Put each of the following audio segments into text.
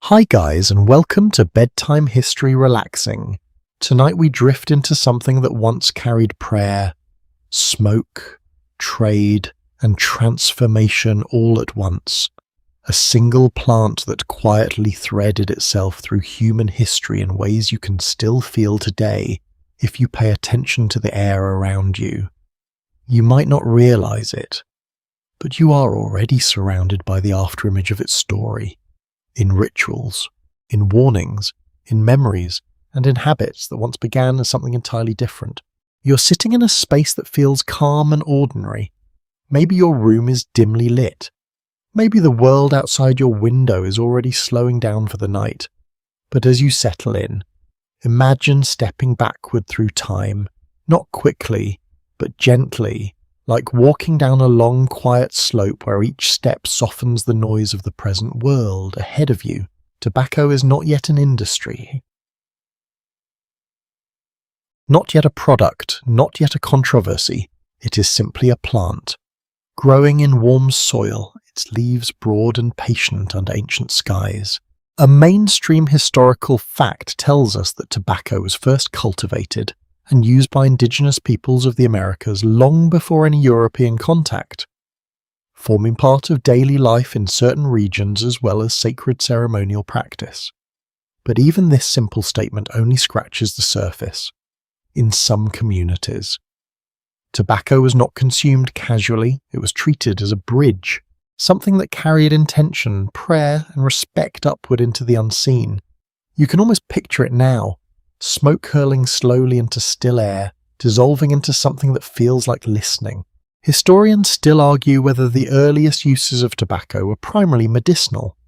Hi guys, and welcome to Bedtime History Relaxing. Tonight we drift into something that once carried prayer, smoke, trade, and transformation all at once. A single plant that quietly threaded itself through human history in ways you can still feel today if you pay attention to the air around you. You might not realize it, but you are already surrounded by the afterimage of its story. In rituals, in warnings, in memories, and in habits that once began as something entirely different. You're sitting in a space that feels calm and ordinary. Maybe your room is dimly lit. Maybe the world outside your window is already slowing down for the night. But as you settle in, imagine stepping backward through time, not quickly, but gently, like walking down a long, quiet slope where each step softens the noise of the present world ahead of you. Tobacco is not yet an industry. Not yet a product, not yet a controversy. It is simply a plant, growing in warm soil, its leaves broad and patient under ancient skies. A mainstream historical fact tells us that tobacco was first cultivated and used by indigenous peoples of the Americas long before any European contact, forming part of daily life in certain regions as well as sacred ceremonial practice. But even this simple statement only scratches the surface. In some communities, tobacco was not consumed casually, it was treated as a bridge, something that carried intention, prayer, and respect upward into the unseen. You can almost picture it now. Smoke curling slowly into still air, dissolving into something that feels like listening. Historians still argue whether the earliest uses of tobacco were primarily medicinal,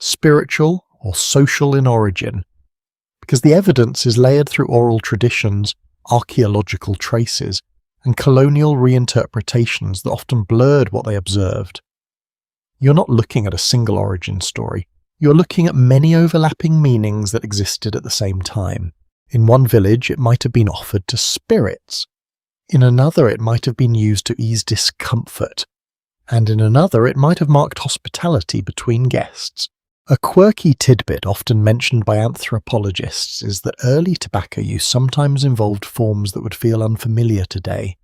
spiritual, or social in origin, because the evidence is layered through oral traditions, archaeological traces, and colonial reinterpretations that often blurred what they observed. You're not looking at a single origin story. You're looking at many overlapping meanings that existed at the same time. In one village, it might have been offered to spirits. In another, it might have been used to ease discomfort. And in another, it might have marked hospitality between guests. A quirky tidbit often mentioned by anthropologists is that early tobacco use sometimes involved forms that would feel unfamiliar today,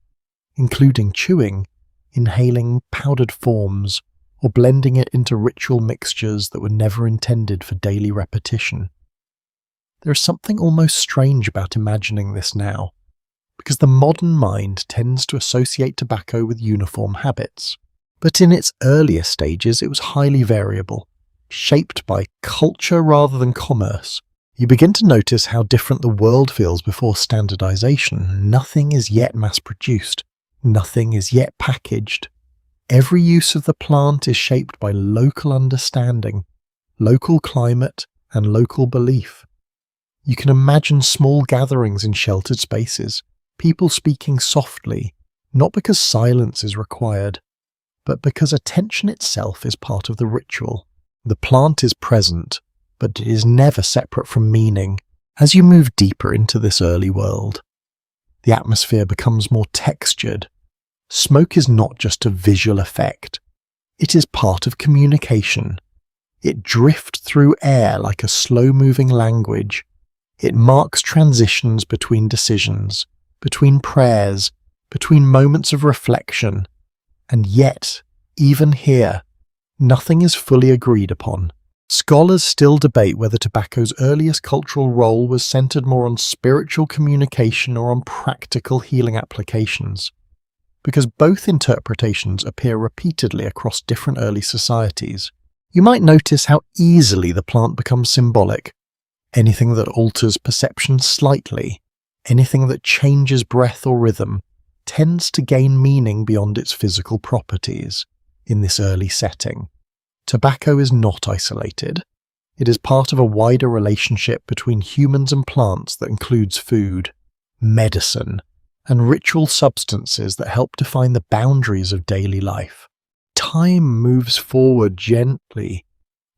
including chewing, inhaling powdered forms, or blending it into ritual mixtures that were never intended for daily repetition. There is something almost strange about imagining this now, because the modern mind tends to associate tobacco with uniform habits. But in its earlier stages, it was highly variable, shaped by culture rather than commerce. You begin to notice how different the world feels before standardization. Nothing is yet mass-produced. Nothing is yet packaged. Every use of the plant is shaped by local understanding, local climate, and local belief. You can imagine small gatherings in sheltered spaces, people speaking softly, not because silence is required, but because attention itself is part of the ritual. The plant is present, but it is never separate from meaning. As you move deeper into this early world, the atmosphere becomes more textured. Smoke is not just a visual effect. It is part of communication. It drifts through air like a slow-moving language. It marks transitions between decisions, between prayers, between moments of reflection. And yet, even here, nothing is fully agreed upon. Scholars still debate whether tobacco's earliest cultural role was centered more on spiritual communication or on practical healing applications, because both interpretations appear repeatedly across different early societies. You might notice how easily the plant becomes symbolic. Anything that alters perception slightly, anything that changes breath or rhythm, tends to gain meaning beyond its physical properties. In this early setting, tobacco is not isolated. It is part of a wider relationship between humans and plants that includes food, medicine, and ritual substances that help define the boundaries of daily life. Time moves forward gently.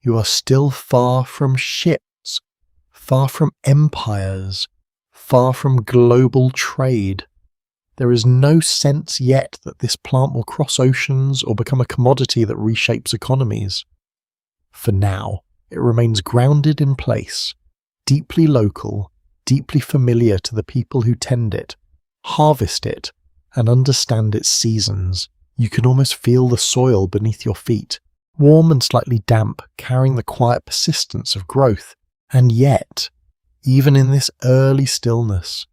You are still far from ships, far from empires, far from global trade. There is no sense yet that this plant will cross oceans or become a commodity that reshapes economies. For now, it remains grounded in place, deeply local, deeply familiar to the people who tend it, harvest it, and understand its seasons. You can almost feel the soil beneath your feet, warm and slightly damp, carrying the quiet persistence of growth. And yet, even in this early stillness,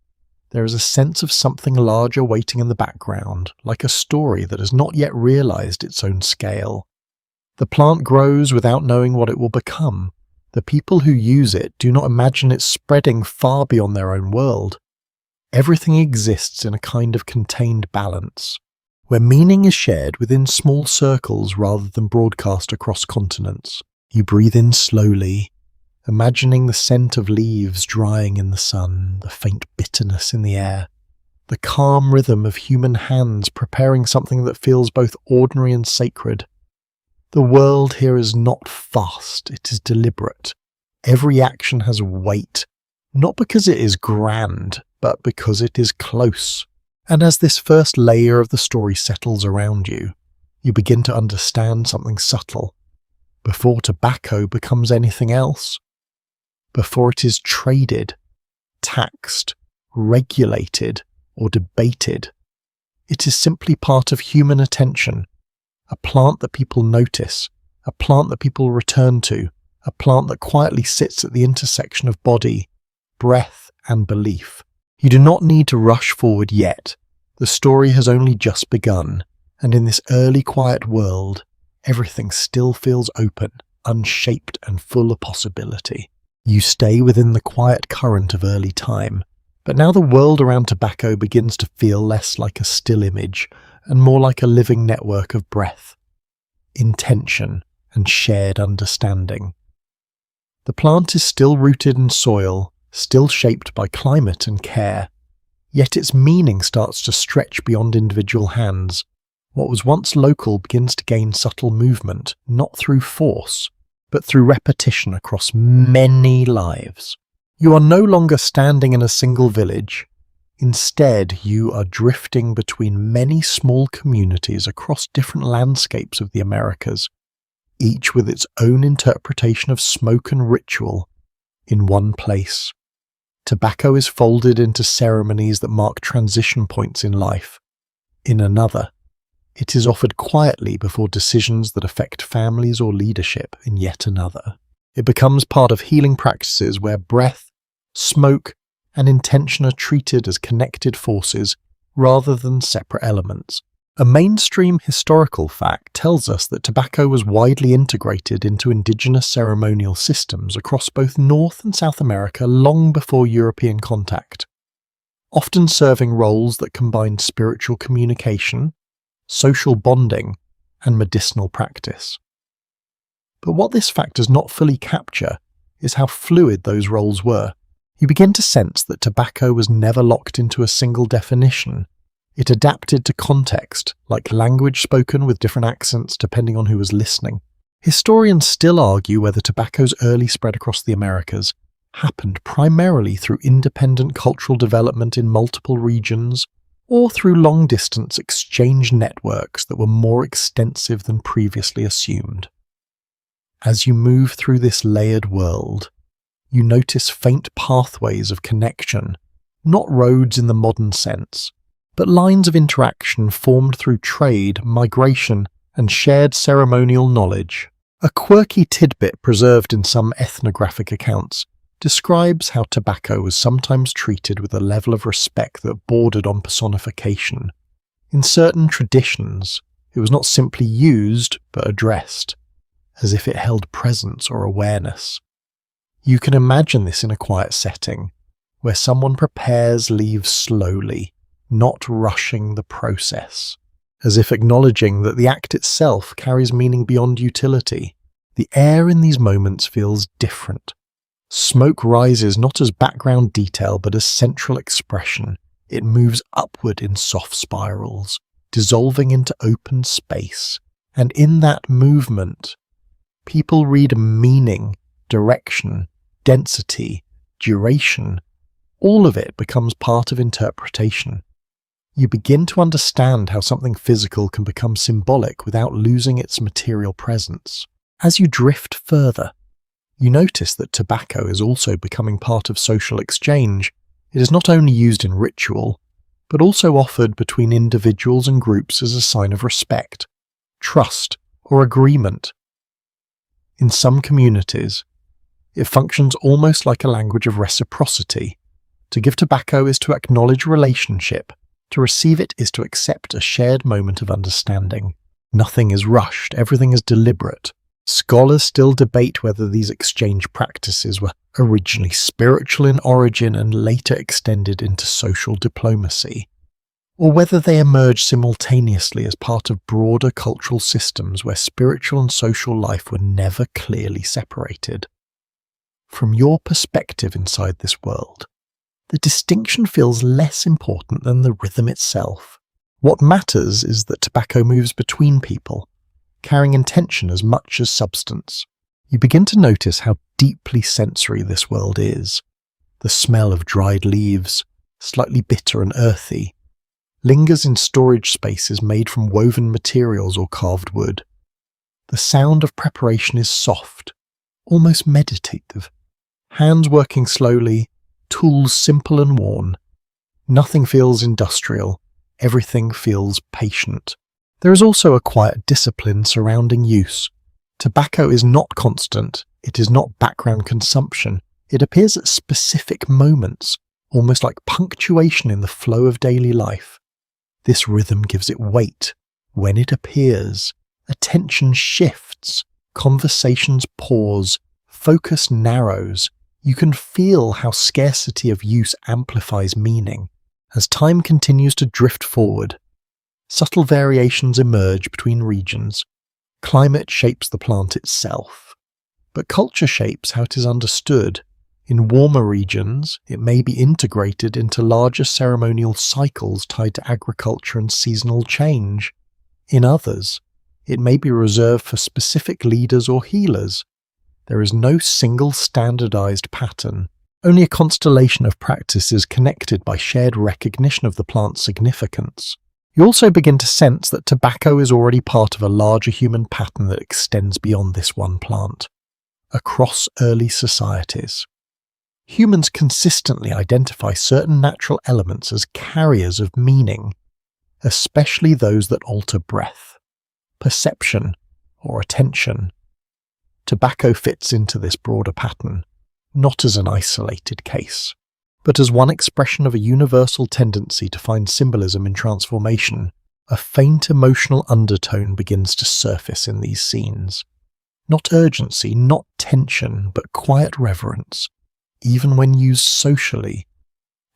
there is a sense of something larger waiting in the background, like a story that has not yet realized its own scale. The plant grows without knowing what it will become. The people who use it do not imagine it spreading far beyond their own world. Everything exists in a kind of contained balance, where meaning is shared within small circles rather than broadcast across continents. You breathe in slowly, imagining the scent of leaves drying in the sun, the faint bitterness in the air, the calm rhythm of human hands preparing something that feels both ordinary and sacred. The world here is not fast, it is deliberate. Every action has weight, not because it is grand, but because it is close. And as this first layer of the story settles around you, you begin to understand something subtle. Before tobacco becomes anything else, before it is traded, taxed, regulated, or debated, it is simply part of human attention, a plant that people notice, a plant that people return to, a plant that quietly sits at the intersection of body, breath, and belief. You do not need to rush forward yet. The story has only just begun, and in this early quiet world, everything still feels open, unshaped, and full of possibility. You stay within the quiet current of early time, but now the world around tobacco begins to feel less like a still image and more like a living network of breath, intention, and shared understanding. The plant is still rooted in soil, still shaped by climate and care, yet its meaning starts to stretch beyond individual hands. What was once local begins to gain subtle movement, not through force, but through repetition across many lives. You are no longer standing in a single village. Instead, you are drifting between many small communities across different landscapes of the Americas, each with its own interpretation of smoke and ritual. In one place, tobacco is folded into ceremonies that mark transition points in life. In another, it is offered quietly before decisions that affect families or leadership. In yet another, it becomes part of healing practices where breath, smoke, and intention are treated as connected forces rather than separate elements. A mainstream historical fact tells us that tobacco was widely integrated into indigenous ceremonial systems across both North and South America long before European contact, often serving roles that combined spiritual communication, social bonding, and medicinal practice. But what this fact does not fully capture is how fluid those roles were. You begin to sense that tobacco was never locked into a single definition. It adapted to context, like language spoken with different accents depending on who was listening. Historians still argue whether tobacco's early spread across the Americas happened primarily through independent cultural development in multiple regions, or through long-distance exchange networks that were more extensive than previously assumed. As you move through this layered world, you notice faint pathways of connection, not roads in the modern sense, but lines of interaction formed through trade, migration, and shared ceremonial knowledge. A quirky tidbit preserved in some ethnographic accounts describes how tobacco was sometimes treated with a level of respect that bordered on personification. In certain traditions, it was not simply used, but addressed, as if it held presence or awareness. You can imagine this in a quiet setting, where someone prepares leaves slowly, not rushing the process, as if acknowledging that the act itself carries meaning beyond utility. The air in these moments feels different. Smoke rises not as background detail but as central expression. It moves upward in soft spirals, dissolving into open space. And in that movement, people read meaning, direction, density, duration. All of it becomes part of interpretation. You begin to understand how something physical can become symbolic without losing its material presence. As you drift further, You notice that tobacco is also becoming part of social exchange. It is not only used in ritual, but also offered between individuals and groups as a sign of respect, trust, or agreement. In some communities, it functions almost like a language of reciprocity. To give tobacco is to acknowledge relationship. To receive it is to accept a shared moment of understanding. Nothing is rushed, everything is deliberate. Scholars still debate whether these exchange practices were originally spiritual in origin and later extended into social diplomacy, or whether they emerged simultaneously as part of broader cultural systems where spiritual and social life were never clearly separated. From your perspective inside this world, the distinction feels less important than the rhythm itself. What matters is that tobacco moves between people, carrying intention as much as substance. You begin to notice how deeply sensory this world is. The smell of dried leaves, slightly bitter and earthy, lingers in storage spaces made from woven materials or carved wood. The sound of preparation is soft, almost meditative. Hands working slowly, tools simple and worn. Nothing feels industrial, everything feels patient. There is also a quiet discipline surrounding use. Tobacco is not constant, it is not background consumption. It appears at specific moments, almost like punctuation in the flow of daily life. This rhythm gives it weight. When it appears, attention shifts, conversations pause, focus narrows. You can feel how scarcity of use amplifies meaning. As time continues to drift forward, subtle variations emerge between regions. Climate shapes the plant itself, but culture shapes how it is understood. In warmer regions, it may be integrated into larger ceremonial cycles tied to agriculture and seasonal change. In others, it may be reserved for specific leaders or healers. There is no single standardized pattern, only a constellation of practices connected by shared recognition of the plant's significance. You also begin to sense that tobacco is already part of a larger human pattern that extends beyond this one plant. Across early societies, humans consistently identify certain natural elements as carriers of meaning, especially those that alter breath, perception, or attention. Tobacco fits into this broader pattern, not as an isolated case, but as one expression of a universal tendency to find symbolism in transformation. A faint emotional undertone begins to surface in these scenes. Not urgency, not tension, but quiet reverence. Even when used socially,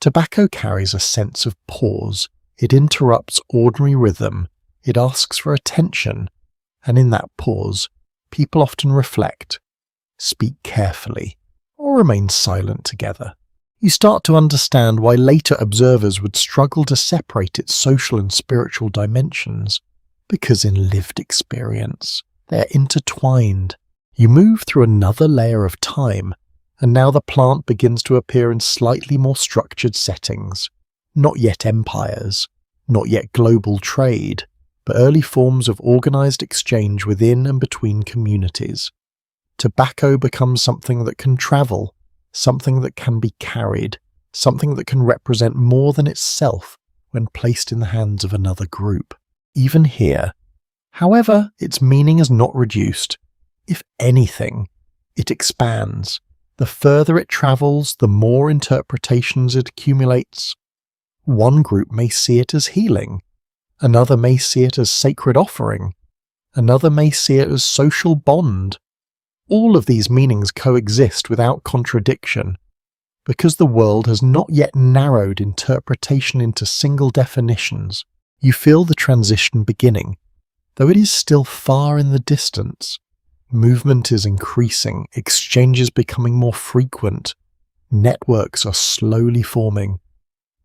tobacco carries a sense of pause. It interrupts ordinary rhythm, it asks for attention, and in that pause, people often reflect, speak carefully, or remain silent together. You start to understand why later observers would struggle to separate its social and spiritual dimensions, because in lived experience, they are intertwined. You move through another layer of time, and now the plant begins to appear in slightly more structured settings. Not yet empires, not yet global trade, but early forms of organized exchange within and between communities. Tobacco becomes something that can travel, something that can be carried, something that can represent more than itself when placed in the hands of another group. Even here, however, its meaning is not reduced. If anything, it expands. The further it travels, the more interpretations it accumulates. One group may see it as healing, another may see it as sacred offering, another may see it as social bond. All of these meanings coexist without contradiction, because the world has not yet narrowed interpretation into single definitions. You feel the transition beginning, though it is still far in the distance. Movement is increasing, exchanges becoming more frequent, networks are slowly forming.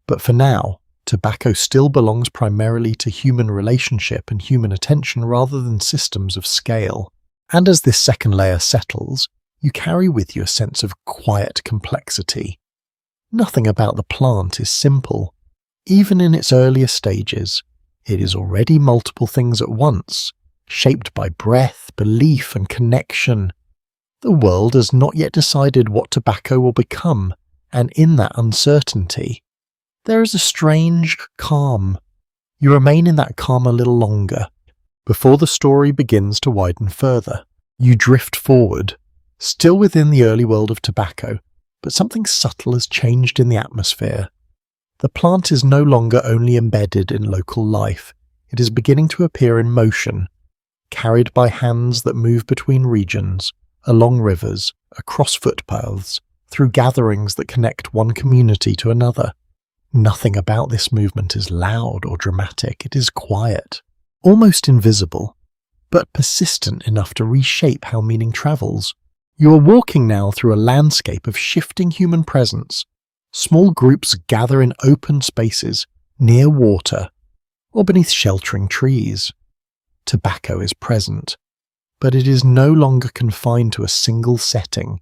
But for now, tobacco still belongs primarily to human relationship and human attention rather than systems of scale. And as this second layer settles, you carry with you a sense of quiet complexity. Nothing about the plant is simple. Even in its earlier stages, it is already multiple things at once, shaped by breath, belief, and connection. The world has not yet decided what tobacco will become, and in that uncertainty, there is a strange calm. You remain in that calm a little longer, before the story begins to widen further. You drift forward, still within the early world of tobacco, but something subtle has changed in the atmosphere. The plant is no longer only embedded in local life, it is beginning to appear in motion, carried by hands that move between regions, along rivers, across footpaths, through gatherings that connect one community to another. Nothing about this movement is loud or dramatic, it is quiet, almost invisible, but persistent enough to reshape how meaning travels. You are walking now through a landscape of shifting human presence. Small groups gather in open spaces, near water, or beneath sheltering trees. Tobacco is present, but it is no longer confined to a single setting.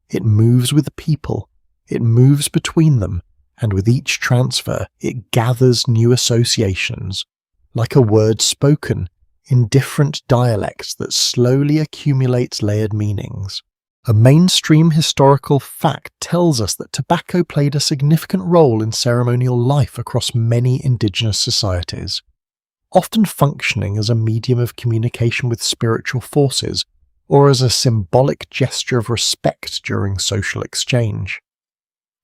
It moves with people, it moves between them, and with each transfer it gathers new associations, like a word spoken in different dialects that slowly accumulates layered meanings. A mainstream historical fact tells us that tobacco played a significant role in ceremonial life across many indigenous societies, often functioning as a medium of communication with spiritual forces or as a symbolic gesture of respect during social exchange.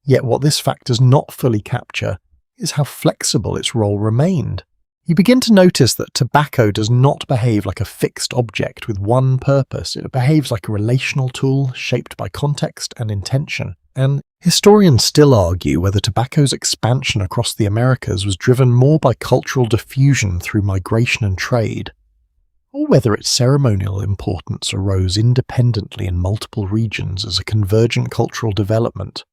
Yet what this fact does not fully capture is how flexible its role remained. You begin to notice that tobacco does not behave like a fixed object with one purpose. It behaves like a relational tool shaped by context and intention. And historians still argue whether tobacco's expansion across the Americas was driven more by cultural diffusion through migration and trade, or whether its ceremonial importance arose independently in multiple regions as a convergent cultural development.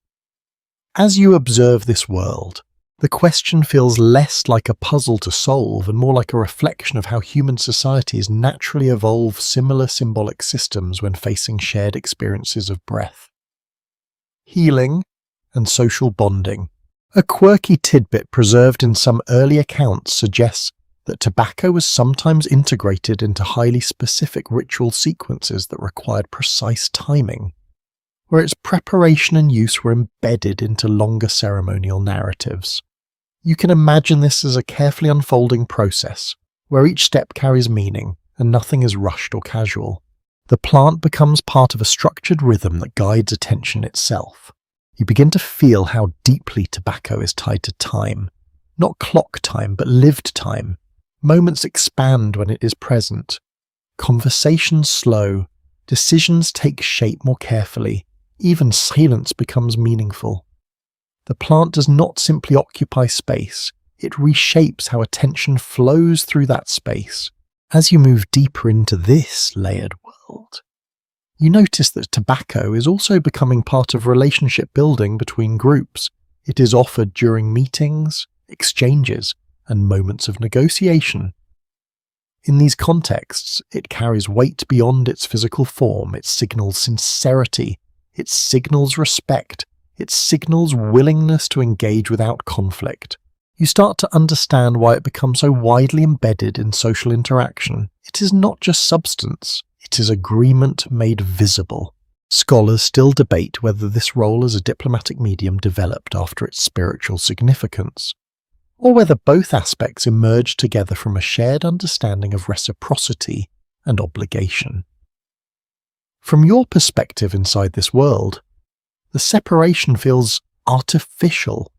As you observe this world, the question feels less like a puzzle to solve and more like a reflection of how human societies naturally evolve similar symbolic systems when facing shared experiences of breath, healing, and social bonding. A quirky tidbit preserved in some early accounts suggests that tobacco was sometimes integrated into highly specific ritual sequences that required precise timing, where its preparation and use were embedded into longer ceremonial narratives. You can imagine this as a carefully unfolding process, where each step carries meaning and nothing is rushed or casual. The plant becomes part of a structured rhythm that guides attention itself. You begin to feel how deeply tobacco is tied to time, not clock time but lived time. Moments expand when it is present. Conversations slow, decisions take shape more carefully, even silence becomes meaningful. The plant does not simply occupy space, it reshapes how attention flows through that space. As you move deeper into this layered world, you notice that tobacco is also becoming part of relationship building between groups. It is offered during meetings, exchanges, and moments of negotiation. In these contexts, it carries weight beyond its physical form. It signals sincerity, it signals respect, it signals willingness to engage without conflict. You start to understand why it becomes so widely embedded in social interaction. It is not just substance, it is agreement made visible. Scholars still debate whether this role as a diplomatic medium developed after its spiritual significance, or whether both aspects emerged together from a shared understanding of reciprocity and obligation. From your perspective inside this world, the separation feels artificial.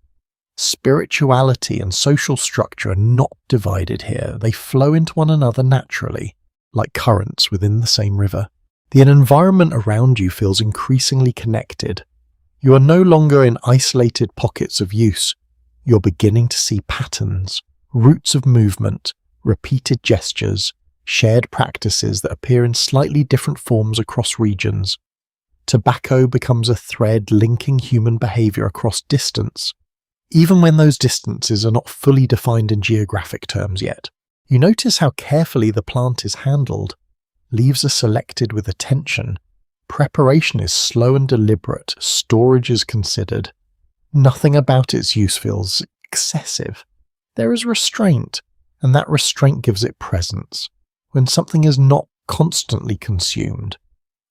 Spirituality and social structure are not divided here. They flow into one another naturally, like currents within the same river. The environment around you feels increasingly connected. You are no longer in isolated pockets of use. You're beginning to see patterns, routes of movement, repeated gestures, shared practices that appear in slightly different forms across regions. Tobacco becomes a thread linking human behavior across distance, even when those distances are not fully defined in geographic terms yet. You notice how carefully the plant is handled. Leaves are selected with attention. Preparation is slow and deliberate. Storage is considered. Nothing about its use feels excessive. There is restraint, and that restraint gives it presence. When something is not constantly consumed,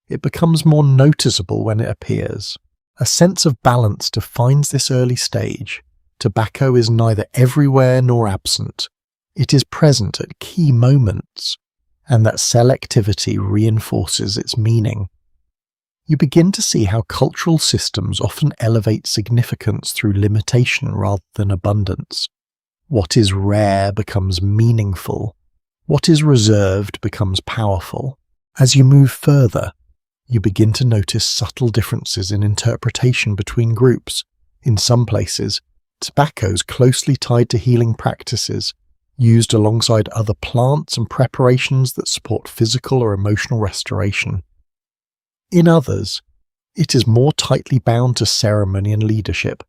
It becomes more noticeable when it appears. A sense of balance defines this early stage. Tobacco is neither everywhere nor absent. It is present at key moments, and that selectivity reinforces its meaning. You begin to see how cultural systems often elevate significance through limitation rather than abundance. What is rare becomes meaningful. What is reserved becomes powerful. As you move further, you begin to notice subtle differences in interpretation between groups. In some places, tobacco is closely tied to healing practices, used alongside other plants and preparations that support physical or emotional restoration. In others, it is more tightly bound to ceremony and leadership,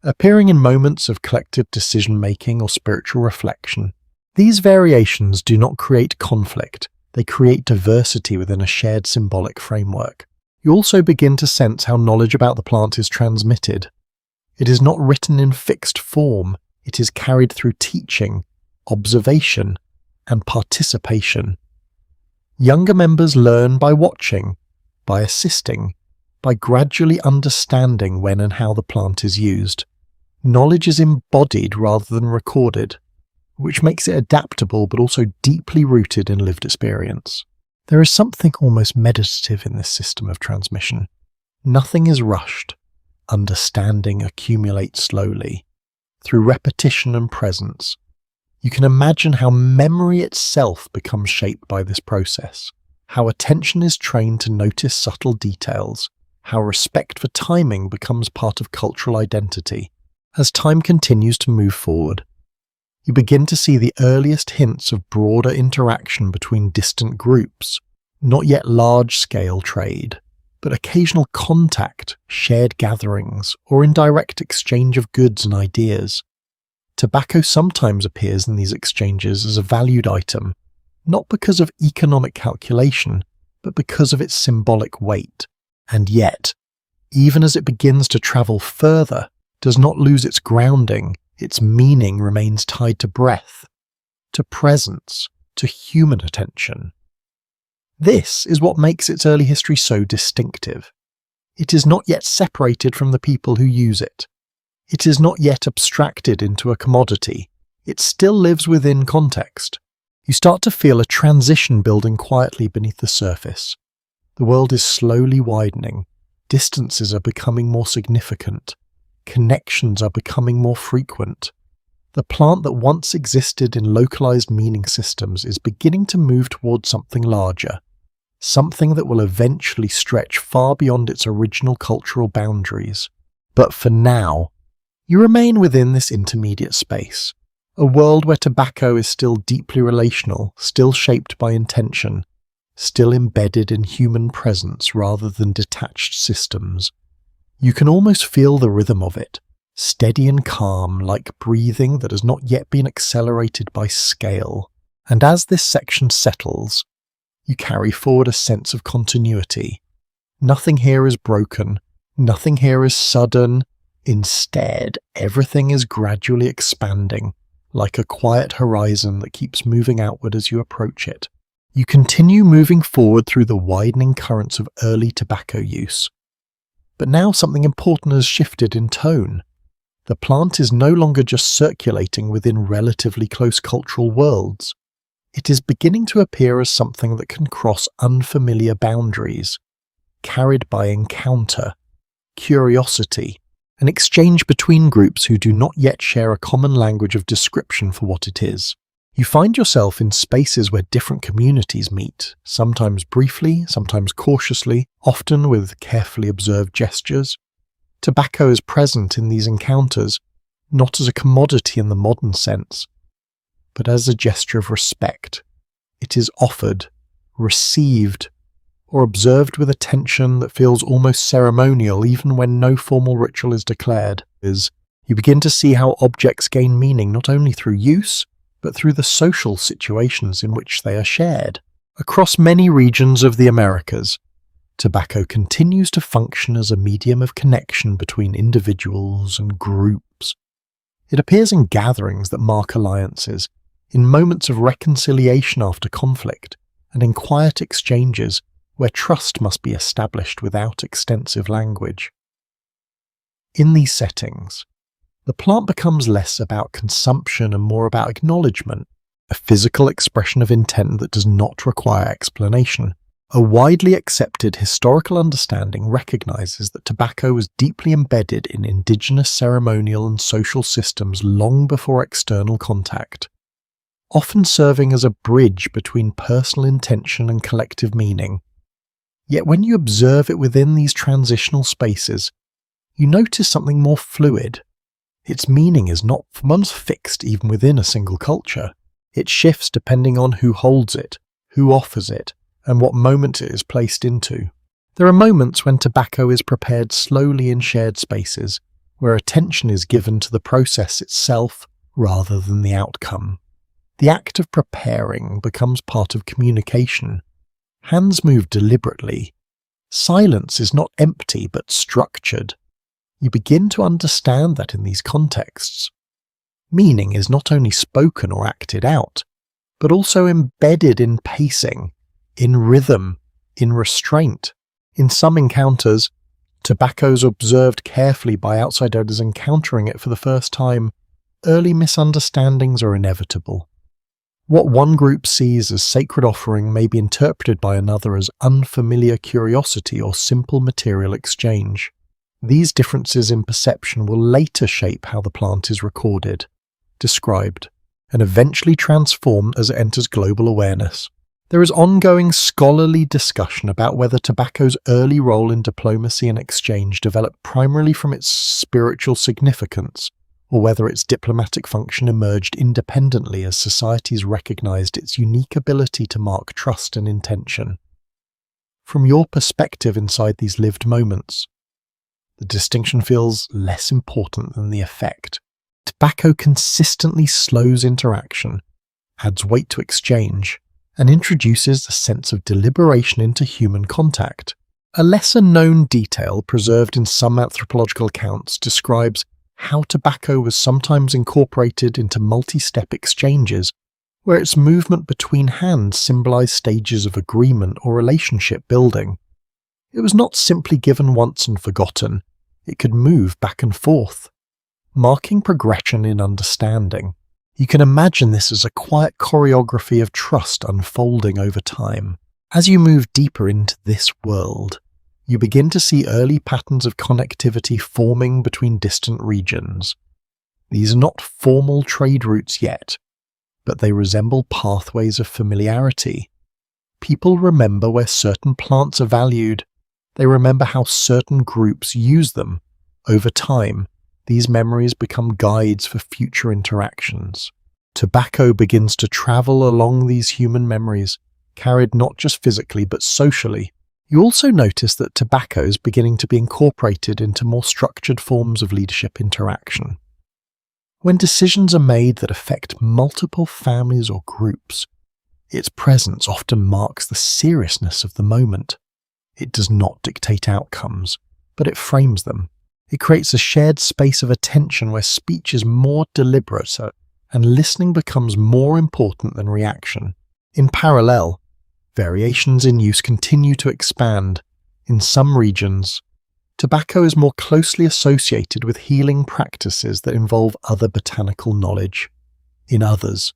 appearing in moments of collective decision-making or spiritual reflection. These variations do not create conflict, they create diversity within a shared symbolic framework. You also begin to sense how knowledge about the plant is transmitted. It is not written in fixed form, it is carried through teaching, observation, and participation. Younger members learn by watching, by assisting, by gradually understanding when and how the plant is used. Knowledge is embodied rather than recorded, which makes it adaptable but also deeply rooted in lived experience. There is something almost meditative in this system of transmission. Nothing is rushed. Understanding accumulates slowly, through repetition and presence. You can imagine how memory itself becomes shaped by this process, how attention is trained to notice subtle details, how respect for timing becomes part of cultural identity. As time continues to move forward, you begin to see the earliest hints of broader interaction between distant groups, not yet large-scale trade, but occasional contact, shared gatherings, or indirect exchange of goods and ideas. Tobacco sometimes appears in these exchanges as a valued item, not because of economic calculation, but because of its symbolic weight. And yet, even as it begins to travel further, does not lose its grounding. Its meaning remains tied to breath, to presence, to human attention. This is what makes its early history so distinctive. It is not yet separated from the people who use it. It is not yet abstracted into a commodity. It still lives within context. You start to feel a transition building quietly beneath the surface. The world is slowly widening. Distances are becoming more significant. Connections are becoming more frequent. The plant that once existed in localized meaning systems is beginning to move towards something larger, something that will eventually stretch far beyond its original cultural boundaries. But for now, you remain within this intermediate space, a world where tobacco is still deeply relational, still shaped by intention, still embedded in human presence rather than detached systems. You can almost feel the rhythm of it, steady and calm, like breathing that has not yet been accelerated by scale. And as this section settles, you carry forward a sense of continuity. Nothing here is broken, nothing here is sudden. Instead, everything is gradually expanding, like a quiet horizon that keeps moving outward as you approach it. You continue moving forward through the widening currents of early tobacco use. But now something important has shifted in tone. The plant is no longer just circulating within relatively close cultural worlds. It is beginning to appear as something that can cross unfamiliar boundaries, carried by encounter, curiosity, an exchange between groups who do not yet share a common language of description for what it is. You find yourself in spaces where different communities meet, sometimes briefly, sometimes cautiously, often with carefully observed gestures. Tobacco is present in these encounters, not as a commodity in the modern sense, but as a gesture of respect. It is offered, received, or observed with attention that feels almost ceremonial even when no formal ritual is declared. You begin to see how objects gain meaning not only through use, but through the social situations in which they are shared. Across many regions of the Americas, tobacco continues to function as a medium of connection between individuals and groups. It appears in gatherings that mark alliances, in moments of reconciliation after conflict, and in quiet exchanges where trust must be established without extensive language. In these settings, the plant becomes less about consumption and more about acknowledgement, a physical expression of intent that does not require explanation. A widely accepted historical understanding recognizes that tobacco was deeply embedded in indigenous ceremonial and social systems long before external contact, often serving as a bridge between personal intention and collective meaning. Yet when you observe it within these transitional spaces, you notice something more fluid. Its meaning is not once fixed even within a single culture. It shifts depending on who holds it, who offers it, and what moment it is placed into. There are moments when tobacco is prepared slowly in shared spaces, where attention is given to the process itself rather than the outcome. The act of preparing becomes part of communication. Hands move deliberately. Silence is not empty but structured. You begin to understand that in these contexts, meaning is not only spoken or acted out, but also embedded in pacing, in rhythm, in restraint. In some encounters, tobacco is observed carefully by outsiders encountering it for the first time. Early misunderstandings are inevitable. What one group sees as sacred offering may be interpreted by another as unfamiliar curiosity or simple material exchange. These differences in perception will later shape how the plant is recorded, described, and eventually transformed as it enters global awareness. There is ongoing scholarly discussion about whether tobacco's early role in diplomacy and exchange developed primarily from its spiritual significance, or whether its diplomatic function emerged independently as societies recognized its unique ability to mark trust and intention. From your perspective inside these lived moments, the distinction feels less important than the effect. Tobacco consistently slows interaction, adds weight to exchange, and introduces a sense of deliberation into human contact. A lesser-known detail preserved in some anthropological accounts describes how tobacco was sometimes incorporated into multi-step exchanges, where its movement between hands symbolized stages of agreement or relationship building. It was not simply given once and forgotten. It could move back and forth, marking progression in understanding. You can imagine this as a quiet choreography of trust unfolding over time. As you move deeper into this world, you begin to see early patterns of connectivity forming between distant regions. These are not formal trade routes yet, but they resemble pathways of familiarity. People remember where certain plants are valued. They remember how certain groups use them. Over time, these memories become guides for future interactions. Tobacco begins to travel along these human memories, carried not just physically but socially. You also notice that tobacco is beginning to be incorporated into more structured forms of leadership interaction. When decisions are made that affect multiple families or groups, its presence often marks the seriousness of the moment. It does not dictate outcomes, but it frames them. It creates a shared space of attention where speech is more deliberate and listening becomes more important than reaction. In parallel, variations in use continue to expand. In some regions, tobacco is more closely associated with healing practices that involve other botanical knowledge. In others,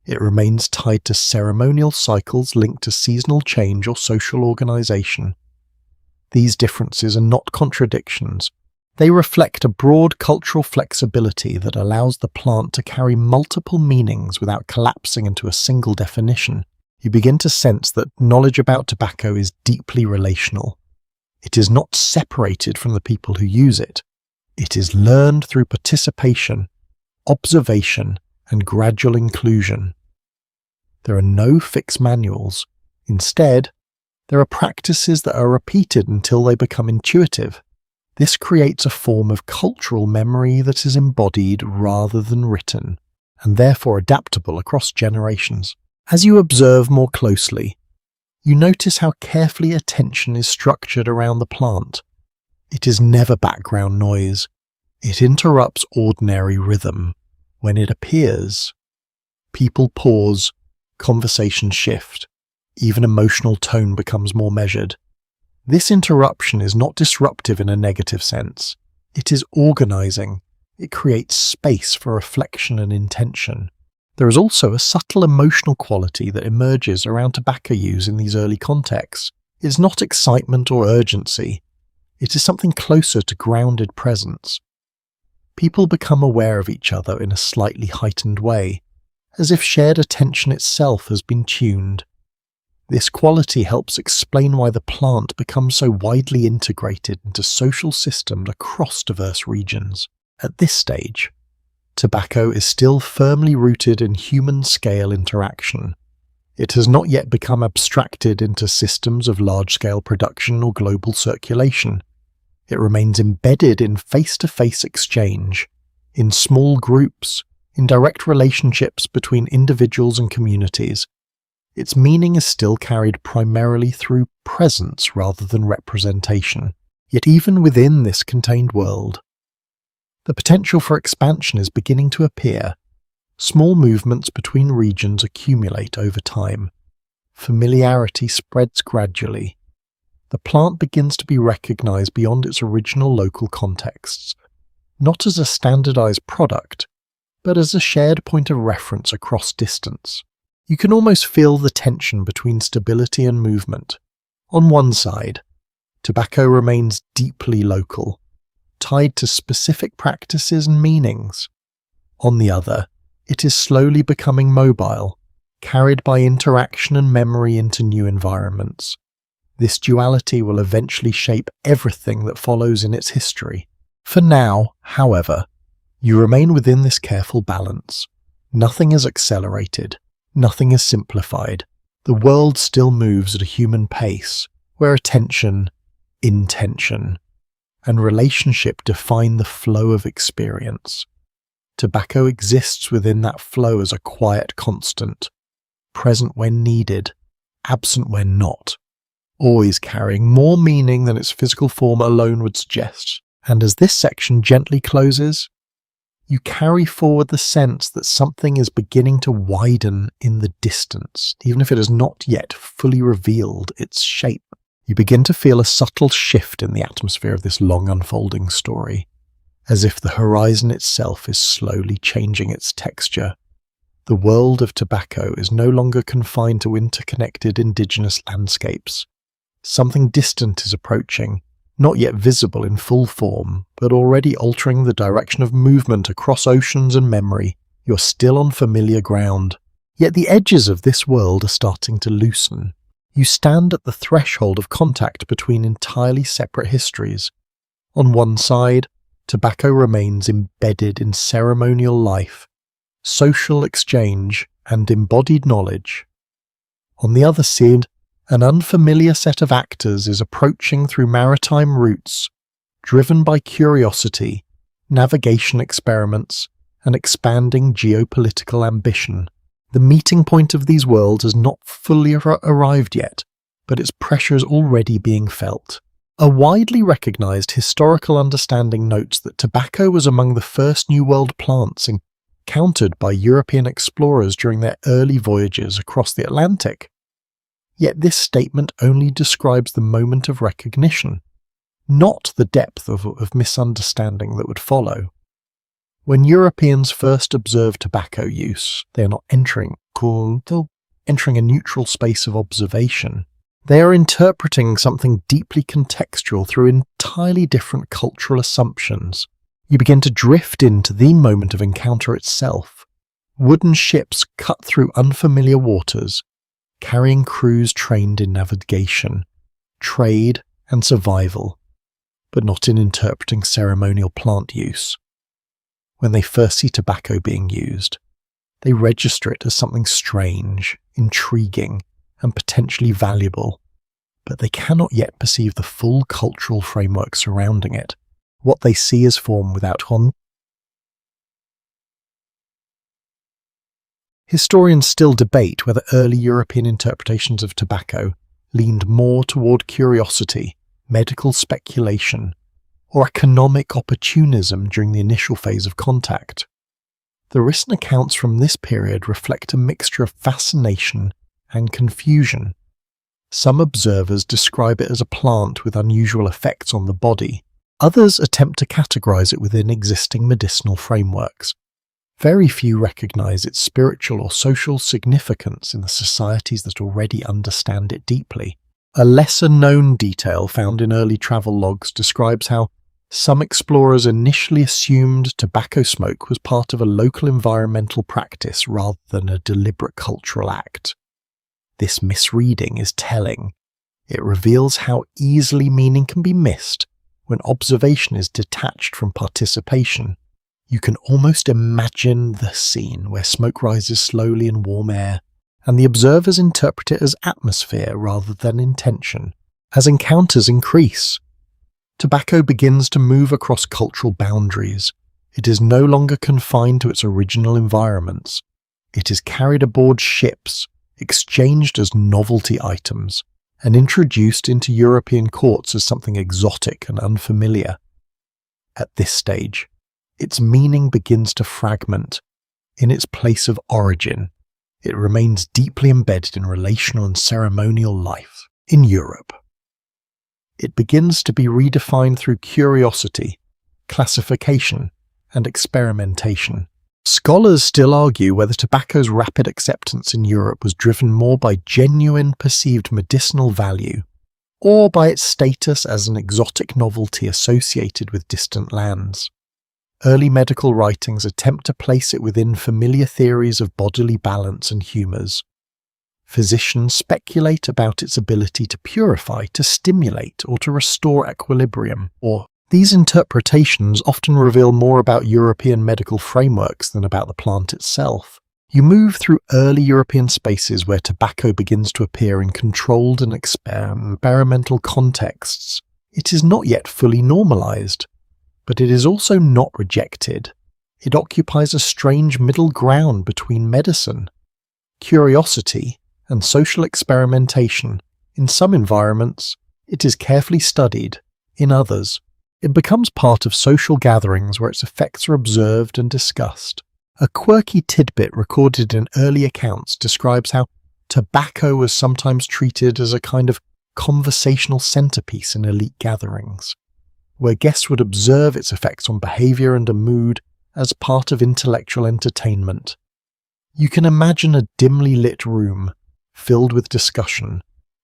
it remains tied to ceremonial cycles linked to seasonal change or social organization. These differences are not contradictions. They reflect a broad cultural flexibility that allows the plant to carry multiple meanings without collapsing into a single definition. You begin to sense that knowledge about tobacco is deeply relational. It is not separated from the people who use it. It is learned through participation, observation, and gradual inclusion. There are no fixed manuals. Instead, there are practices that are repeated until they become intuitive. This creates a form of cultural memory that is embodied rather than written, and therefore adaptable across generations. As you observe more closely, you notice how carefully attention is structured around the plant. It is never background noise. It interrupts ordinary rhythm. When it appears, people pause, conversations shift. Even emotional tone becomes more measured. This interruption is not disruptive in a negative sense. It is organizing. It creates space for reflection and intention. There is also a subtle emotional quality that emerges around tobacco use in these early contexts. It is not excitement or urgency. It is something closer to grounded presence. People become aware of each other in a slightly heightened way, as if shared attention itself has been tuned. This quality helps explain why the plant becomes so widely integrated into social systems across diverse regions. At this stage, tobacco is still firmly rooted in human-scale interaction. It has not yet become abstracted into systems of large-scale production or global circulation. It remains embedded in face-to-face exchange, in small groups, in direct relationships between individuals and communities. Its meaning is still carried primarily through presence rather than representation. Yet even within this contained world, the potential for expansion is beginning to appear. Small movements between regions accumulate over time. Familiarity spreads gradually. The plant begins to be recognized beyond its original local contexts, not as a standardized product, but as a shared point of reference across distance. You can almost feel the tension between stability and movement. On one side, tobacco remains deeply local, tied to specific practices and meanings. On the other, it is slowly becoming mobile, carried by interaction and memory into new environments. This duality will eventually shape everything that follows in its history. For now, however, you remain within this careful balance. Nothing is accelerated, nothing is simplified. The world still moves at a human pace, where attention, intention, and relationship define the flow of experience. Tobacco exists within that flow as a quiet constant, present when needed, absent when not, always carrying more meaning than its physical form alone would suggest. And as this section gently closes, you carry forward the sense that something is beginning to widen in the distance, even if it has not yet fully revealed its shape. You begin to feel a subtle shift in the atmosphere of this long unfolding story, as if the horizon itself is slowly changing its texture. The world of tobacco is no longer confined to interconnected indigenous landscapes. Something distant is approaching, not yet visible in full form, but already altering the direction of movement across oceans and memory. You're still on familiar ground, yet the edges of this world are starting to loosen. You stand at the threshold of contact between entirely separate histories. On one side, tobacco remains embedded in ceremonial life, social exchange, and embodied knowledge. On the other side, an unfamiliar set of actors is approaching through maritime routes, driven by curiosity, navigation experiments, and expanding geopolitical ambition. The meeting point of these worlds has not fully arrived yet, but its pressure is already being felt. A widely recognized historical understanding notes that tobacco was among the first New World plants encountered by European explorers during their early voyages across the Atlantic. Yet this statement only describes the moment of recognition, not the depth of misunderstanding that would follow. When Europeans first observed tobacco use, they are not entering a neutral space of observation. They are interpreting something deeply contextual through entirely different cultural assumptions. You begin to drift into the moment of encounter itself. Wooden ships cut through unfamiliar waters, carrying crews trained in navigation, trade, and survival, but not in interpreting ceremonial plant use. When they first see tobacco being used, they register it as something strange, intriguing, and potentially valuable, but they cannot yet perceive the full cultural framework surrounding it. What they see is form without context. Historians still debate whether early European interpretations of tobacco leaned more toward curiosity, medical speculation, or economic opportunism during the initial phase of contact. The written accounts from this period reflect a mixture of fascination and confusion. Some observers describe it as a plant with unusual effects on the body. Others attempt to categorize it within existing medicinal frameworks. Very few recognize its spiritual or social significance in the societies that already understand it deeply. A lesser-known detail found in early travel logs describes how some explorers initially assumed tobacco smoke was part of a local environmental practice rather than a deliberate cultural act. This misreading is telling. It reveals how easily meaning can be missed when observation is detached from participation. You can almost imagine the scene where smoke rises slowly in warm air, and the observers interpret it as atmosphere rather than intention. As encounters increase, tobacco begins to move across cultural boundaries. It is no longer confined to its original environments. It is carried aboard ships, exchanged as novelty items, and introduced into European courts as something exotic and unfamiliar. At this stage, its meaning begins to fragment. In its place of origin, it remains deeply embedded in relational and ceremonial life in Europe. It begins to be redefined through curiosity, classification, and experimentation. Scholars still argue whether tobacco's rapid acceptance in Europe was driven more by genuine perceived medicinal value or by its status as an exotic novelty associated with distant lands. Early medical writings attempt to place it within familiar theories of bodily balance and humours. Physicians speculate about its ability to purify, to stimulate, or to restore equilibrium, or these interpretations often reveal more about European medical frameworks than about the plant itself. You move through early European spaces where tobacco begins to appear in controlled and experimental contexts. It is not yet fully normalized, but it is also not rejected. It occupies a strange middle ground between medicine, curiosity, and social experimentation. In some environments, it is carefully studied. In others, it becomes part of social gatherings where its effects are observed and discussed. A quirky tidbit recorded in early accounts describes how tobacco was sometimes treated as a kind of conversational centerpiece in elite gatherings, where guests would observe its effects on behavior and a mood as part of intellectual entertainment. You can imagine a dimly lit room filled with discussion,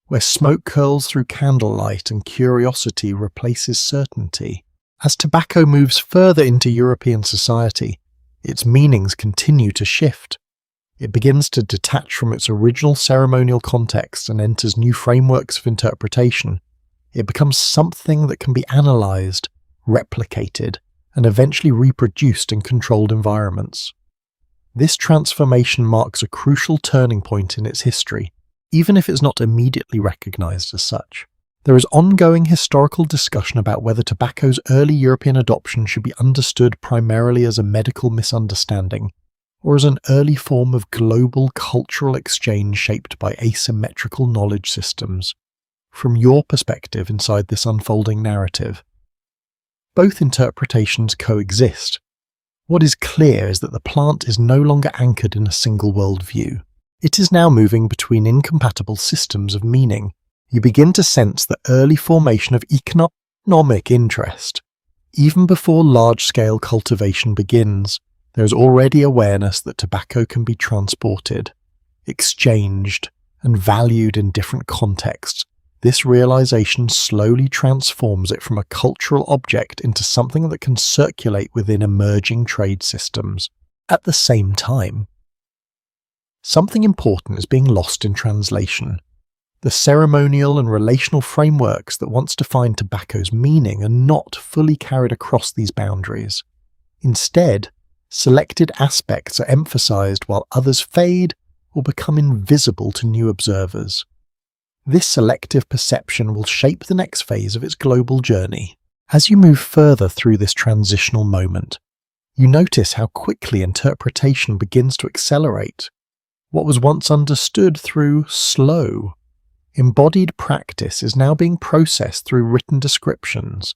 where smoke curls through candlelight and curiosity replaces certainty. As tobacco moves further into European society, its meanings continue to shift. It begins to detach from its original ceremonial context and enters new frameworks of interpretation. It becomes something that can be analysed, replicated, and eventually reproduced in controlled environments. This transformation marks a crucial turning point in its history, even if it's not immediately recognised as such. There is ongoing historical discussion about whether tobacco's early European adoption should be understood primarily as a medical misunderstanding, or as an early form of global cultural exchange shaped by asymmetrical knowledge systems. From your perspective inside this unfolding narrative, both interpretations coexist. What is clear is that the plant is no longer anchored in a single worldview. It is now moving between incompatible systems of meaning. You begin to sense the early formation of economic interest. Even before large-scale cultivation begins, there is already awareness that tobacco can be transported, exchanged, and valued in different contexts. This realization slowly transforms it from a cultural object into something that can circulate within emerging trade systems. At the same time, something important is being lost in translation. The ceremonial and relational frameworks that once defined tobacco's meaning are not fully carried across these boundaries. Instead, selected aspects are emphasized while others fade or become invisible to new observers. This selective perception will shape the next phase of its global journey. As you move further through this transitional moment, you notice how quickly interpretation begins to accelerate. What was once understood through slow, embodied practice is now being processed through written descriptions,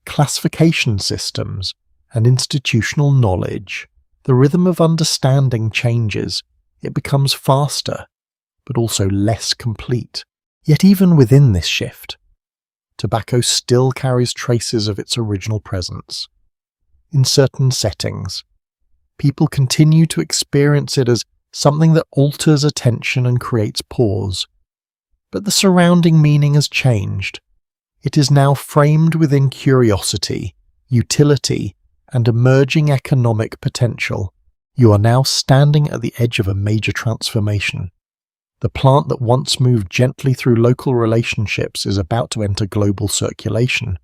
classification systems, and institutional knowledge. The rhythm of understanding changes. It becomes faster, but also less complete. Yet even within this shift, tobacco still carries traces of its original presence. In certain settings, people continue to experience it as something that alters attention and creates pause. But the surrounding meaning has changed. It is now framed within curiosity, utility, and emerging economic potential. You are now standing at the edge of a major transformation. The plant that once moved gently through local relationships is about to enter global circulation.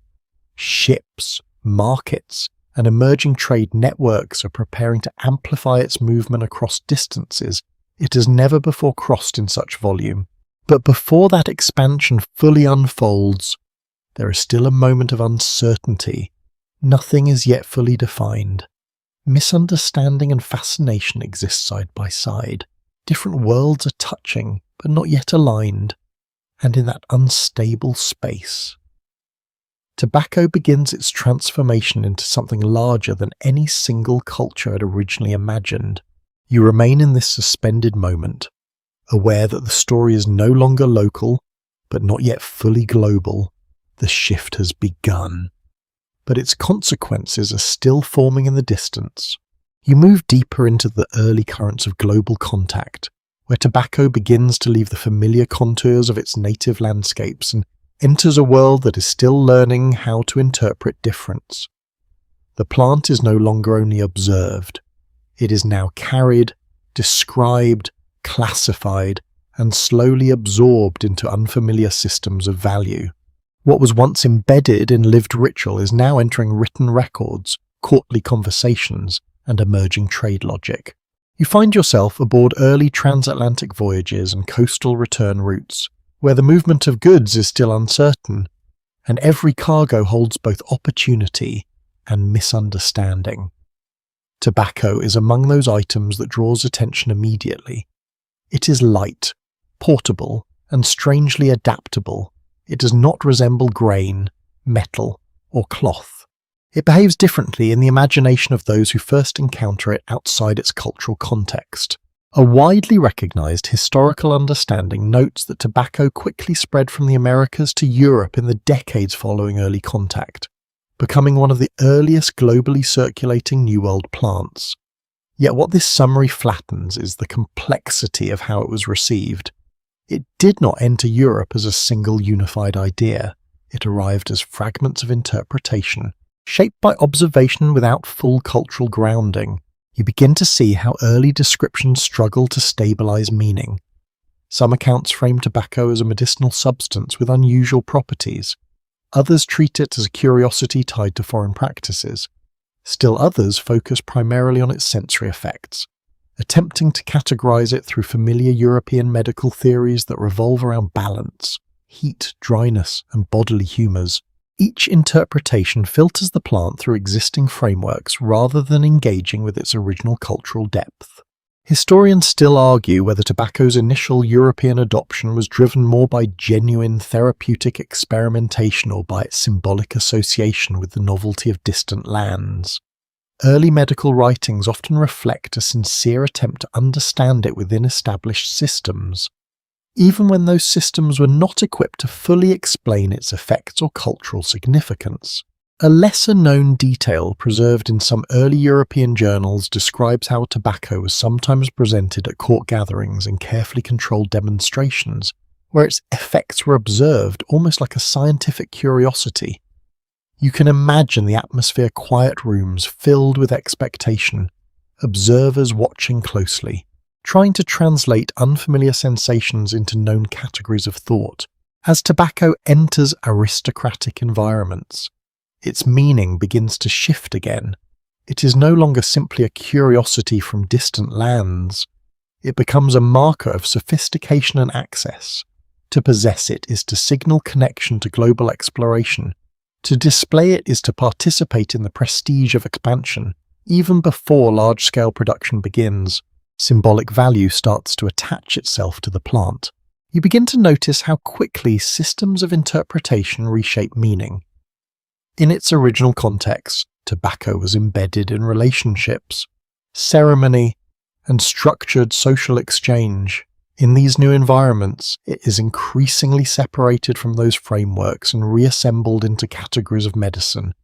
Ships, markets, and emerging trade networks are preparing to amplify its movement across distances it has never before crossed in such volume. But before that expansion fully unfolds, there is still a moment of uncertainty. Nothing is yet fully defined. Misunderstanding and fascination exist side by side. Different worlds are touching, but not yet aligned, and in that unstable space, tobacco begins its transformation into something larger than any single culture had originally imagined. You remain in this suspended moment, aware that the story is no longer local, but not yet fully global. The shift has begun, but its consequences are still forming in the distance. You move deeper into the early currents of global contact, where tobacco begins to leave the familiar contours of its native landscapes and enters a world that is still learning how to interpret difference. The plant is no longer only observed. It is now carried, described, classified, and slowly absorbed into unfamiliar systems of value. What was once embedded in lived ritual is now entering written records, courtly conversations, and emerging trade logic. You find yourself aboard early transatlantic voyages and coastal return routes, where the movement of goods is still uncertain, and every cargo holds both opportunity and misunderstanding. Tobacco is among those items that draws attention immediately. It is light, portable, and strangely adaptable. It does not resemble grain, metal, or cloth. It behaves differently in the imagination of those who first encounter it outside its cultural context. A widely recognized historical understanding notes that tobacco quickly spread from the Americas to Europe in the decades following early contact, becoming one of the earliest globally circulating New World plants. Yet what this summary flattens is the complexity of how it was received. It did not enter Europe as a single unified idea. It arrived as fragments of interpretation, shaped by observation without full cultural grounding. You begin to see how early descriptions struggle to stabilize meaning. Some accounts frame tobacco as a medicinal substance with unusual properties. Others treat it as a curiosity tied to foreign practices. Still others focus primarily on its sensory effects, attempting to categorize it through familiar European medical theories that revolve around balance, heat, dryness, and bodily humors. Each interpretation filters the plant through existing frameworks rather than engaging with its original cultural depth. Historians still argue whether tobacco's initial European adoption was driven more by genuine therapeutic experimentation or by its symbolic association with the novelty of distant lands. Early medical writings often reflect a sincere attempt to understand it within established systems, even when those systems were not equipped to fully explain its effects or cultural significance. A lesser-known detail preserved in some early European journals describes how tobacco was sometimes presented at court gatherings in carefully controlled demonstrations, where its effects were observed almost like a scientific curiosity. You can imagine the atmosphere: quiet rooms filled with expectation, observers watching closely, trying to translate unfamiliar sensations into known categories of thought. As tobacco enters aristocratic environments, its meaning begins to shift again. It is no longer simply a curiosity from distant lands. It becomes a marker of sophistication and access. To possess it is to signal connection to global exploration. To display it is to participate in the prestige of expansion. Even before large-scale production begins, symbolic value starts to attach itself to the plant. You begin to notice how quickly systems of interpretation reshape meaning. In its original context, tobacco was embedded in relationships, ceremony, and structured social exchange. In these new environments, it is increasingly separated from those frameworks and reassembled into categories of medicine,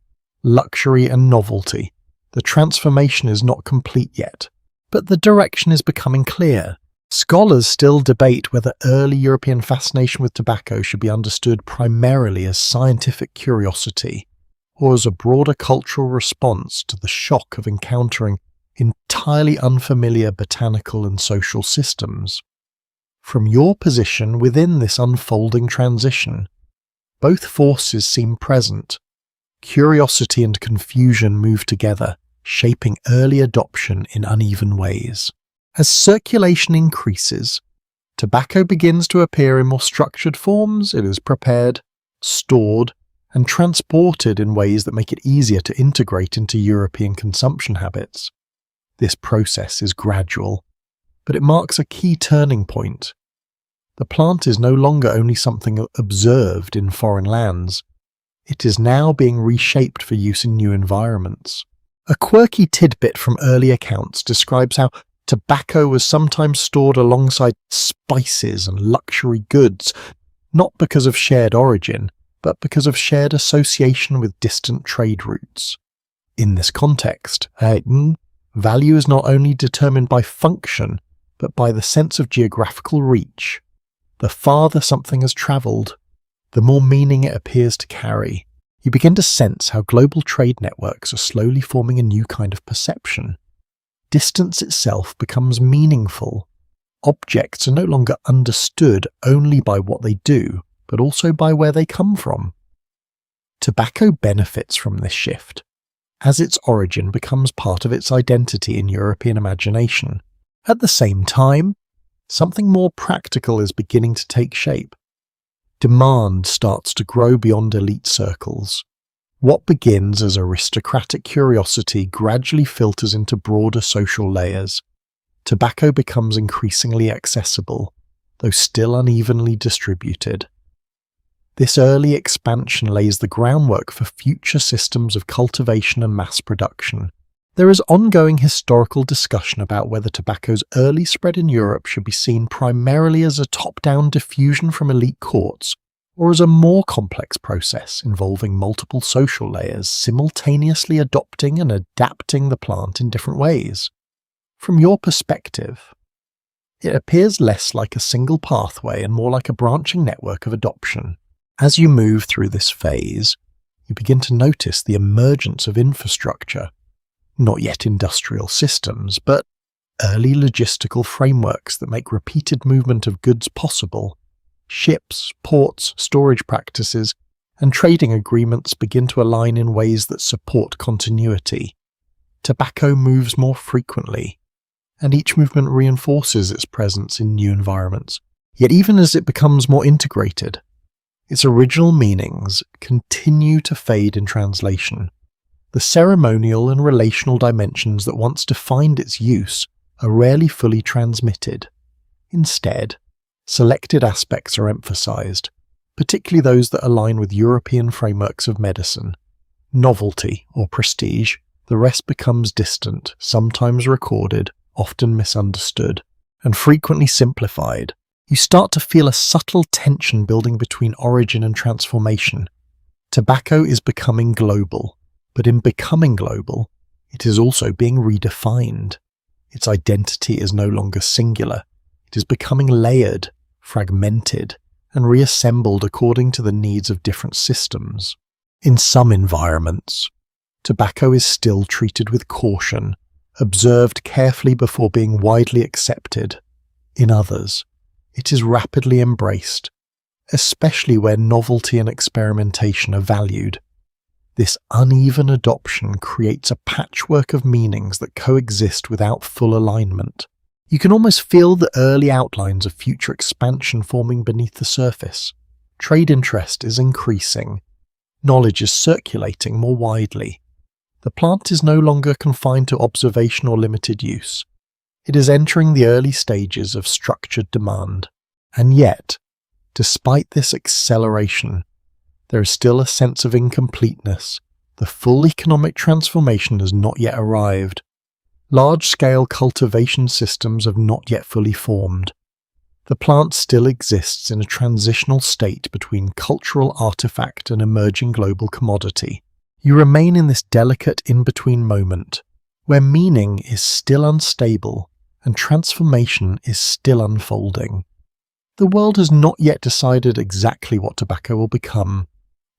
luxury and novelty. The transformation is not complete yet, but the direction is becoming clear. Scholars still debate whether early European fascination with tobacco should be understood primarily as scientific curiosity, or as a broader cultural response to the shock of encountering entirely unfamiliar botanical and social systems. From your position within this unfolding transition, both forces seem present. Curiosity and confusion move together, shaping early adoption in uneven ways. As circulation increases, tobacco begins to appear in more structured forms. It is prepared, stored, and transported in ways that make it easier to integrate into European consumption habits. This process is gradual, but it marks a key turning point. The plant is no longer only something observed in foreign lands. It is now being reshaped for use in new environments. A quirky tidbit from early accounts describes how tobacco was sometimes stored alongside spices and luxury goods, not because of shared origin, but because of shared association with distant trade routes. In this context, value is not only determined by function, but by the sense of geographical reach. The farther something has travelled, the more meaning it appears to carry. You begin to sense how global trade networks are slowly forming a new kind of perception. Distance itself becomes meaningful. Objects are no longer understood only by what they do, but also by where they come from. Tobacco benefits from this shift, as its origin becomes part of its identity in European imagination. At the same time, something more practical is beginning to take shape. Demand starts to grow beyond elite circles. What begins as aristocratic curiosity gradually filters into broader social layers. Tobacco becomes increasingly accessible, though still unevenly distributed. This early expansion lays the groundwork for future systems of cultivation and mass production. There is ongoing historical discussion about whether tobacco's early spread in Europe should be seen primarily as a top-down diffusion from elite courts, or as a more complex process involving multiple social layers simultaneously adopting and adapting the plant in different ways. From your perspective, it appears less like a single pathway and more like a branching network of adoption. As you move through this phase, you begin to notice the emergence of infrastructure, not yet industrial systems, but early logistical frameworks that make repeated movement of goods possible. Ships, ports, storage practices, and trading agreements begin to align in ways that support continuity. Tobacco moves more frequently, and each movement reinforces its presence in new environments. Yet even as it becomes more integrated, its original meanings continue to fade in translation. The ceremonial and relational dimensions that once defined its use are rarely fully transmitted. Instead, selected aspects are emphasized, particularly those that align with European frameworks of medicine. Novelty or prestige, the rest becomes distant, sometimes recorded, often misunderstood, and frequently simplified. You start to feel a subtle tension building between origin and transformation. Tobacco is becoming global, but in becoming global, it is also being redefined. Its identity is no longer singular. It is becoming layered, fragmented, and reassembled according to the needs of different systems. In some environments, tobacco is still treated with caution, observed carefully before being widely accepted. In others, it is rapidly embraced, especially where novelty and experimentation are valued. This uneven adoption creates a patchwork of meanings that coexist without full alignment. You can almost feel the early outlines of future expansion forming beneath the surface. Trade interest is increasing. Knowledge is circulating more widely. The plant is no longer confined to observation or limited use. It is entering the early stages of structured demand. And yet, despite this acceleration, there is still a sense of incompleteness. The full economic transformation has not yet arrived. Large-scale cultivation systems have not yet fully formed. The plant still exists in a transitional state between cultural artifact and emerging global commodity. You remain in this delicate in-between moment, where meaning is still unstable and transformation is still unfolding. The world has not yet decided exactly what tobacco will become,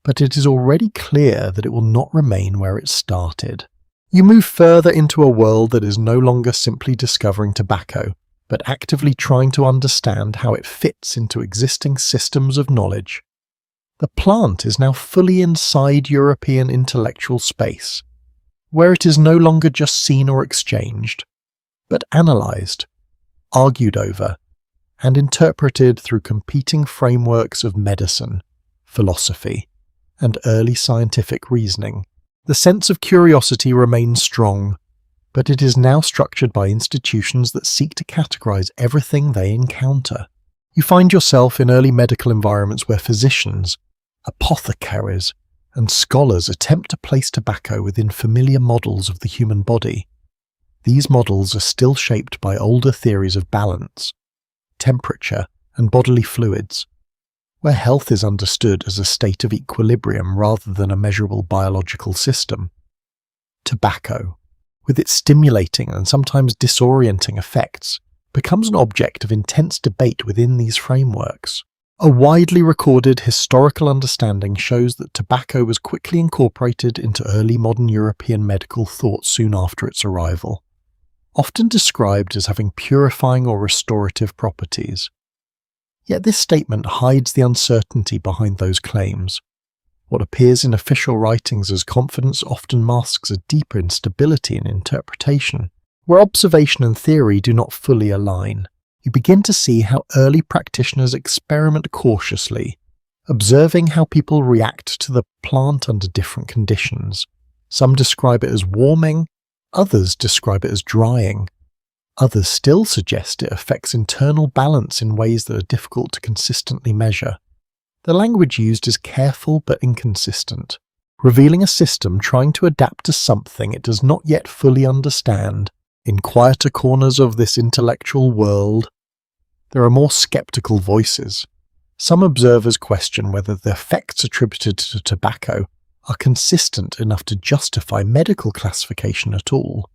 but it is already clear that it will not remain where it started. You move further into a world that is no longer simply discovering tobacco, but actively trying to understand how it fits into existing systems of knowledge. The plant is now fully inside European intellectual space, where it is no longer just seen or exchanged, but analysed, argued over, and interpreted through competing frameworks of medicine, philosophy, and early scientific reasoning. The sense of curiosity remains strong, but it is now structured by institutions that seek to categorize everything they encounter. You find yourself in early medical environments where physicians, apothecaries, and scholars attempt to place tobacco within familiar models of the human body. These models are still shaped by older theories of balance, temperature, and bodily fluids, where health is understood as a state of equilibrium rather than a measurable biological system. Tobacco, with its stimulating and sometimes disorienting effects, becomes an object of intense debate within these frameworks. A widely recorded historical understanding shows that tobacco was quickly incorporated into early modern European medical thought soon after its arrival, often described as having purifying or restorative properties. Yet this statement hides the uncertainty behind those claims. What appears in official writings as confidence often masks a deeper instability in interpretation. Where observation and theory do not fully align, you begin to see how early practitioners experiment cautiously, observing how people react to the plant under different conditions. Some describe it as warming, others describe it as drying. Others still suggest it affects internal balance in ways that are difficult to consistently measure. The language used is careful but inconsistent, revealing a system trying to adapt to something it does not yet fully understand. In quieter corners of this intellectual world, there are more skeptical voices. Some observers question whether the effects attributed to tobacco are consistent enough to justify medical classification at all.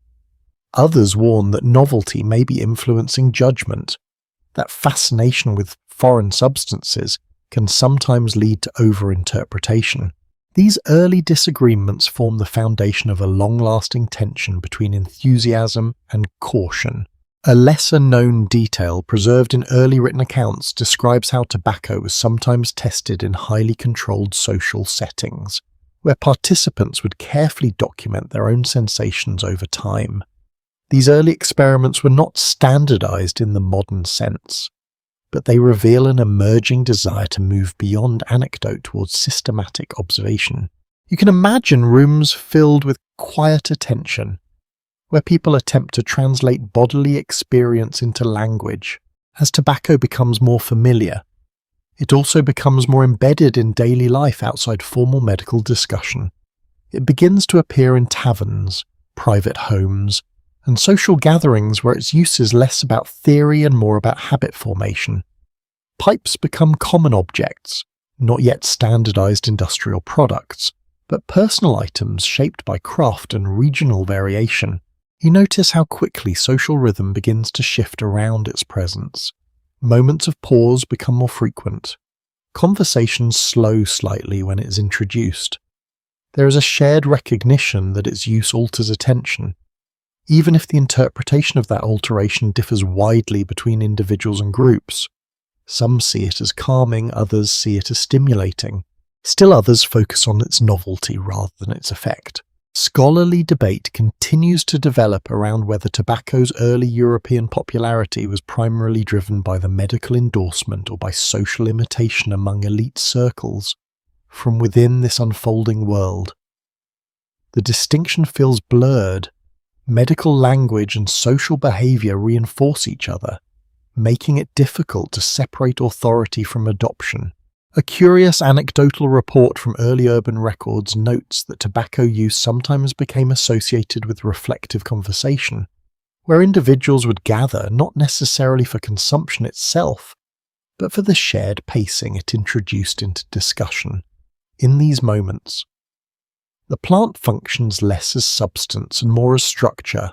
Others warn that novelty may be influencing judgment, that fascination with foreign substances can sometimes lead to overinterpretation. These early disagreements form the foundation of a long-lasting tension between enthusiasm and caution. A lesser-known detail preserved in early written accounts describes how tobacco was sometimes tested in highly controlled social settings, where participants would carefully document their own sensations over time. These early experiments were not standardized in the modern sense, but they reveal an emerging desire to move beyond anecdote towards systematic observation. You can imagine rooms filled with quiet attention, where people attempt to translate bodily experience into language. As tobacco becomes more familiar, it also becomes more embedded in daily life outside formal medical discussion. It begins to appear in taverns, private homes, and social gatherings where its use is less about theory and more about habit formation. Pipes become common objects, not yet standardized industrial products, but personal items shaped by craft and regional variation. You notice how quickly social rhythm begins to shift around its presence. Moments of pause become more frequent. Conversations slow slightly when it is introduced. There is a shared recognition that its use alters attention, even if the interpretation of that alteration differs widely between individuals and groups. Some see it as calming, others see it as stimulating. Still others focus on its novelty rather than its effect. Scholarly debate continues to develop around whether tobacco's early European popularity was primarily driven by the medical endorsement or by social imitation among elite circles. From within this unfolding world, the distinction feels blurred. Medical language and social behavior reinforce each other, making it difficult to separate authority from adoption. A curious anecdotal report from early urban records notes that tobacco use sometimes became associated with reflective conversation, where individuals would gather not necessarily for consumption itself, but for the shared pacing it introduced into discussion. In these moments, the plant functions less as substance and more as structure,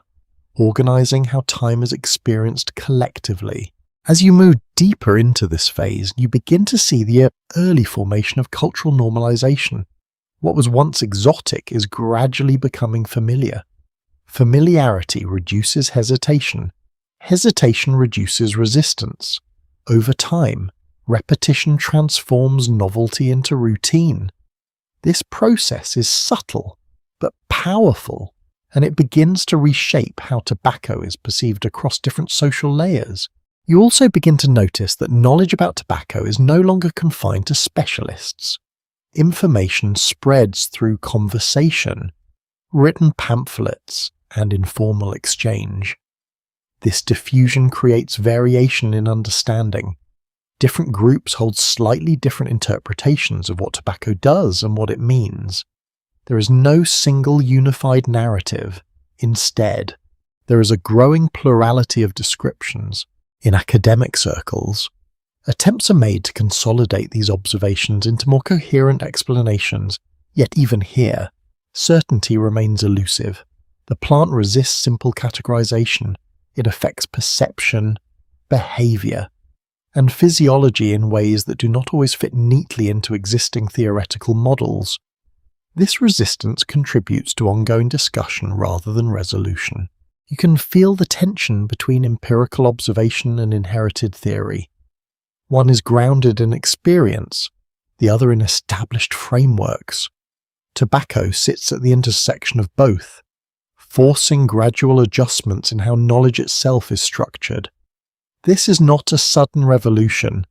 organizing how time is experienced collectively. As you move deeper into this phase, you begin to see the early formation of cultural normalization. What was once exotic is gradually becoming familiar. Familiarity reduces hesitation. Hesitation reduces resistance. Over time, repetition transforms novelty into routine. This process is subtle but powerful, and it begins to reshape how tobacco is perceived across different social layers. You also begin to notice that knowledge about tobacco is no longer confined to specialists. Information spreads through conversation, written pamphlets, and informal exchange. This diffusion creates variation in understanding. Different groups hold slightly different interpretations of what tobacco does and what it means. There is no single unified narrative. Instead, there is a growing plurality of descriptions. In academic circles, attempts are made to consolidate these observations into more coherent explanations, yet even here, certainty remains elusive. The plant resists simple categorization. It affects perception, behavior, and physiology in ways that do not always fit neatly into existing theoretical models. This resistance contributes to ongoing discussion rather than resolution. You can feel the tension between empirical observation and inherited theory. One is grounded in experience, the other in established frameworks. Tobacco sits at the intersection of both, forcing gradual adjustments in how knowledge itself is structured. This is not a sudden revolution,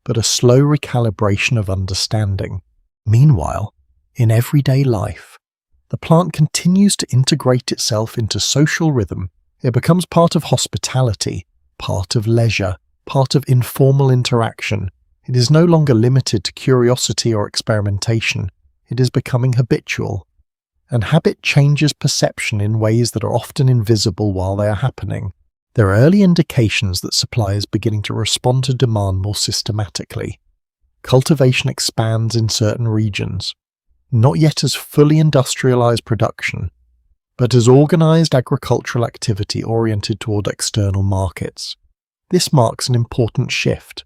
but a slow recalibration of understanding. Meanwhile, in everyday life, the plant continues to integrate itself into social rhythm. It becomes part of hospitality, part of leisure, part of informal interaction. It is no longer limited to curiosity or experimentation. It is becoming habitual. And habit changes perception in ways that are often invisible while they are happening. There are early indications that supply is beginning to respond to demand more systematically. Cultivation expands in certain regions, not yet as fully industrialized production, but as organized agricultural activity oriented toward external markets. This marks an important shift,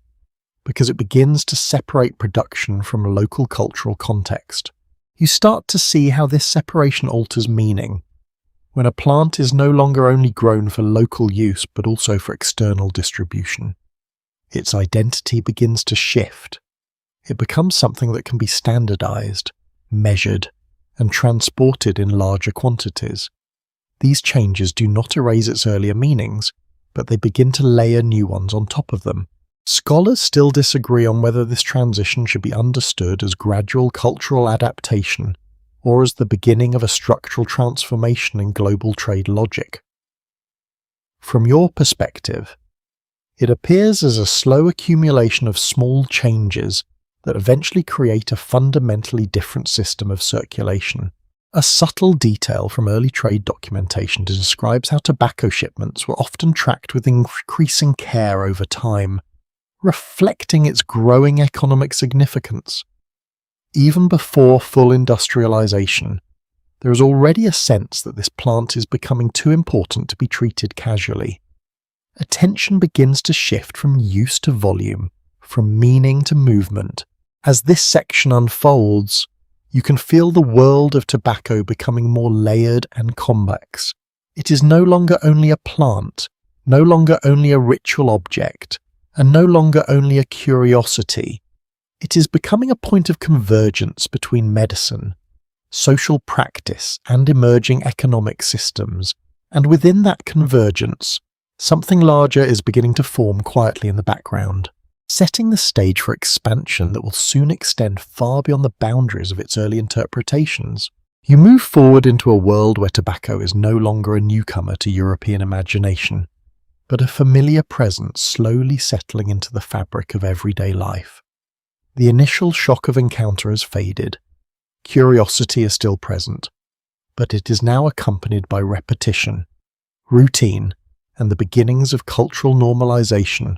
because it begins to separate production from a local cultural context. You start to see how this separation alters meaning. When a plant is no longer only grown for local use but also for external distribution, its identity begins to shift. It becomes something that can be standardized, measured, and transported in larger quantities. These changes do not erase its earlier meanings, but they begin to layer new ones on top of them. Scholars still disagree on whether this transition should be understood as gradual cultural adaptation or as the beginning of a structural transformation in global trade logic. From your perspective, it appears as a slow accumulation of small changes that eventually create a fundamentally different system of circulation. A subtle detail from early trade documentation describes how tobacco shipments were often tracked with increasing care over time, reflecting its growing economic significance. Even before full industrialization, there is already a sense that this plant is becoming too important to be treated casually. Attention begins to shift from use to volume, from meaning to movement. As this section unfolds, you can feel the world of tobacco becoming more layered and complex. It is no longer only a plant, no longer only a ritual object, and no longer only a curiosity. It is becoming a point of convergence between medicine, social practice, and emerging economic systems. And within that convergence, something larger is beginning to form quietly in the background, setting the stage for expansion that will soon extend far beyond the boundaries of its early interpretations. You move forward into a world where tobacco is no longer a newcomer to European imagination, but a familiar presence slowly settling into the fabric of everyday life. The initial shock of encounter has faded. Curiosity is still present, but it is now accompanied by repetition, routine, and the beginnings of cultural normalization,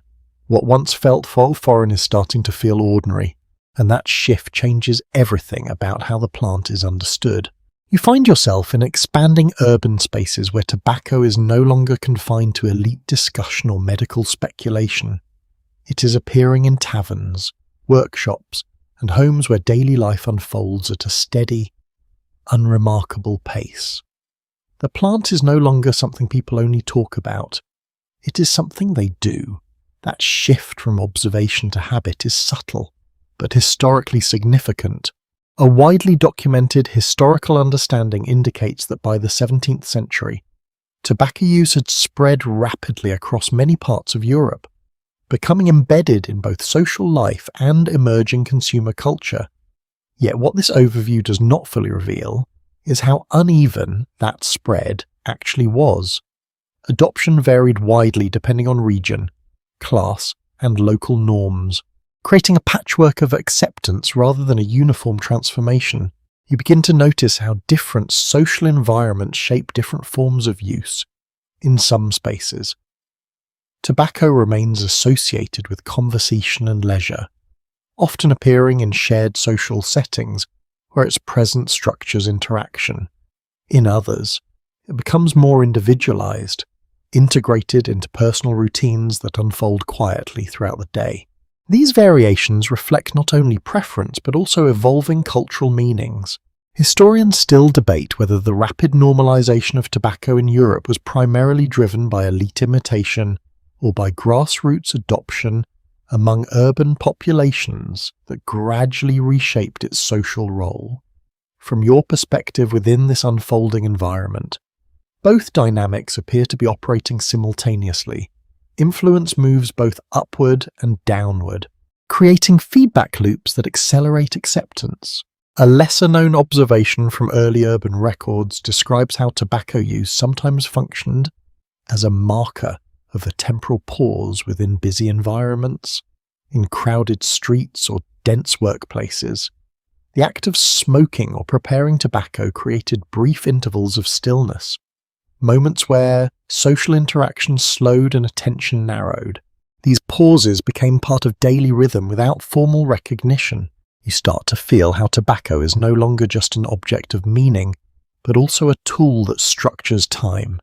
What once felt foreign is starting to feel ordinary, and that shift changes everything about how the plant is understood. You find yourself in expanding urban spaces where tobacco is no longer confined to elite discussion or medical speculation. It is appearing in taverns, workshops, and homes where daily life unfolds at a steady, unremarkable pace. The plant is no longer something people only talk about. It is something they do. That shift from observation to habit is subtle, but historically significant. A widely documented historical understanding indicates that by the 17th century, tobacco use had spread rapidly across many parts of Europe, becoming embedded in both social life and emerging consumer culture. Yet what this overview does not fully reveal is how uneven that spread actually was. Adoption varied widely depending on region, class, and local norms, creating a patchwork of acceptance rather than a uniform transformation. You begin to notice how different social environments shape different forms of use. In some spaces, tobacco remains associated with conversation and leisure, often appearing in shared social settings where its presence structures interaction. In others, it becomes more individualized, integrated into personal routines that unfold quietly throughout the day. These variations reflect not only preference but also evolving cultural meanings. Historians still debate whether the rapid normalization of tobacco in Europe was primarily driven by elite imitation or by grassroots adoption among urban populations that gradually reshaped its social role. From your perspective within this unfolding environment, both dynamics appear to be operating simultaneously. Influence moves both upward and downward, creating feedback loops that accelerate acceptance. A lesser-known observation from early urban records describes how tobacco use sometimes functioned as a marker of a temporal pause within busy environments. In crowded streets or dense workplaces, the act of smoking or preparing tobacco created brief intervals of stillness, moments where social interaction slowed and attention narrowed. These pauses became part of daily rhythm without formal recognition. You start to feel how tobacco is no longer just an object of meaning, but also a tool that structures time.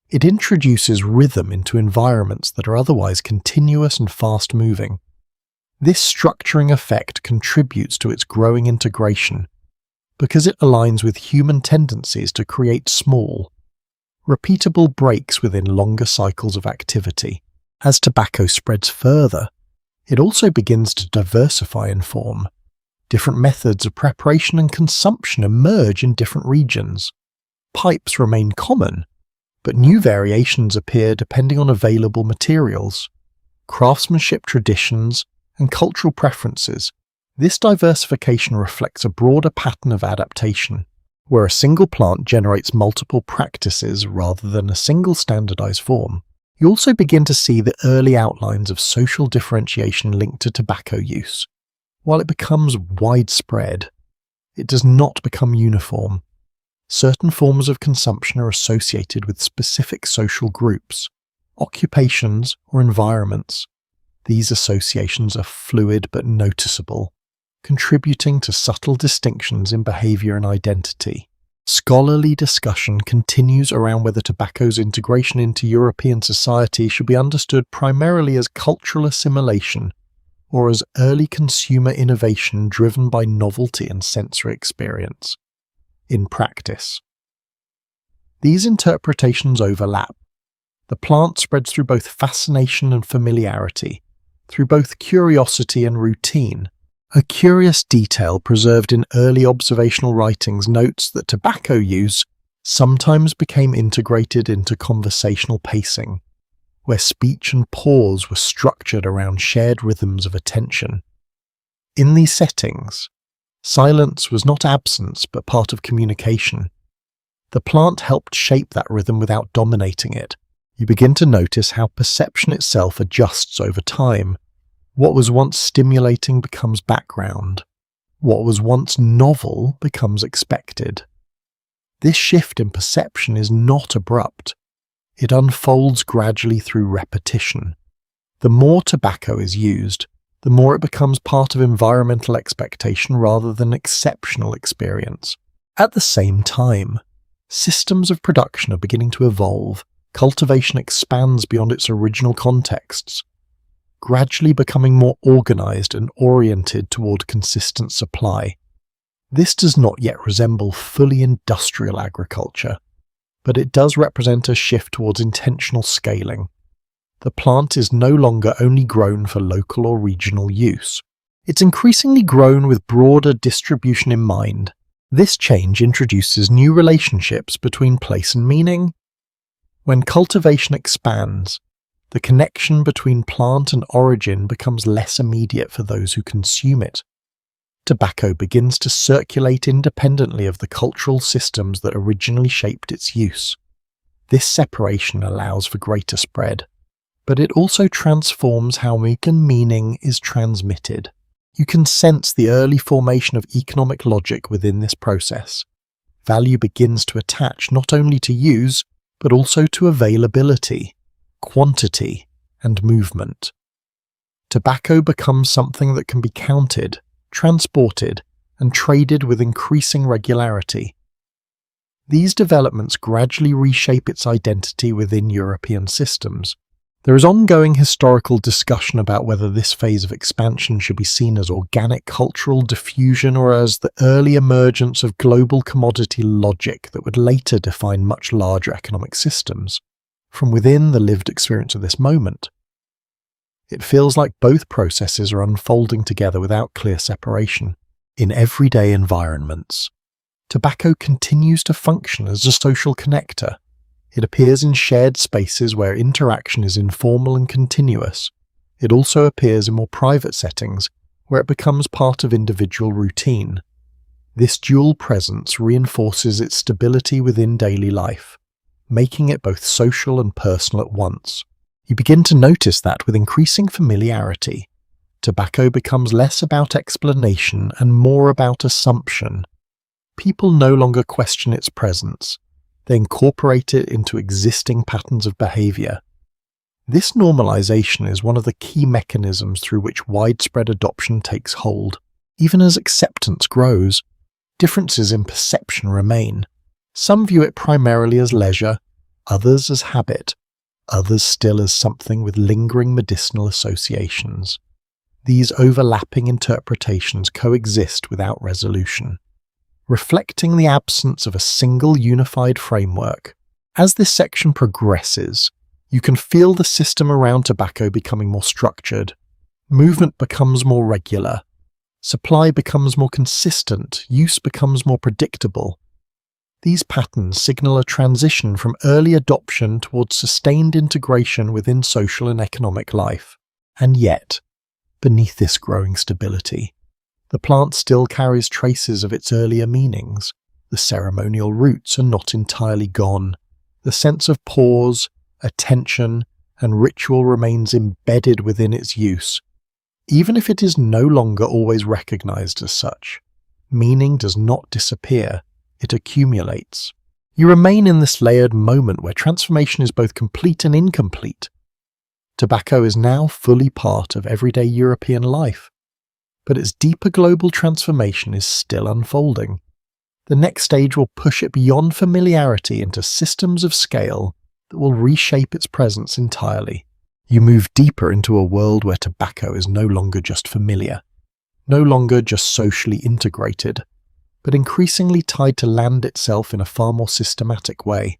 It introduces rhythm into environments that are otherwise continuous and fast-moving. This structuring effect contributes to its growing integration, because it aligns with human tendencies to create small, repeatable breaks within longer cycles of activity. As tobacco spreads further, it also begins to diversify in form. Different methods of preparation and consumption emerge in different regions. Pipes remain common, but new variations appear depending on available materials, craftsmanship traditions, and cultural preferences. This diversification reflects a broader pattern of adaptation, where a single plant generates multiple practices rather than a single standardized form. You also begin to see the early outlines of social differentiation linked to tobacco use. While it becomes widespread, it does not become uniform. Certain forms of consumption are associated with specific social groups, occupations, or environments. These associations are fluid but noticeable, contributing to subtle distinctions in behavior and identity. Scholarly discussion continues around whether tobacco's integration into European society should be understood primarily as cultural assimilation or as early consumer innovation driven by novelty and sensory experience. In practice, these interpretations overlap. The plant spreads through both fascination and familiarity, through both curiosity and routine. A curious detail preserved in early observational writings notes that tobacco use sometimes became integrated into conversational pacing, where speech and pause were structured around shared rhythms of attention. In these settings, silence was not absence but part of communication. The plant helped shape that rhythm without dominating it. You begin to notice how perception itself adjusts over time. What was once stimulating becomes background. What was once novel becomes expected. This shift in perception is not abrupt. It unfolds gradually through repetition. The more tobacco is used, the more it becomes part of environmental expectation rather than exceptional experience. At the same time, systems of production are beginning to evolve. Cultivation expands beyond its original contexts, gradually becoming more organized and oriented toward consistent supply. This does not yet resemble fully industrial agriculture, but it does represent a shift towards intentional scaling. The plant is no longer only grown for local or regional use. It's increasingly grown with broader distribution in mind. This change introduces new relationships between place and meaning. When cultivation expands, the connection between plant and origin becomes less immediate for those who consume it. Tobacco begins to circulate independently of the cultural systems that originally shaped its use. This separation allows for greater spread, but it also transforms how meaning is transmitted. You can sense the early formation of economic logic within this process. Value begins to attach not only to use, but also to availability, quantity, and movement. Tobacco becomes something that can be counted, transported, and traded with increasing regularity. These developments gradually reshape its identity within European systems. There is ongoing historical discussion about whether this phase of expansion should be seen as organic cultural diffusion or as the early emergence of global commodity logic that would later define much larger economic systems. From within the lived experience of this moment, it feels like both processes are unfolding together without clear separation. In everyday environments, tobacco continues to function as a social connector. It appears in shared spaces where interaction is informal and continuous. It also appears in more private settings where it becomes part of individual routine. This dual presence reinforces its stability within daily life, making it both social and personal at once. You begin to notice that with increasing familiarity, tobacco becomes less about explanation and more about assumption. People no longer question its presence. They incorporate it into existing patterns of behavior. This normalization is one of the key mechanisms through which widespread adoption takes hold. Even as acceptance grows, differences in perception remain. Some view it primarily as leisure, others as habit, others still as something with lingering medicinal associations. These overlapping interpretations coexist without resolution, reflecting the absence of a single unified framework. As this section progresses, you can feel the system around tobacco becoming more structured. Movement becomes more regular. Supply becomes more consistent. Use becomes more predictable. These patterns signal a transition from early adoption towards sustained integration within social and economic life. And yet, beneath this growing stability, the plant still carries traces of its earlier meanings. The ceremonial roots are not entirely gone. The sense of pause, attention, and ritual remains embedded within its use, even if it is no longer always recognized as such. Meaning does not disappear, it accumulates. You remain in this layered moment where transformation is both complete and incomplete. Tobacco is now fully part of everyday European life, but its deeper global transformation is still unfolding. The next stage will push it beyond familiarity into systems of scale that will reshape its presence entirely. You move deeper into a world where tobacco is no longer just familiar, no longer just socially integrated, but increasingly tied to land itself in a far more systematic way.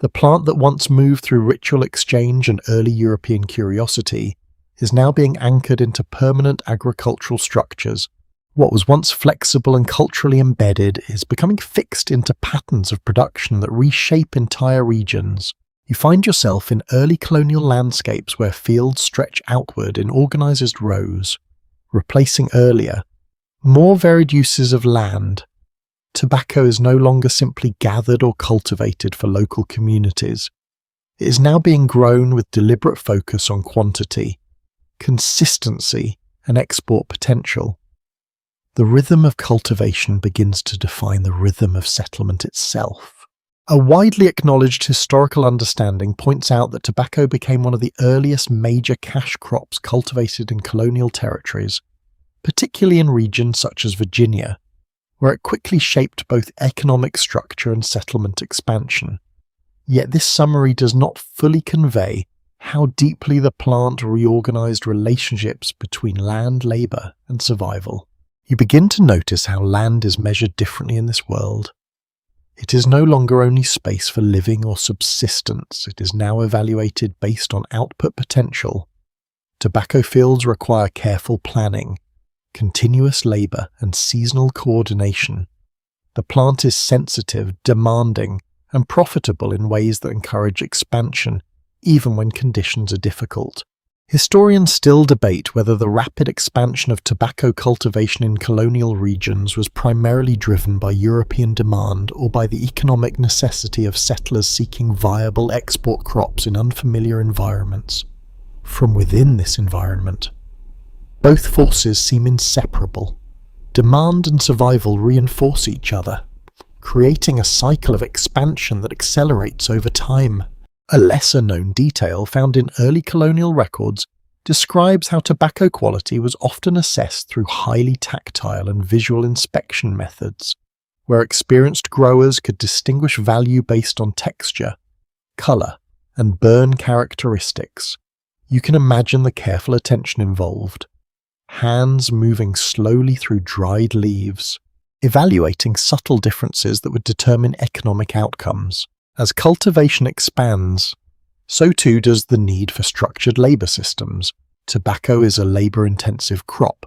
The plant that once moved through ritual exchange and early European curiosity is now being anchored into permanent agricultural structures. What was once flexible and culturally embedded is becoming fixed into patterns of production that reshape entire regions. You find yourself in early colonial landscapes where fields stretch outward in organized rows, replacing earlier, more varied uses of land. Tobacco is no longer simply gathered or cultivated for local communities. It is now being grown with deliberate focus on quantity, consistency, and export potential. The rhythm of cultivation begins to define the rhythm of settlement itself. A widely acknowledged historical understanding points out that tobacco became one of the earliest major cash crops cultivated in colonial territories, particularly in regions such as Virginia, where it quickly shaped both economic structure and settlement expansion. Yet this summary does not fully convey how deeply the plant reorganized relationships between land, labor, and survival. You begin to notice how land is measured differently in this world. It is no longer only space for living or subsistence, it is now evaluated based on output potential. Tobacco fields require careful planning, continuous labor, and seasonal coordination. The plant is sensitive, demanding, and profitable in ways that encourage expansion, even when conditions are difficult. Historians still debate whether the rapid expansion of tobacco cultivation in colonial regions was primarily driven by European demand or by the economic necessity of settlers seeking viable export crops in unfamiliar environments. From within this environment, both forces seem inseparable. Demand and survival reinforce each other, creating a cycle of expansion that accelerates over time. A lesser-known detail found in early colonial records describes how tobacco quality was often assessed through highly tactile and visual inspection methods, where experienced growers could distinguish value based on texture, color, and burn characteristics. You can imagine the careful attention involved. Hands moving slowly through dried leaves, evaluating subtle differences that would determine economic outcomes. As cultivation expands, so too does the need for structured labor systems. Tobacco is a labor-intensive crop,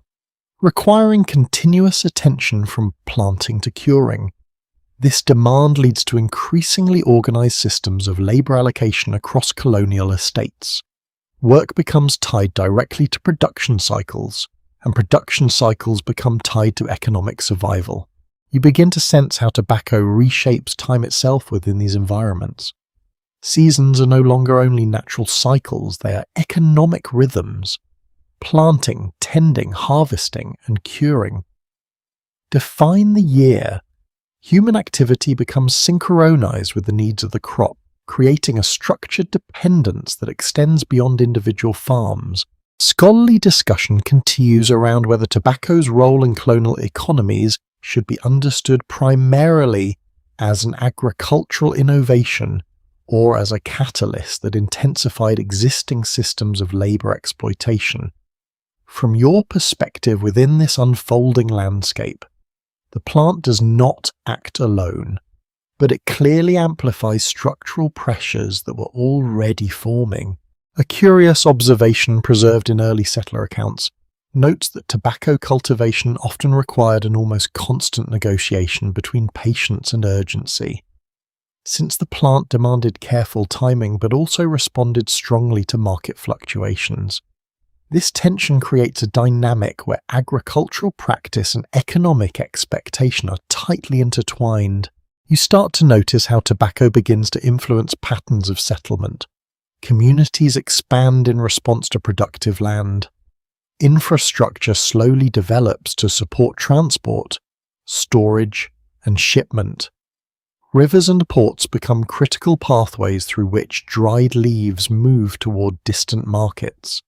requiring continuous attention from planting to curing. This demand leads to increasingly organized systems of labor allocation across colonial estates. Work becomes tied directly to production cycles, and production cycles become tied to economic survival. You begin to sense how tobacco reshapes time itself within these environments. Seasons are no longer only natural cycles, they are economic rhythms. Planting, tending, harvesting, and curing define the year. Human activity becomes synchronized with the needs of the crop, creating a structured dependence that extends beyond individual farms. Scholarly discussion continues around whether tobacco's role in colonial economies should be understood primarily as an agricultural innovation or as a catalyst that intensified existing systems of labor exploitation. From your perspective within this unfolding landscape, the plant does not act alone, but it clearly amplifies structural pressures that were already forming. A curious observation preserved in early settler accounts notes that tobacco cultivation often required an almost constant negotiation between patience and urgency. Since the plant demanded careful timing but also responded strongly to market fluctuations, this tension creates a dynamic where agricultural practice and economic expectation are tightly intertwined. You start to notice how tobacco begins to influence patterns of settlement. Communities expand in response to productive land. Infrastructure slowly develops to support transport, storage, and shipment. Rivers and ports become critical pathways through which dried leaves move toward distant markets.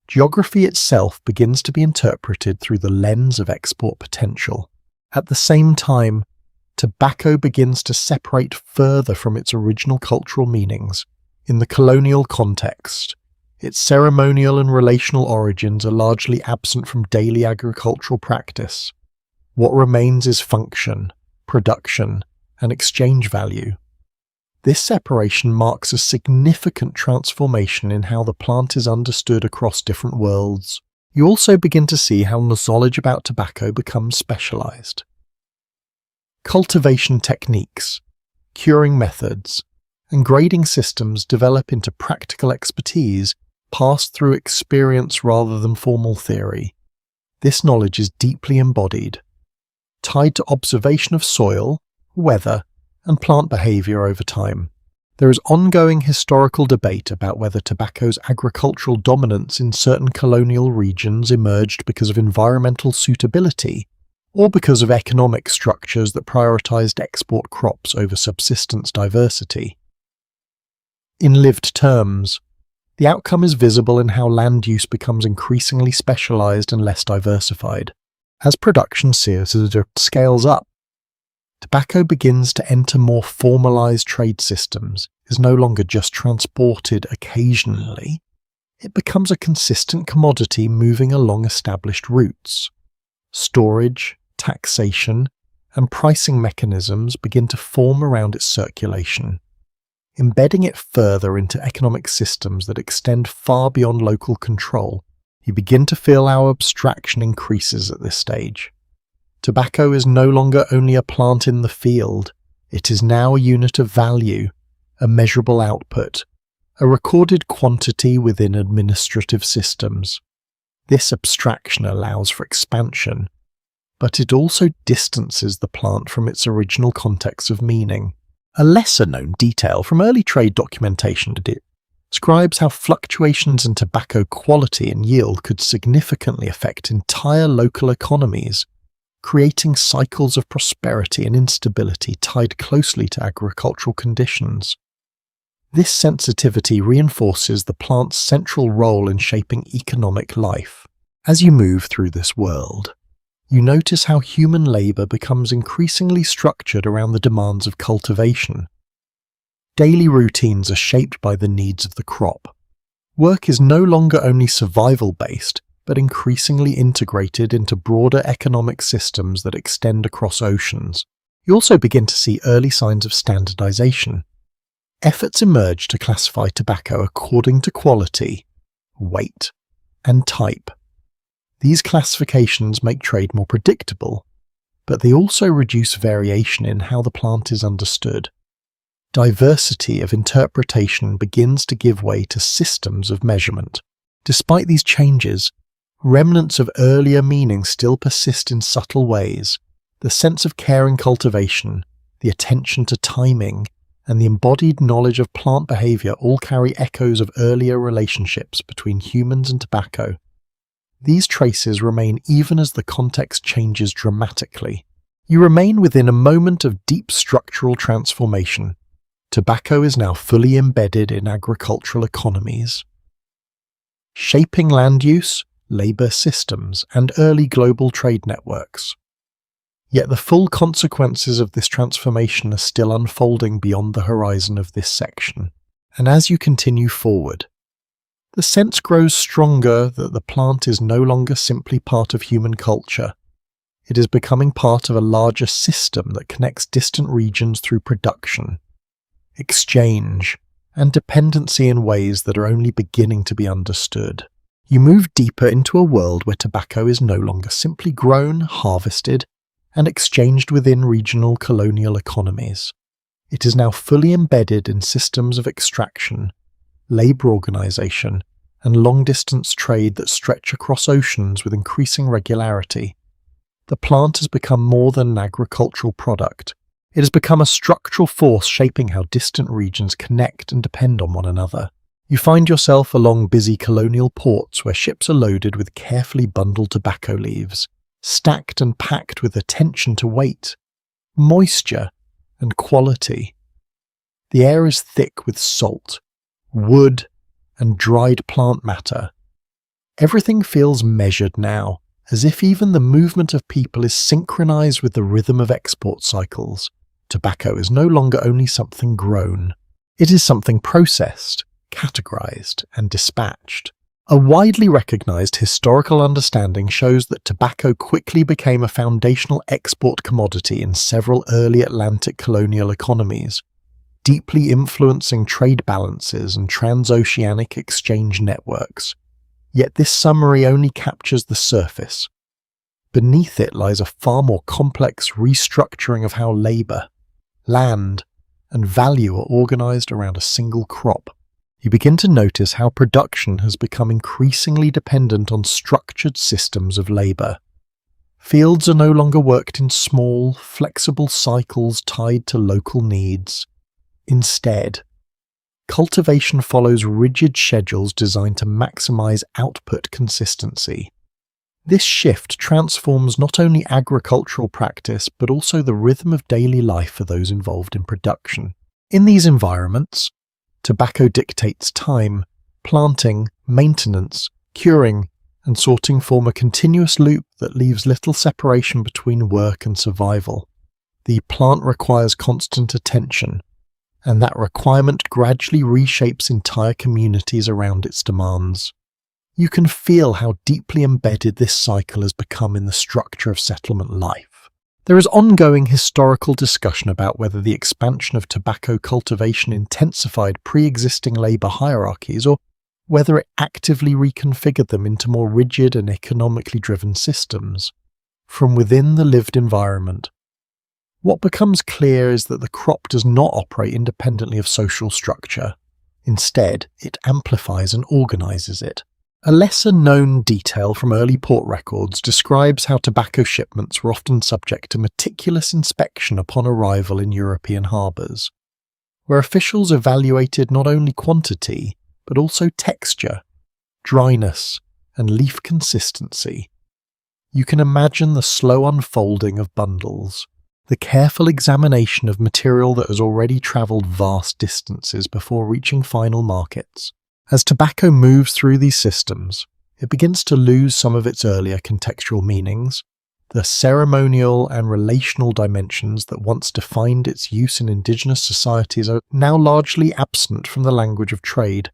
Geography itself begins to be interpreted through the lens of export potential. At the same time, tobacco begins to separate further from its original cultural meanings. In the colonial context, its ceremonial and relational origins are largely absent from daily agricultural practice. What remains is function, production, and exchange value. This separation marks a significant transformation in how the plant is understood across different worlds. You also begin to see how knowledge about tobacco becomes specialized. Cultivation techniques, curing methods, and grading systems develop into practical expertise passed through experience rather than formal theory. This knowledge is deeply embodied, tied to observation of soil, weather, and plant behavior over time. There is ongoing historical debate about whether tobacco's agricultural dominance in certain colonial regions emerged because of environmental suitability or because of economic structures that prioritized export crops over subsistence diversity. In lived terms, the outcome is visible in how land use becomes increasingly specialized and less diversified. As production scales up, tobacco begins to enter more formalized trade systems, is no longer just transported occasionally. It becomes a consistent commodity moving along established routes. Storage, taxation, and pricing mechanisms begin to form around its circulation, embedding it further into economic systems that extend far beyond local control. You begin to feel our abstraction increases at this stage. Tobacco is no longer only a plant in the field, it is now a unit of value, a measurable output, a recorded quantity within administrative systems. This abstraction allows for expansion, but it also distances the plant from its original context of meaning. A lesser-known detail from early trade documentation describes how fluctuations in tobacco quality and yield could significantly affect entire local economies, creating cycles of prosperity and instability tied closely to agricultural conditions. This sensitivity reinforces the plant's central role in shaping economic life. As you move through this world, you notice how human labor becomes increasingly structured around the demands of cultivation. Daily routines are shaped by the needs of the crop. Work is no longer only survival-based, but increasingly integrated into broader economic systems that extend across oceans. You also begin to see early signs of standardization. Efforts emerge to classify tobacco according to quality, weight, and type. These classifications make trade more predictable, but they also reduce variation in how the plant is understood. Diversity of interpretation begins to give way to systems of measurement. Despite these changes, remnants of earlier meaning still persist in subtle ways. The sense of care in cultivation, the attention to timing, and the embodied knowledge of plant behavior all carry echoes of earlier relationships between humans and tobacco. These traces remain even as the context changes dramatically. You remain within a moment of deep structural transformation. Tobacco is now fully embedded in agricultural economies, shaping land use, labor systems, and early global trade networks. Yet the full consequences of this transformation are still unfolding beyond the horizon of this section. And as you continue forward, the sense grows stronger that the plant is no longer simply part of human culture. It is becoming part of a larger system that connects distant regions through production, exchange, and dependency in ways that are only beginning to be understood. You move deeper into a world where tobacco is no longer simply grown, harvested, and exchanged within regional colonial economies. It is now fully embedded in systems of extraction, labor organization, and long-distance trade that stretch across oceans with increasing regularity. The plant has become more than an agricultural product. It has become a structural force shaping how distant regions connect and depend on one another. You find yourself along busy colonial ports where ships are loaded with carefully bundled tobacco leaves, stacked and packed with attention to weight, moisture, and quality. The air is thick with salt, wood, and dried plant matter. Everything feels measured now, as if even the movement of people is synchronized with the rhythm of export cycles. Tobacco is no longer only something grown. It is something processed, categorized, and dispatched. A widely recognized historical understanding shows that tobacco quickly became a foundational export commodity in several early Atlantic colonial economies, deeply influencing trade balances and transoceanic exchange networks. Yet this summary only captures the surface. Beneath it lies a far more complex restructuring of how labor, land, and value are organized around a single crop. You begin to notice how production has become increasingly dependent on structured systems of labor. Fields are no longer worked in small, flexible cycles tied to local needs. Instead, cultivation follows rigid schedules designed to maximize output consistency. This shift transforms not only agricultural practice but also the rhythm of daily life for those involved in production. In these environments, tobacco dictates time. Planting, maintenance, curing, and sorting form a continuous loop that leaves little separation between work and survival. The plant requires constant attention, and that requirement gradually reshapes entire communities around its demands. You can feel how deeply embedded this cycle has become in the structure of settlement life. There is ongoing historical discussion about whether the expansion of tobacco cultivation intensified pre-existing labour hierarchies or whether it actively reconfigured them into more rigid and economically driven systems from within the lived environment. What becomes clear is that the crop does not operate independently of social structure. Instead, it amplifies and organises it. A lesser-known detail from early port records describes how tobacco shipments were often subject to meticulous inspection upon arrival in European harbours, where officials evaluated not only quantity, but also texture, dryness, and leaf consistency. You can imagine the slow unfolding of bundles, the careful examination of material that has already travelled vast distances before reaching final markets. As tobacco moves through these systems, it begins to lose some of its earlier contextual meanings. The ceremonial and relational dimensions that once defined its use in indigenous societies are now largely absent from the language of trade.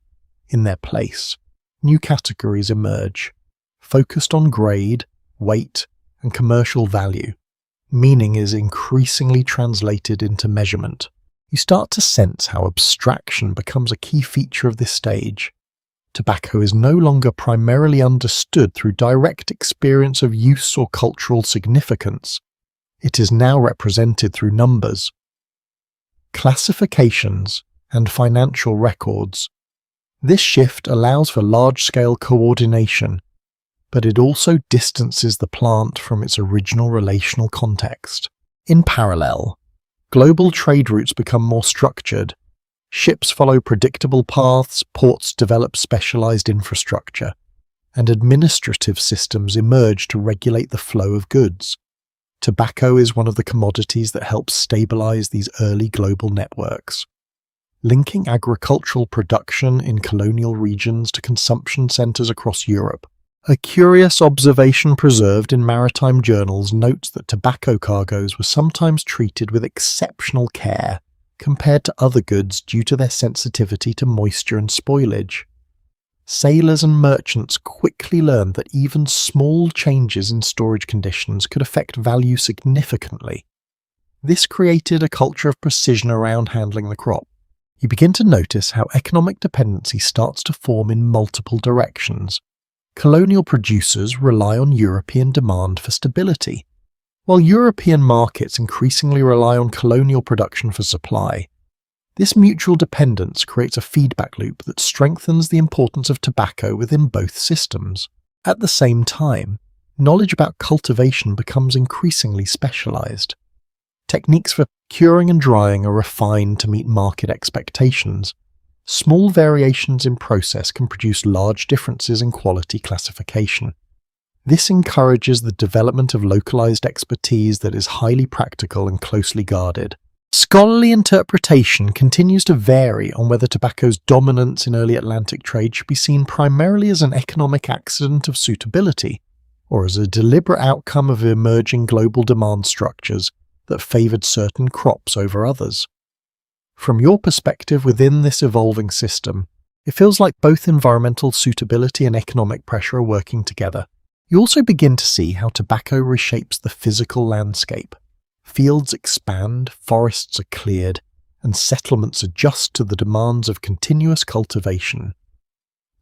In their place, new categories emerge, focused on grade, weight, and commercial value. Meaning is increasingly translated into measurement. You start to sense how abstraction becomes a key feature of this stage. Tobacco is no longer primarily understood through direct experience of use or cultural significance. It is now represented through numbers, classifications, and financial records. This shift allows for large-scale coordination, but it also distances the plant from its original relational context. In parallel, global trade routes become more structured. Ships follow predictable paths, ports develop specialized infrastructure, and administrative systems emerge to regulate the flow of goods. Tobacco is one of the commodities that helps stabilize these early global networks, linking agricultural production in colonial regions to consumption centers across Europe. A curious observation preserved in maritime journals notes that tobacco cargoes were sometimes treated with exceptional care compared to other goods due to their sensitivity to moisture and spoilage. Sailors and merchants quickly learned that even small changes in storage conditions could affect value significantly. This created a culture of precision around handling the crop. You begin to notice how economic dependency starts to form in multiple directions. Colonial producers rely on European demand for stability, while European markets increasingly rely on colonial production for supply. This mutual dependence creates a feedback loop that strengthens the importance of tobacco within both systems. At the same time, knowledge about cultivation becomes increasingly specialized. Techniques for curing and drying are refined to meet market expectations. Small variations in process can produce large differences in quality classification. This encourages the development of localized expertise that is highly practical and closely guarded. Scholarly interpretation continues to vary on whether tobacco's dominance in early Atlantic trade should be seen primarily as an economic accident of suitability, or as a deliberate outcome of emerging global demand structures that favored certain crops over others. From your perspective within this evolving system, it feels like both environmental suitability and economic pressure are working together. You also begin to see how tobacco reshapes the physical landscape. Fields expand, forests are cleared, and settlements adjust to the demands of continuous cultivation.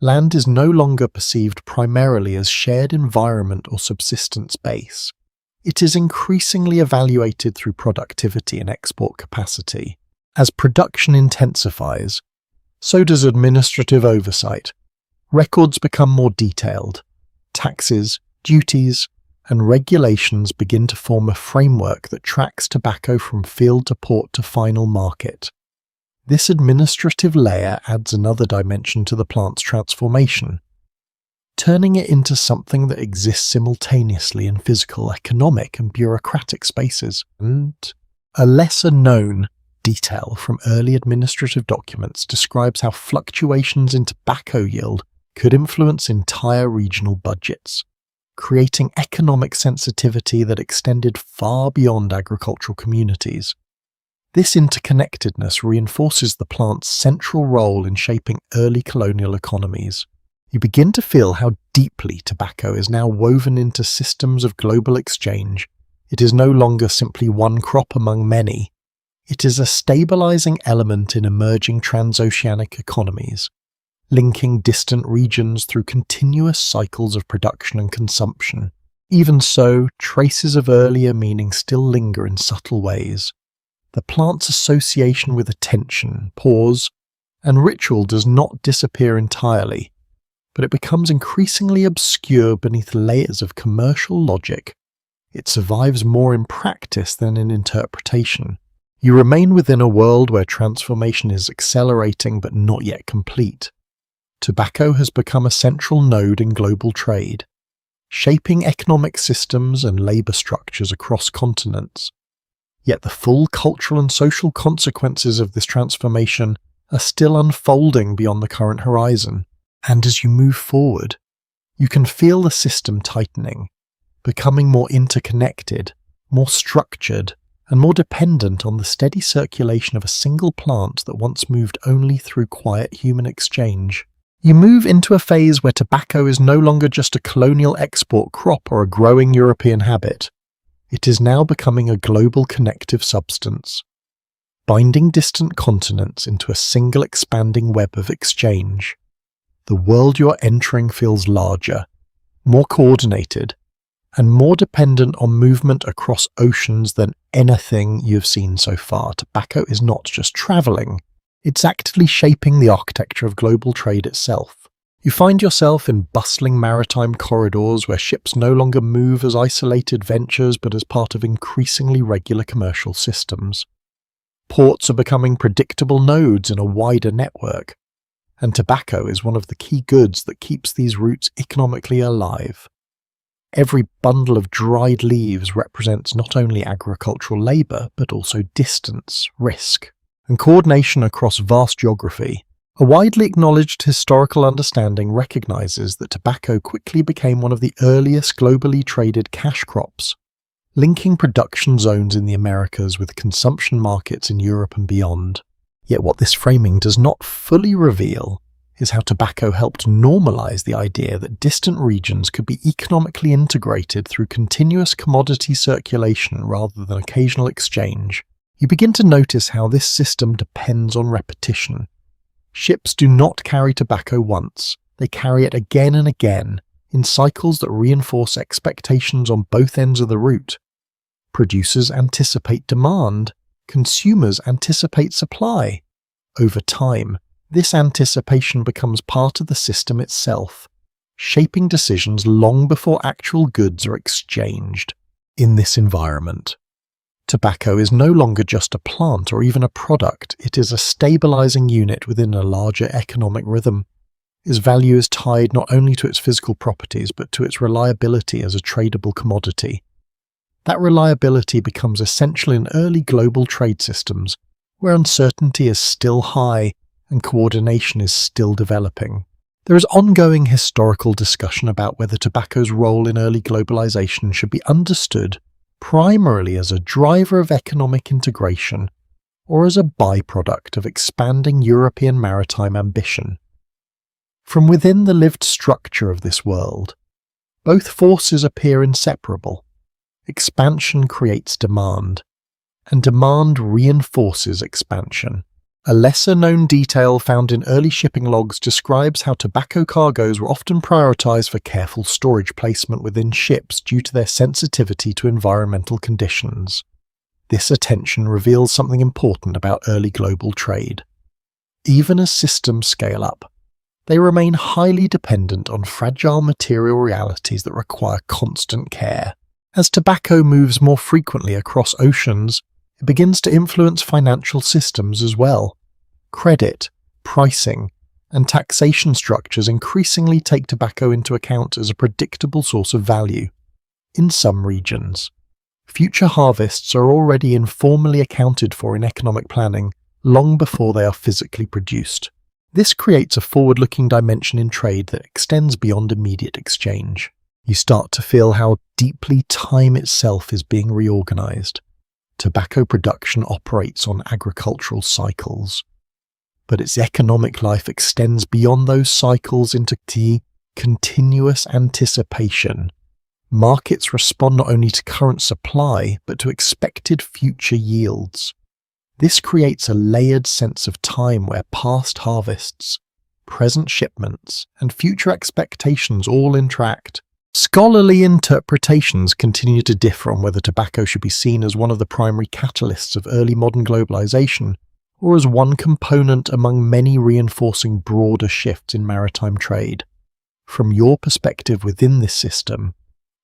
Land is no longer perceived primarily as shared environment or subsistence base. It is increasingly evaluated through productivity and export capacity. As production intensifies, so does administrative oversight. Records become more detailed. Taxes, duties, and regulations begin to form a framework that tracks tobacco from field to port to final market. This administrative layer adds another dimension to the plant's transformation. turning it into something that exists simultaneously in physical, economic, and bureaucratic spaces. And a lesser-known detail from early administrative documents describes how fluctuations in tobacco yield could influence entire regional budgets, creating economic sensitivity that extended far beyond agricultural communities. This interconnectedness reinforces the plant's central role in shaping early colonial economies. You begin to feel how deeply tobacco is now woven into systems of global exchange. It is no longer simply one crop among many. It is a stabilizing element in emerging transoceanic economies, linking distant regions through continuous cycles of production and consumption. Even so, traces of earlier meaning still linger in subtle ways. The plant's association with attention, pause, and ritual does not disappear entirely, but it becomes increasingly obscure beneath layers of commercial logic. It survives more in practice than in interpretation. You remain within a world where transformation is accelerating but not yet complete. Tobacco has become a central node in global trade, shaping economic systems and labour structures across continents. Yet the full cultural and social consequences of this transformation are still unfolding beyond the current horizon. And as you move forward, you can feel the system tightening, becoming more interconnected, more structured, and more dependent on the steady circulation of a single plant that once moved only through quiet human exchange. You move into a phase where tobacco is no longer just a colonial export crop or a growing European habit. It is now becoming a global connective substance, binding distant continents into a single expanding web of exchange. The world you are entering feels larger, more coordinated, and more dependent on movement across oceans than anything you've seen so far. Tobacco is not just travelling, it's actively shaping the architecture of global trade itself. You find yourself in bustling maritime corridors where ships no longer move as isolated ventures but as part of increasingly regular commercial systems. Ports are becoming predictable nodes in a wider network, and tobacco is one of the key goods that keeps these routes economically alive. Every bundle of dried leaves represents not only agricultural labour, but also distance, risk, and coordination across vast geography. A widely acknowledged historical understanding recognises that tobacco quickly became one of the earliest globally traded cash crops, linking production zones in the Americas with consumption markets in Europe and beyond. Yet what this framing does not fully reveal is how tobacco helped normalise the idea that distant regions could be economically integrated through continuous commodity circulation rather than occasional exchange. You begin to notice how this system depends on repetition. Ships do not carry tobacco once, they carry it again and again, in cycles that reinforce expectations on both ends of the route. Producers anticipate demand, consumers anticipate supply. Over time, this anticipation becomes part of the system itself, shaping decisions long before actual goods are exchanged. In this environment, tobacco is no longer just a plant or even a product, it is a stabilizing unit within a larger economic rhythm. Its value is tied not only to its physical properties but to its reliability as a tradable commodity. That reliability becomes essential in early global trade systems, where uncertainty is still high and coordination is still developing. There is ongoing historical discussion about whether tobacco's role in early globalization should be understood primarily as a driver of economic integration or as a byproduct of expanding European maritime ambition. From within the lived structure of this world, both forces appear inseparable. Expansion creates demand, and demand reinforces expansion. A lesser-known detail found in early shipping logs describes how tobacco cargoes were often prioritized for careful storage placement within ships due to their sensitivity to environmental conditions. This attention reveals something important about early global trade. Even as systems scale up, they remain highly dependent on fragile material realities that require constant care. As tobacco moves more frequently across oceans, it begins to influence financial systems as well. Credit, pricing, and taxation structures increasingly take tobacco into account as a predictable source of value. In some regions, future harvests are already informally accounted for in economic planning long before they are physically produced. This creates a forward-looking dimension in trade that extends beyond immediate exchange. You start to feel how deeply time itself is being reorganized. Tobacco production operates on agricultural cycles, but its economic life extends beyond those cycles into continuous anticipation. Markets respond not only to current supply, but to expected future yields. This creates a layered sense of time where past harvests, present shipments, and future expectations all interact. Scholarly interpretations continue to differ on whether tobacco should be seen as one of the primary catalysts of early modern globalization, or as one component among many reinforcing broader shifts in maritime trade. From your perspective within this system,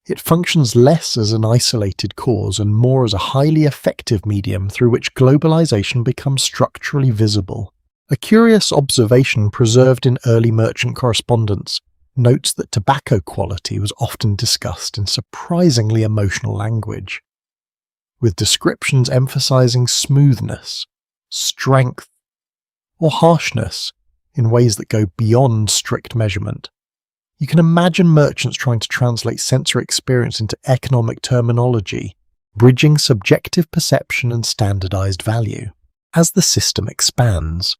it functions less as an isolated cause and more as a highly effective medium through which globalization becomes structurally visible. A curious observation preserved in early merchant correspondence notes that tobacco quality was often discussed in surprisingly emotional language, with descriptions emphasizing smoothness, strength, or harshness in ways that go beyond strict measurement. You can imagine merchants trying to translate sensory experience into economic terminology, bridging subjective perception and standardized value. As the system expands,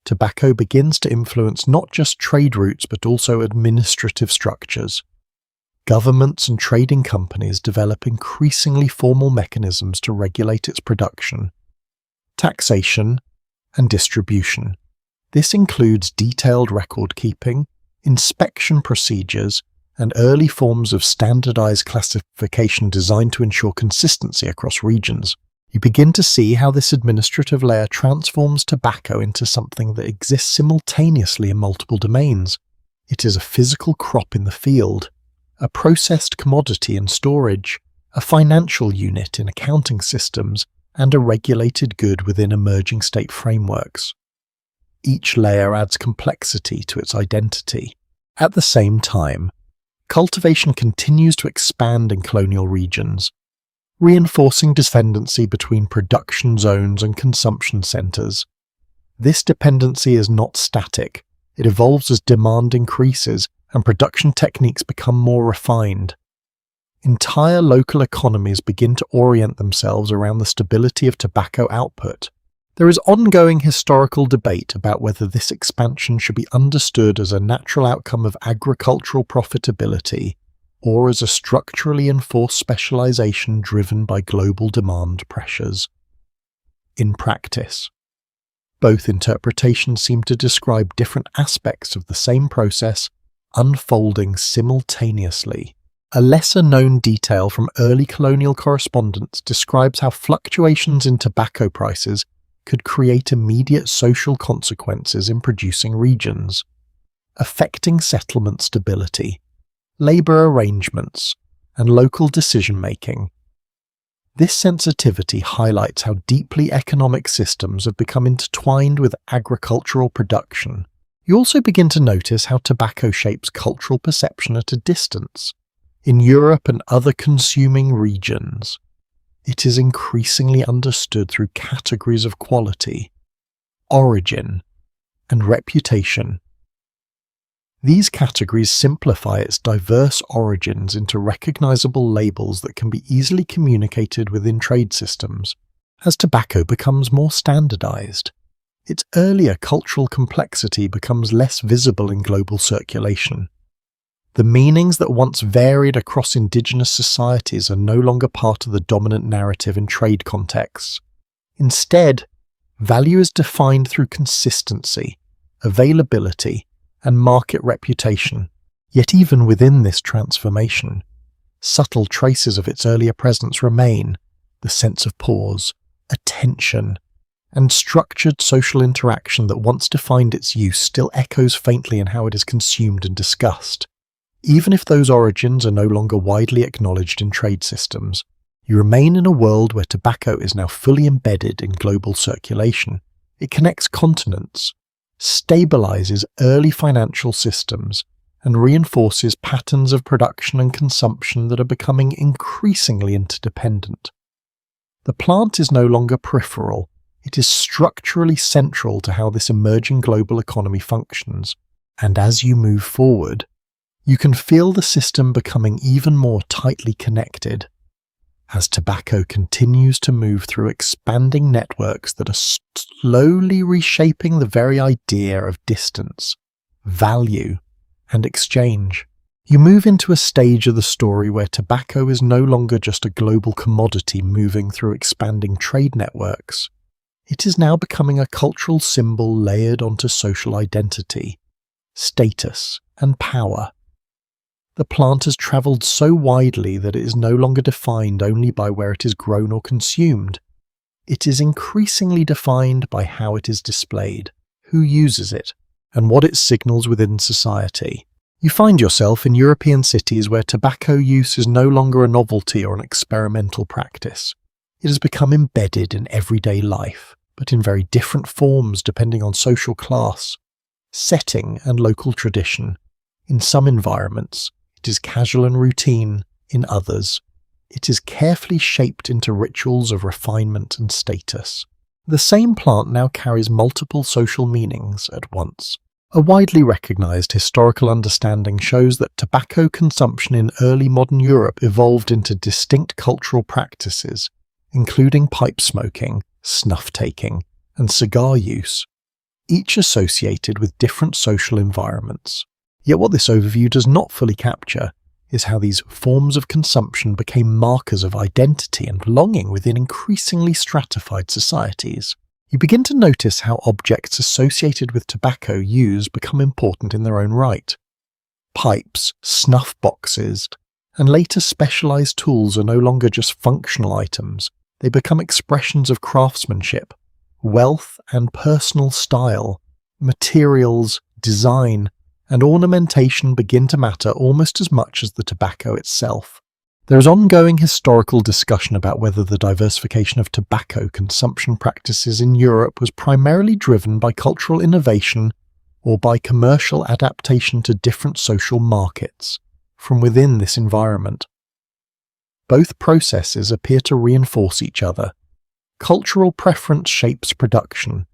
tobacco begins to influence not just trade routes but also administrative structures. Governments and trading companies develop increasingly formal mechanisms to regulate its production, taxation, and distribution. This includes detailed record keeping, inspection procedures, and early forms of standardized classification designed to ensure consistency across regions. You begin to see how this administrative layer transforms tobacco into something that exists simultaneously in multiple domains. It is a physical crop in the field, a processed commodity in storage, a financial unit in accounting systems, and a regulated good within emerging state frameworks. Each layer adds complexity to its identity. At the same time, cultivation continues to expand in colonial regions, reinforcing dependency between production zones and consumption centers. This dependency is not static. It evolves as demand increases and production techniques become more refined. Entire local economies begin to orient themselves around the stability of tobacco output. There is ongoing historical debate about whether this expansion should be understood as a natural outcome of agricultural profitability or as a structurally enforced specialization driven by global demand pressures. In practice, both interpretations seem to describe different aspects of the same process unfolding simultaneously. A lesser-known detail from early colonial correspondence describes how fluctuations in tobacco prices could create immediate social consequences in producing regions, affecting settlement stability, labor arrangements, and local decision-making. This sensitivity highlights how deeply economic systems have become intertwined with agricultural production. You also begin to notice how tobacco shapes cultural perception at a distance. In Europe and other consuming regions, it is increasingly understood through categories of quality, origin, and reputation. These categories simplify its diverse origins into recognizable labels that can be easily communicated within trade systems. As tobacco becomes more standardized, its earlier cultural complexity becomes less visible in global circulation. The meanings that once varied across indigenous societies are no longer part of the dominant narrative in trade contexts. Instead, value is defined through consistency, availability, and market reputation. Yet even within this transformation, subtle traces of its earlier presence remain: the sense of pause, attention, and structured social interaction that once defined its use still echoes faintly in how it is consumed and discussed. Even if those origins are no longer widely acknowledged in trade systems, you remain in a world where tobacco is now fully embedded in global circulation. It connects continents, stabilizes early financial systems, and reinforces patterns of production and consumption that are becoming increasingly interdependent. The plant is no longer peripheral, it is structurally central to how this emerging global economy functions, and as you move forward, you can feel the system becoming even more tightly connected, as tobacco continues to move through expanding networks that are slowly reshaping the very idea of distance, value, and exchange. You move into a stage of the story where tobacco is no longer just a global commodity moving through expanding trade networks. It is now becoming a cultural symbol layered onto social identity, status, and power. The plant has travelled so widely that it is no longer defined only by where it is grown or consumed. It is increasingly defined by how it is displayed, who uses it, and what it signals within society. You find yourself in European cities where tobacco use is no longer a novelty or an experimental practice. It has become embedded in everyday life, but in very different forms depending on social class, setting, and local tradition. In some environments, it is casual and routine. In others, it is carefully shaped into rituals of refinement and status. The same plant now carries multiple social meanings at once. A widely recognized historical understanding shows that tobacco consumption in early modern Europe evolved into distinct cultural practices, including pipe smoking, snuff-taking, and cigar use, each associated with different social environments. Yet what this overview does not fully capture is how these forms of consumption became markers of identity and belonging within increasingly stratified societies. You begin to notice how objects associated with tobacco use become important in their own right. Pipes, snuff boxes, and later specialized tools are no longer just functional items. They become expressions of craftsmanship, wealth and personal style. Materials, design, and ornamentation begin to matter almost as much as the tobacco itself. There is ongoing historical discussion about whether the diversification of tobacco consumption practices in Europe was primarily driven by cultural innovation or by commercial adaptation to different social markets from within this environment. Both processes appear to reinforce each other. Cultural preference shapes production,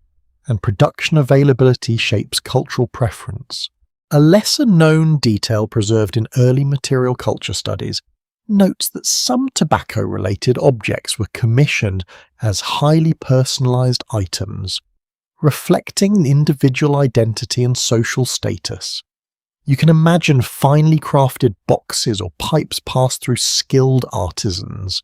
and production availability shapes cultural preference. A lesser-known detail preserved in early material culture studies notes that some tobacco-related objects were commissioned as highly personalized items, reflecting individual identity and social status. You can imagine finely crafted boxes or pipes passed through skilled artisans,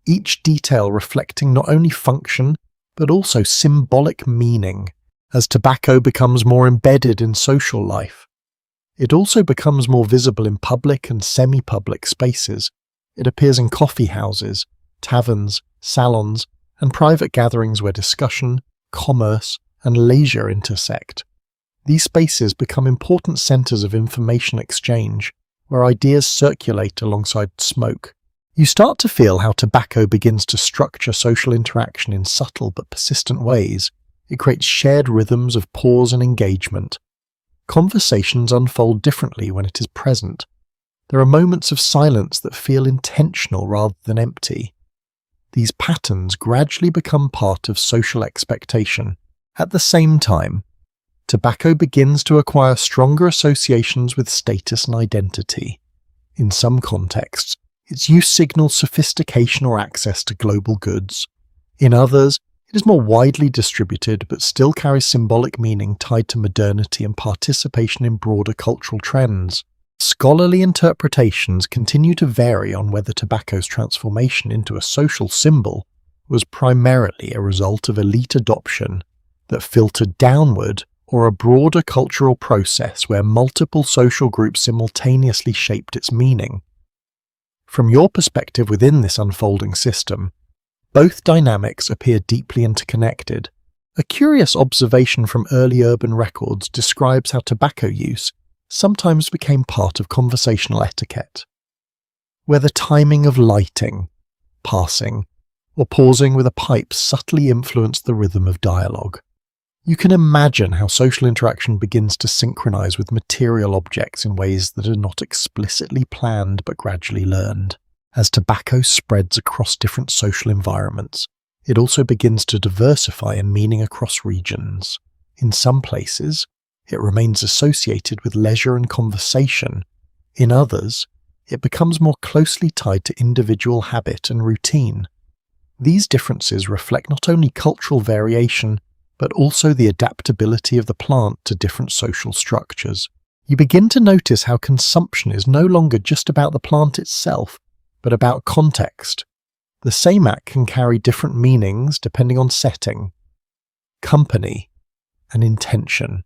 each detail reflecting not only function but also symbolic meaning. As tobacco becomes more embedded in social life, it also becomes more visible in public and semi-public spaces. It appears in coffee houses, taverns, salons, and private gatherings where discussion, commerce, and leisure intersect. These spaces become important centers of information exchange, where ideas circulate alongside smoke. You start to feel how tobacco begins to structure social interaction in subtle but persistent ways. It creates shared rhythms of pause and engagement. Conversations unfold differently when it is present. There are moments of silence that feel intentional rather than empty. These patterns gradually become part of social expectation. At the same time, tobacco begins to acquire stronger associations with status and identity. In some contexts, its use signals sophistication or access to global goods. In others, it is more widely distributed but still carries symbolic meaning tied to modernity and participation in broader cultural trends. Scholarly interpretations continue to vary on whether tobacco's transformation into a social symbol was primarily a result of elite adoption that filtered downward or a broader cultural process where multiple social groups simultaneously shaped its meaning. From your perspective within this unfolding system, both dynamics appear deeply interconnected. A curious observation from early urban records describes how tobacco use sometimes became part of conversational etiquette, where the timing of lighting, passing, or pausing with a pipe subtly influenced the rhythm of dialogue. You can imagine how social interaction begins to synchronize with material objects in ways that are not explicitly planned but gradually learned. As tobacco spreads across different social environments, it also begins to diversify in meaning across regions. In some places, it remains associated with leisure and conversation. In others, it becomes more closely tied to individual habit and routine. These differences reflect not only cultural variation, but also the adaptability of the plant to different social structures. You begin to notice how consumption is no longer just about the plant itself, but about context. The same act can carry different meanings depending on setting, company, and intention.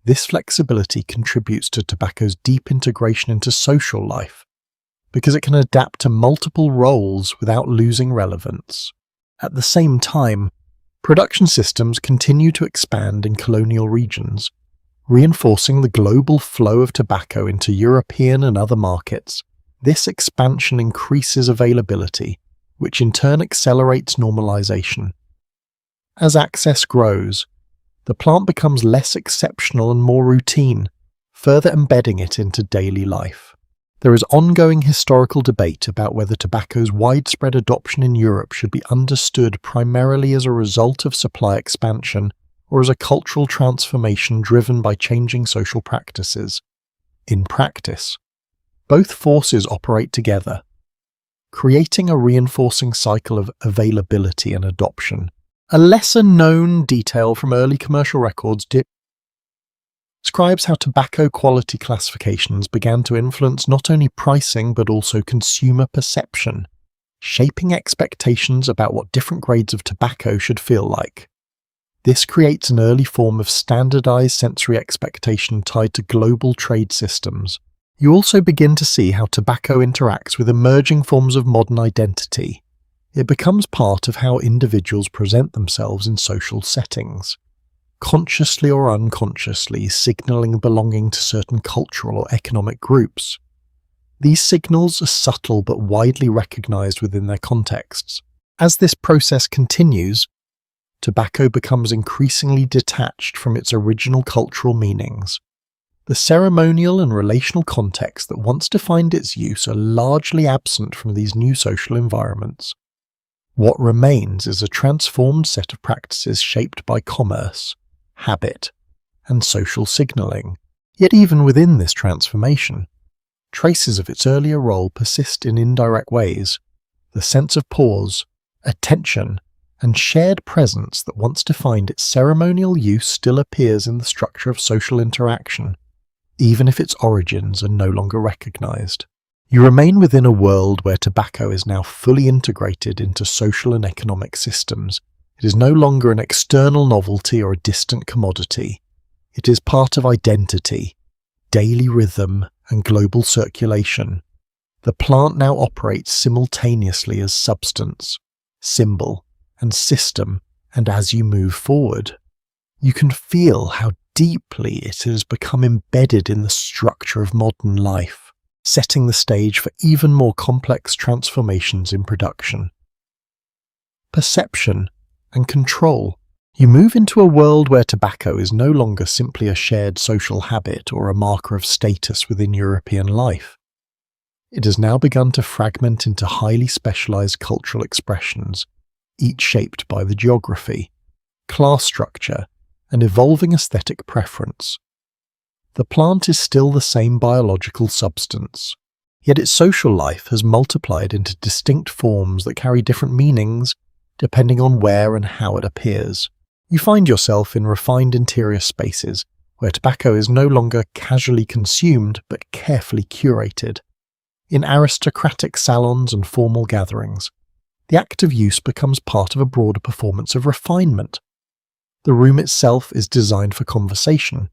This flexibility contributes to tobacco's deep integration into social life, because it can adapt to multiple roles without losing relevance. At the same time, production systems continue to expand in colonial regions, reinforcing the global flow of tobacco into European and other markets. This expansion increases availability, which in turn accelerates normalization. As access grows, the plant becomes less exceptional and more routine, further embedding it into daily life. There is ongoing historical debate about whether tobacco's widespread adoption in Europe should be understood primarily as a result of supply expansion or as a cultural transformation driven by changing social practices. In practice, both forces operate together, creating a reinforcing cycle of availability and adoption. A lesser-known detail from early commercial records describes how tobacco quality classifications began to influence not only pricing but also consumer perception, shaping expectations about what different grades of tobacco should feel like. This creates an early form of standardized sensory expectation tied to global trade systems. You also begin to see how tobacco interacts with emerging forms of modern identity. It becomes part of how individuals present themselves in social settings, consciously or unconsciously signaling belonging to certain cultural or economic groups. These signals are subtle but widely recognized within their contexts. As this process continues, tobacco becomes increasingly detached from its original cultural meanings. The ceremonial and relational contexts that once defined its use are largely absent from these new social environments. What remains is a transformed set of practices shaped by commerce, habit, and social signaling. Yet even within this transformation, traces of its earlier role persist in indirect ways. The sense of pause, attention, and shared presence that once defined its ceremonial use still appears in the structure of social interaction, even if its origins are no longer recognized. You remain within a world where tobacco is now fully integrated into social and economic systems. It is no longer an external novelty or a distant commodity. It is part of identity, daily rhythm, and global circulation. The plant now operates simultaneously as substance, symbol, and system, and as you move forward, you can feel how deeply it has become embedded in the structure of modern life, setting the stage for even more complex transformations in production. Perception and control. You move into a world where tobacco is no longer simply a shared social habit or a marker of status within European life. It has now begun to fragment into highly specialized cultural expressions, each shaped by the geography, class structure, and evolving aesthetic preference. The plant is still the same biological substance, yet its social life has multiplied into distinct forms that carry different meanings depending on where and how it appears. You find yourself in refined interior spaces where tobacco is no longer casually consumed but carefully curated. In aristocratic salons and formal gatherings, the act of use becomes part of a broader performance of refinement. The room itself is designed for conversation,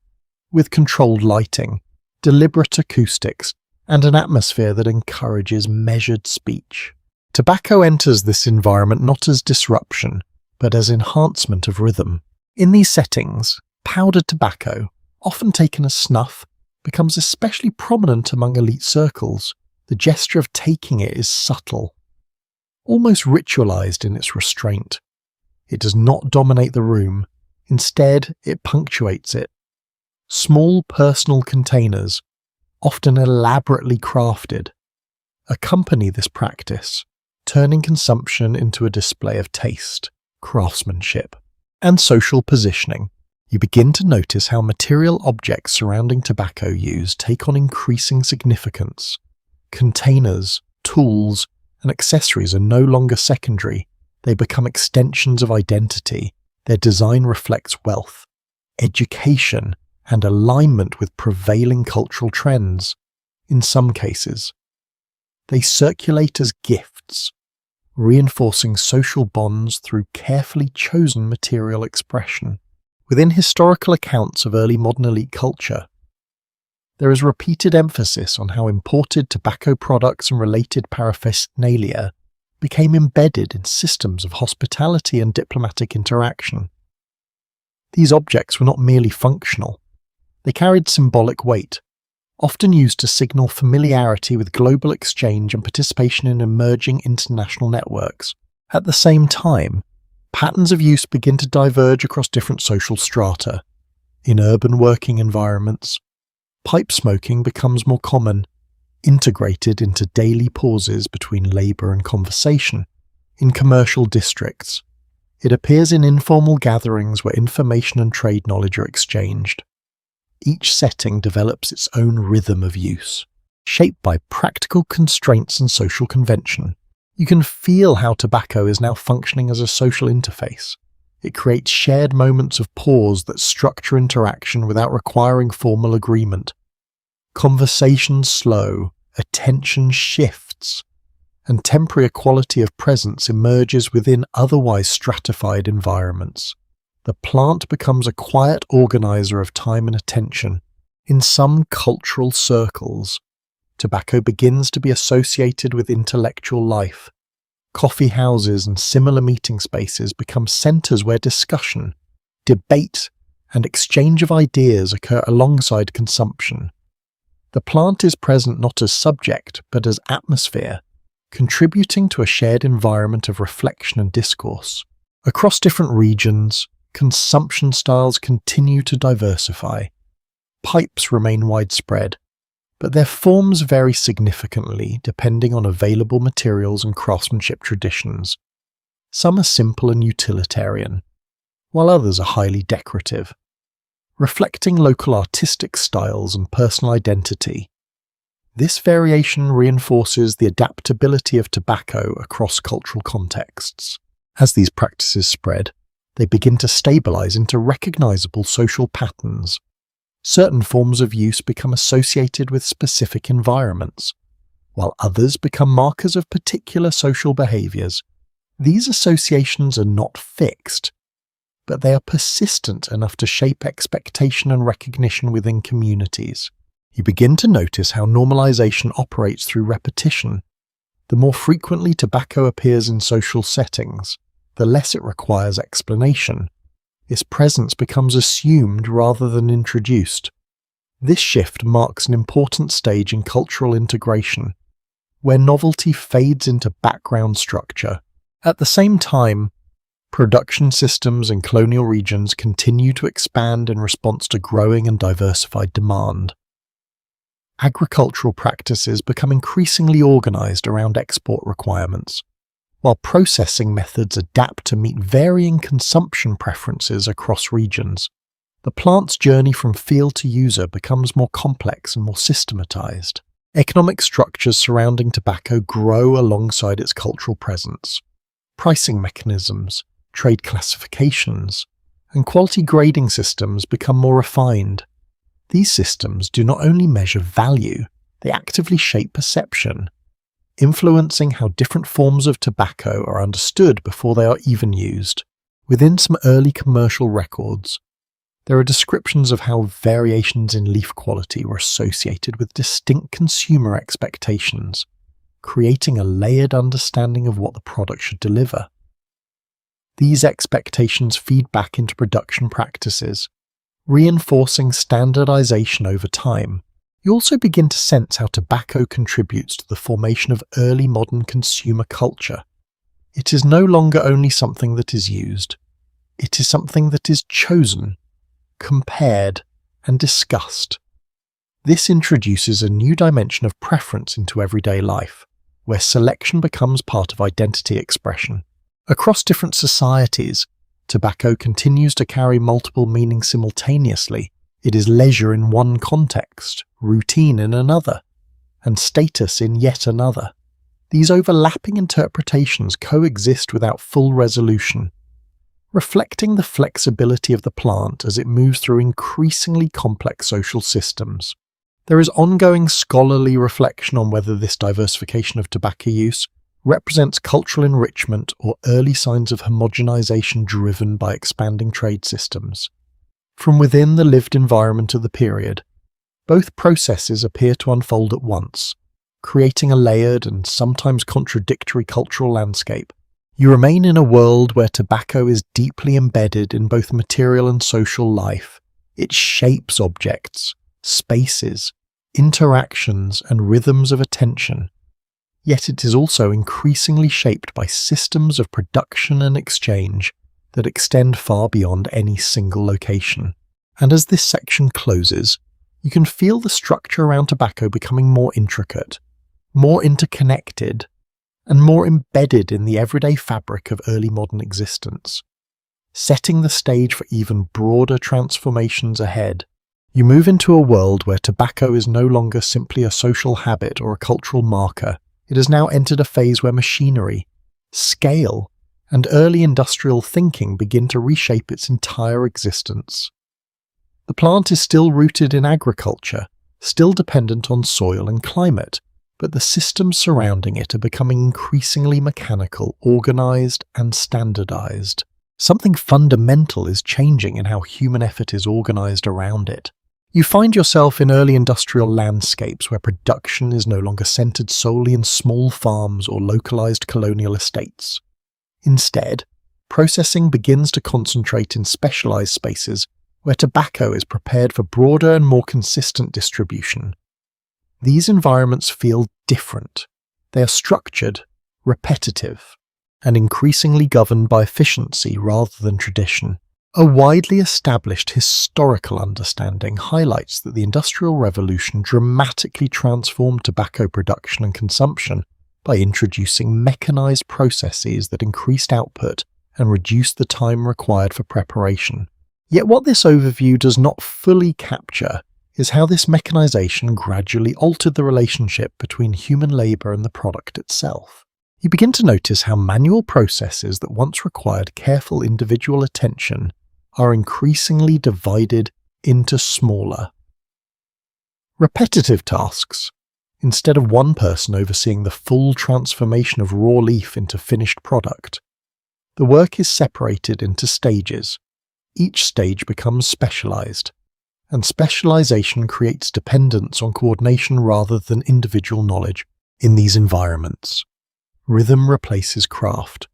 with controlled lighting, deliberate acoustics, and an atmosphere that encourages measured speech. Tobacco enters this environment not as disruption, but as enhancement of rhythm. In these settings, powdered tobacco, often taken as snuff, becomes especially prominent among elite circles. The gesture of taking it is subtle, almost ritualized in its restraint. It does not dominate the room. Instead, it punctuates it. Small personal containers, often elaborately crafted, accompany this practice, turning consumption into a display of taste, craftsmanship, and social positioning. You begin to notice how material objects surrounding tobacco use take on increasing significance. Containers, tools, and accessories are no longer secondary. They become extensions of identity. Their design reflects wealth, education, and alignment with prevailing cultural trends. In some cases, they circulate as gifts, reinforcing social bonds through carefully chosen material expression. Within historical accounts of early modern elite culture, there is repeated emphasis on how imported tobacco products and related paraphernalia became embedded in systems of hospitality and diplomatic interaction. These objects were not merely functional. They carried symbolic weight, often used to signal familiarity with global exchange and participation in emerging international networks. At the same time, patterns of use begin to diverge across different social strata. In urban working environments, pipe smoking becomes more common, integrated into daily pauses between labour and conversation. In commercial districts, it appears in informal gatherings where information and trade knowledge are exchanged. Each setting develops its own rhythm of use, shaped by practical constraints and social convention. You can feel how tobacco is now functioning as a social interface. It creates shared moments of pause that structure interaction without requiring formal agreement. Conversations slow, attention shifts, and temporary equality of presence emerges within otherwise stratified environments. The plant becomes a quiet organizer of time and attention. In some cultural circles, tobacco begins to be associated with intellectual life. Coffee houses and similar meeting spaces become centers where discussion, debate, and exchange of ideas occur alongside consumption. The plant is present not as subject, but as atmosphere, contributing to a shared environment of reflection and discourse. Across different regions, consumption styles continue to diversify. Pipes remain widespread, but their forms vary significantly depending on available materials and craftsmanship traditions. Some are simple and utilitarian, while others are highly decorative, reflecting local artistic styles and personal identity. This variation reinforces the adaptability of tobacco across cultural contexts. As these practices spread, they begin to stabilize into recognizable social patterns. Certain forms of use become associated with specific environments, while others become markers of particular social behaviors. These associations are not fixed, but they are persistent enough to shape expectation and recognition within communities. You begin to notice how normalization operates through repetition. The more frequently tobacco appears in social settings, the less it requires explanation. Its presence becomes assumed rather than introduced. This shift marks an important stage in cultural integration, where novelty fades into background structure. At the same time, production systems in colonial regions continue to expand in response to growing and diversified demand. Agricultural practices become increasingly organized around export requirements, while processing methods adapt to meet varying consumption preferences across regions. The plant's journey from field to user becomes more complex and more systematized. Economic structures surrounding tobacco grow alongside its cultural presence. Pricing mechanisms, trade classifications, and quality grading systems become more refined. These systems do not only measure value, they actively shape perception, influencing how different forms of tobacco are understood before they are even used. Within some early commercial records, there are descriptions of how variations in leaf quality were associated with distinct consumer expectations, creating a layered understanding of what the product should deliver. These expectations feed back into production practices, reinforcing standardization over time. You also begin to sense how tobacco contributes to the formation of early modern consumer culture. It is no longer only something that is used. It is something that is chosen, compared, and discussed. This introduces a new dimension of preference into everyday life, where selection becomes part of identity expression. Across different societies, tobacco continues to carry multiple meanings simultaneously. It is leisure in one context, routine in another, and status in yet another. These overlapping interpretations coexist without full resolution, reflecting the flexibility of the plant as it moves through increasingly complex social systems. There is ongoing scholarly reflection on whether this diversification of tobacco use represents cultural enrichment or early signs of homogenization driven by expanding trade systems. From within the lived environment of the period, both processes appear to unfold at once, creating a layered and sometimes contradictory cultural landscape. You remain in a world where tobacco is deeply embedded in both material and social life. It shapes objects, spaces, interactions, and rhythms of attention. Yet it is also increasingly shaped by systems of production and exchange that extend far beyond any single location. And as this section closes, you can feel the structure around tobacco becoming more intricate, more interconnected, and more embedded in the everyday fabric of early modern existence. Setting the stage for even broader transformations ahead, you move into a world where tobacco is no longer simply a social habit or a cultural marker. It has now entered a phase where machinery, scale, and early industrial thinking begin to reshape its entire existence. The plant is still rooted in agriculture, still dependent on soil and climate, but the systems surrounding it are becoming increasingly mechanical, organized, and standardized. Something fundamental is changing in how human effort is organized around it. You find yourself in early industrial landscapes where production is no longer centered solely in small farms or localized colonial estates. Instead, processing begins to concentrate in specialized spaces where tobacco is prepared for broader and more consistent distribution. These environments feel different. They are structured, repetitive, and increasingly governed by efficiency rather than tradition. A widely established historical understanding highlights that the Industrial Revolution dramatically transformed tobacco production and consumption by introducing mechanized processes that increased output and reduced the time required for preparation. Yet what this overview does not fully capture is how this mechanization gradually altered the relationship between human labor and the product itself. You begin to notice how manual processes that once required careful individual attention are increasingly divided into smaller, repetitive tasks. Instead of one person overseeing the full transformation of raw leaf into finished product, the work is separated into stages. Each stage becomes specialized, and specialization creates dependence on coordination rather than individual knowledge. In these environments, rhythm replaces craft.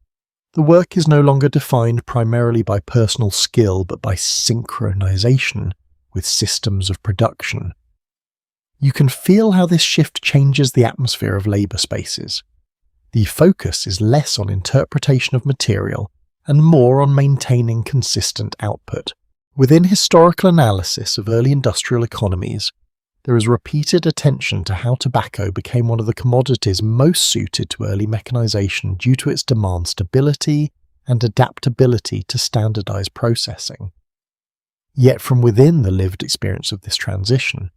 The work is no longer defined primarily by personal skill but by synchronization with systems of production. You can feel how this shift changes the atmosphere of labor spaces. The focus is less on interpretation of material and more on maintaining consistent output. Within historical analysis of early industrial economies, there is repeated attention to how tobacco became one of the commodities most suited to early mechanization due to its demand stability and adaptability to standardized processing. Yet from within the lived experience of this transition,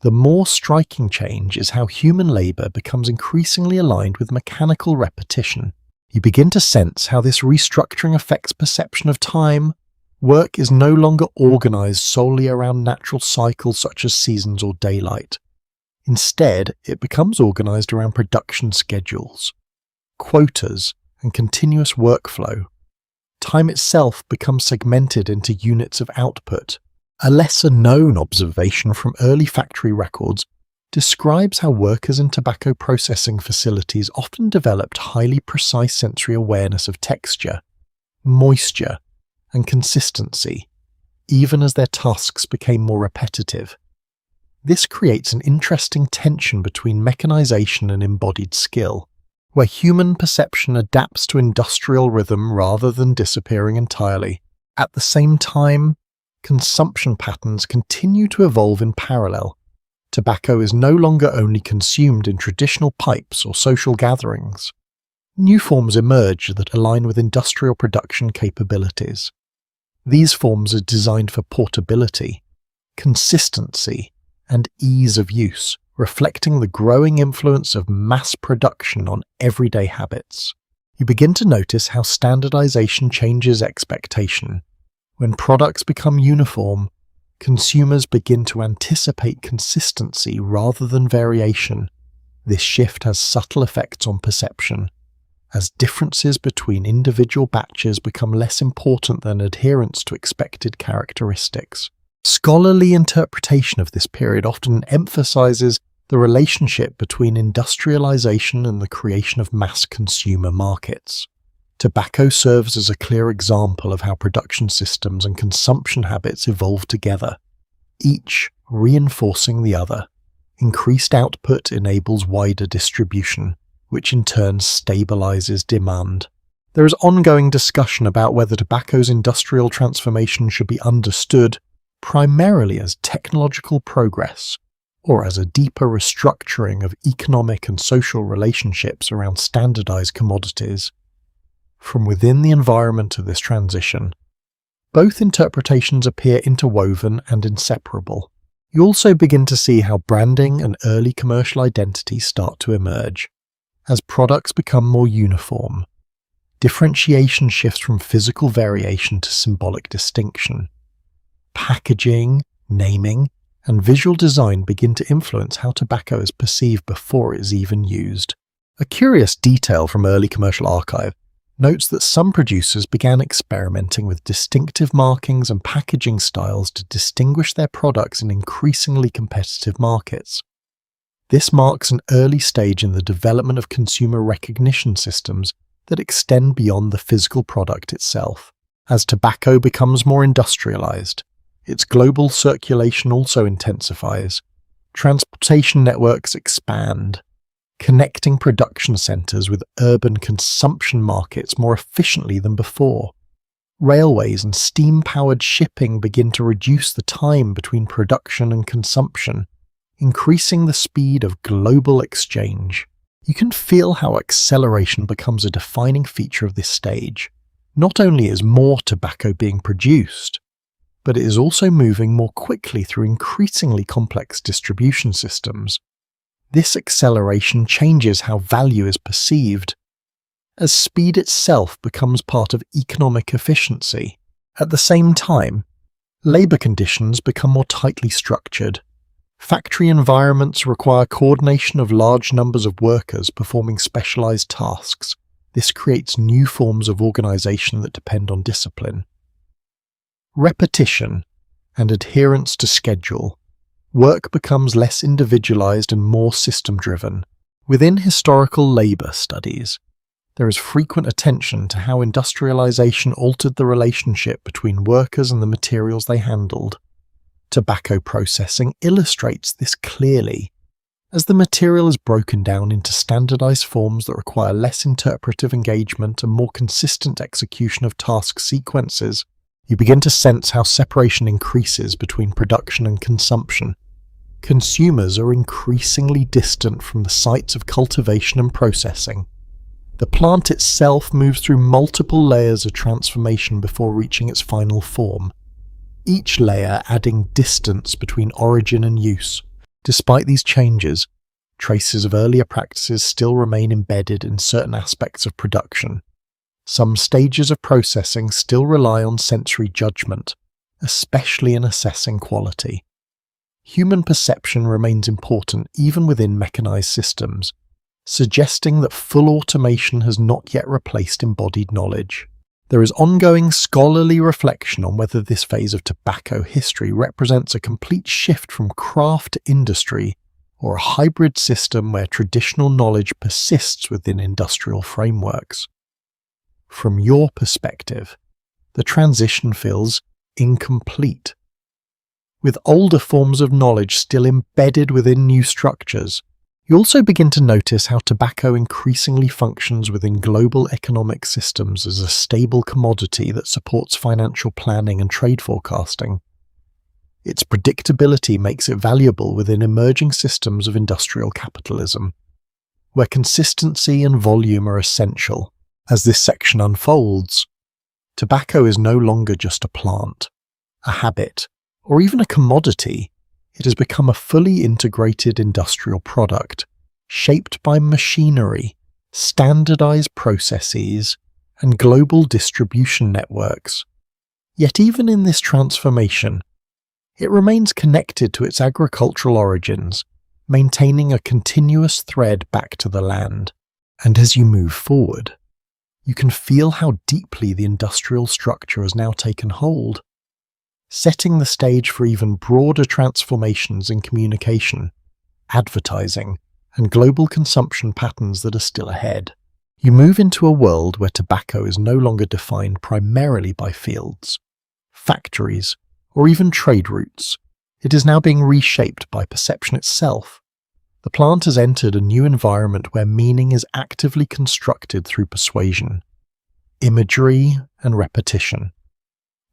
the more striking change is how human labor becomes increasingly aligned with mechanical repetition. You begin to sense how this restructuring affects perception of time. Work is no longer organized solely around natural cycles such as seasons or daylight. Instead, it becomes organized around production schedules, quotas, and continuous workflow. Time itself becomes segmented into units of output. A lesser-known observation from early factory records describes how workers in tobacco processing facilities often developed highly precise sensory awareness of texture, moisture, and consistency, even as their tasks became more repetitive. This creates an interesting tension between mechanization and embodied skill, where human perception adapts to industrial rhythm rather than disappearing entirely. At the same time, consumption patterns continue to evolve in parallel. Tobacco is no longer only consumed in traditional pipes or social gatherings. New forms emerge that align with industrial production capabilities. These forms are designed for portability, consistency, and ease of use, reflecting the growing influence of mass production on everyday habits. You begin to notice how standardization changes expectation. When products become uniform, consumers begin to anticipate consistency rather than variation. This shift has subtle effects on perception, as differences between individual batches become less important than adherence to expected characteristics. Scholarly interpretation of this period often emphasizes the relationship between industrialization and the creation of mass consumer markets. Tobacco serves as a clear example of how production systems and consumption habits evolve together, each reinforcing the other. Increased output enables wider distribution, which in turn stabilizes demand. There is ongoing discussion about whether tobacco's industrial transformation should be understood primarily as technological progress, or as a deeper restructuring of economic and social relationships around standardized commodities. From within the environment of this transition, both interpretations appear interwoven and inseparable. You also begin to see how branding and early commercial identity start to emerge. As products become more uniform, differentiation shifts from physical variation to symbolic distinction. Packaging, naming, and visual design begin to influence how tobacco is perceived before it is even used. A curious detail from early commercial archive notes that some producers began experimenting with distinctive markings and packaging styles to distinguish their products in increasingly competitive markets. This marks an early stage in the development of consumer recognition systems that extend beyond the physical product itself. As tobacco becomes more industrialized, its global circulation also intensifies. Transportation networks expand, connecting production centers with urban consumption markets more efficiently than before. Railways and steam-powered shipping begin to reduce the time between production and consumption, increasing the speed of global exchange. You can feel how acceleration becomes a defining feature of this stage. Not only is more tobacco being produced, but it is also moving more quickly through increasingly complex distribution systems. This acceleration changes how value is perceived, as speed itself becomes part of economic efficiency. At the same time, labor conditions become more tightly structured. Factory environments require coordination of large numbers of workers performing specialized tasks. This creates new forms of organization that depend on discipline, repetition, and adherence to schedule. Work becomes less individualized and more system-driven. Within historical labor studies, there is frequent attention to how industrialization altered the relationship between workers and the materials they handled. Tobacco processing illustrates this clearly. As the material is broken down into standardized forms that require less interpretive engagement and more consistent execution of task sequences, you begin to sense how separation increases between production and consumption. Consumers are increasingly distant from the sites of cultivation and processing. The plant itself moves through multiple layers of transformation before reaching its final form, each layer adding distance between origin and use. Despite these changes, traces of earlier practices still remain embedded in certain aspects of production. Some stages of processing still rely on sensory judgment, especially in assessing quality. Human perception remains important even within mechanized systems, suggesting that full automation has not yet replaced embodied knowledge. There is ongoing scholarly reflection on whether this phase of tobacco history represents a complete shift from craft to industry, or a hybrid system where traditional knowledge persists within industrial frameworks. From your perspective, the transition feels incomplete. With older forms of knowledge still embedded within new structures, You also begin to notice how tobacco increasingly functions within global economic systems as a stable commodity that supports financial planning and trade forecasting. Its predictability makes it valuable within emerging systems of industrial capitalism, where consistency and volume are essential. As this section unfolds, tobacco is no longer just a plant, a habit, or even a commodity. It has become a fully integrated industrial product, shaped by machinery, standardized processes, and global distribution networks. Yet even in this transformation, it remains connected to its agricultural origins, maintaining a continuous thread back to the land. And as you move forward, you can feel how deeply the industrial structure has now taken hold, setting the stage for even broader transformations in communication, advertising, and global consumption patterns that are still ahead. You move into a world where tobacco is no longer defined primarily by fields, factories, or even trade routes. It is now being reshaped by perception itself. The plant has entered a new environment where meaning is actively constructed through persuasion, imagery, and repetition.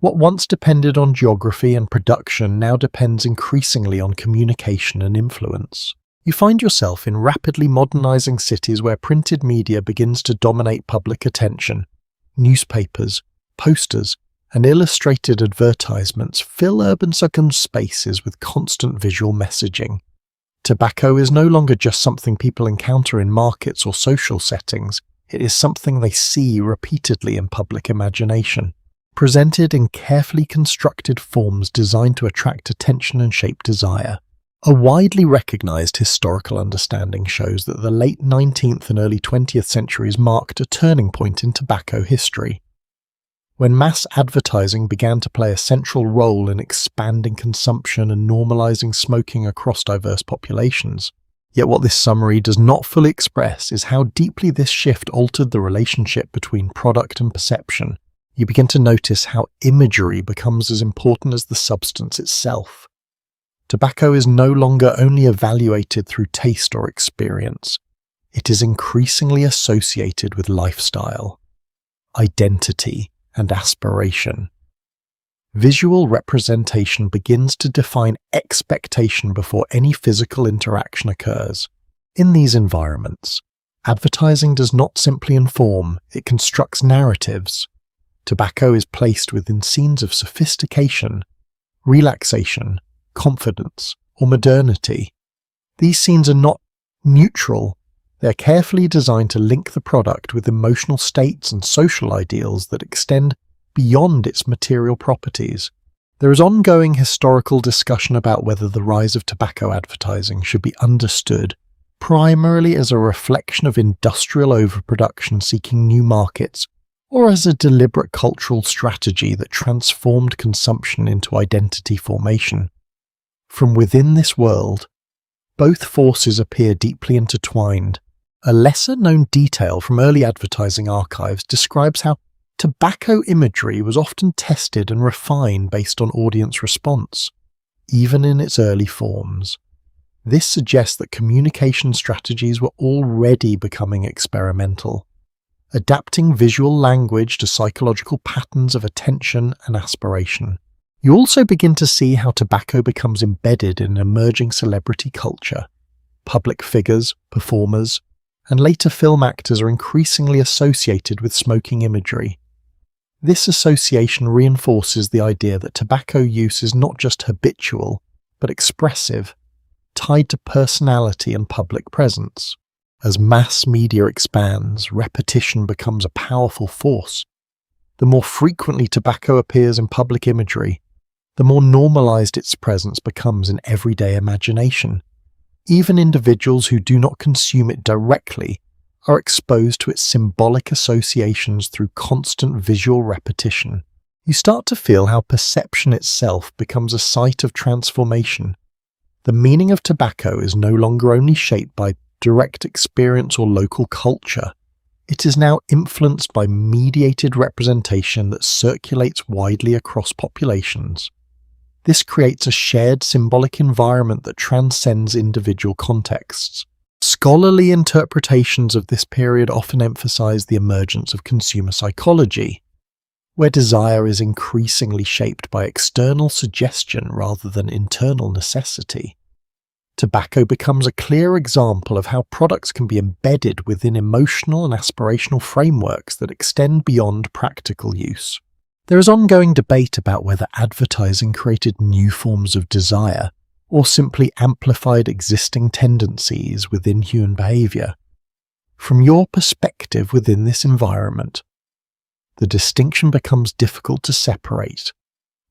What once depended on geography and production now depends increasingly on communication and influence. You find yourself in rapidly modernizing cities where printed media begins to dominate public attention. Newspapers, posters, and illustrated advertisements fill urban spaces with constant visual messaging. Tobacco is no longer just something people encounter in markets or social settings. It is something they see repeatedly in public imagination, presented in carefully constructed forms designed to attract attention and shape desire. A widely recognized historical understanding shows that the late 19th and early 20th centuries marked a turning point in tobacco history, when mass advertising began to play a central role in expanding consumption and normalizing smoking across diverse populations. Yet what this summary does not fully express is how deeply this shift altered the relationship between product and perception. You begin to notice how imagery becomes as important as the substance itself. Tobacco is no longer only evaluated through taste or experience. It is increasingly associated with lifestyle, identity, and aspiration. Visual representation begins to define expectation before any physical interaction occurs. In these environments, advertising does not simply inform, it constructs narratives. Tobacco is placed within scenes of sophistication, relaxation, confidence, or modernity. These scenes are not neutral. They are carefully designed to link the product with emotional states and social ideals that extend beyond its material properties. There is ongoing historical discussion about whether the rise of tobacco advertising should be understood primarily as a reflection of industrial overproduction seeking new markets, or as a deliberate cultural strategy that transformed consumption into identity formation. From within this world, both forces appear deeply intertwined. A lesser-known detail from early advertising archives describes how tobacco imagery was often tested and refined based on audience response, even in its early forms. This suggests that communication strategies were already becoming experimental, adapting visual language to psychological patterns of attention and aspiration. You also begin to see how tobacco becomes embedded in emerging celebrity culture. Public figures, performers, and later film actors are increasingly associated with smoking imagery. This association reinforces the idea that tobacco use is not just habitual, but expressive, tied to personality and public presence. As mass media expands, repetition becomes a powerful force. The more frequently tobacco appears in public imagery, the more normalized its presence becomes in everyday imagination. Even individuals who do not consume it directly are exposed to its symbolic associations through constant visual repetition. You start to feel how perception itself becomes a site of transformation. The meaning of tobacco is no longer only shaped by direct experience or local culture. It is now influenced by mediated representation that circulates widely across populations. This creates a shared symbolic environment that transcends individual contexts. Scholarly interpretations of this period often emphasize the emergence of consumer psychology, where desire is increasingly shaped by external suggestion rather than internal necessity. Tobacco becomes a clear example of how products can be embedded within emotional and aspirational frameworks that extend beyond practical use. There is ongoing debate about whether advertising created new forms of desire or simply amplified existing tendencies within human behavior. From your perspective within this environment, the distinction becomes difficult to separate,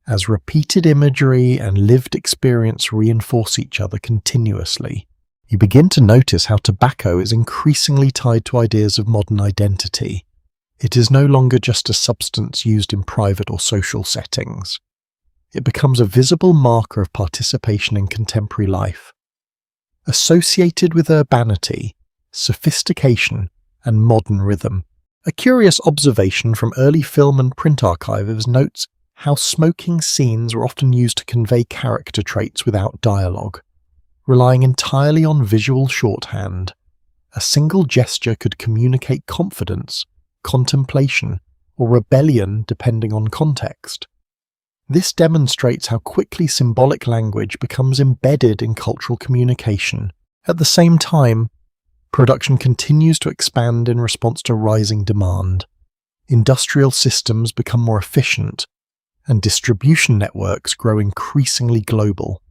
as repeated imagery and lived experience reinforce each other continuously. You begin to notice how tobacco is increasingly tied to ideas of modern identity. It is no longer just a substance used in private or social settings. It becomes a visible marker of participation in contemporary life. Associated with urbanity, sophistication, and modern rhythm, a curious observation from early film and print archives notes how smoking scenes were often used to convey character traits without dialogue. Relying entirely on visual shorthand, a single gesture could communicate confidence, contemplation, or rebellion depending on context. This demonstrates how quickly symbolic language becomes embedded in cultural communication. At the same time, production continues to expand in response to rising demand. Industrial systems become more efficient, and distribution networks grow increasingly global.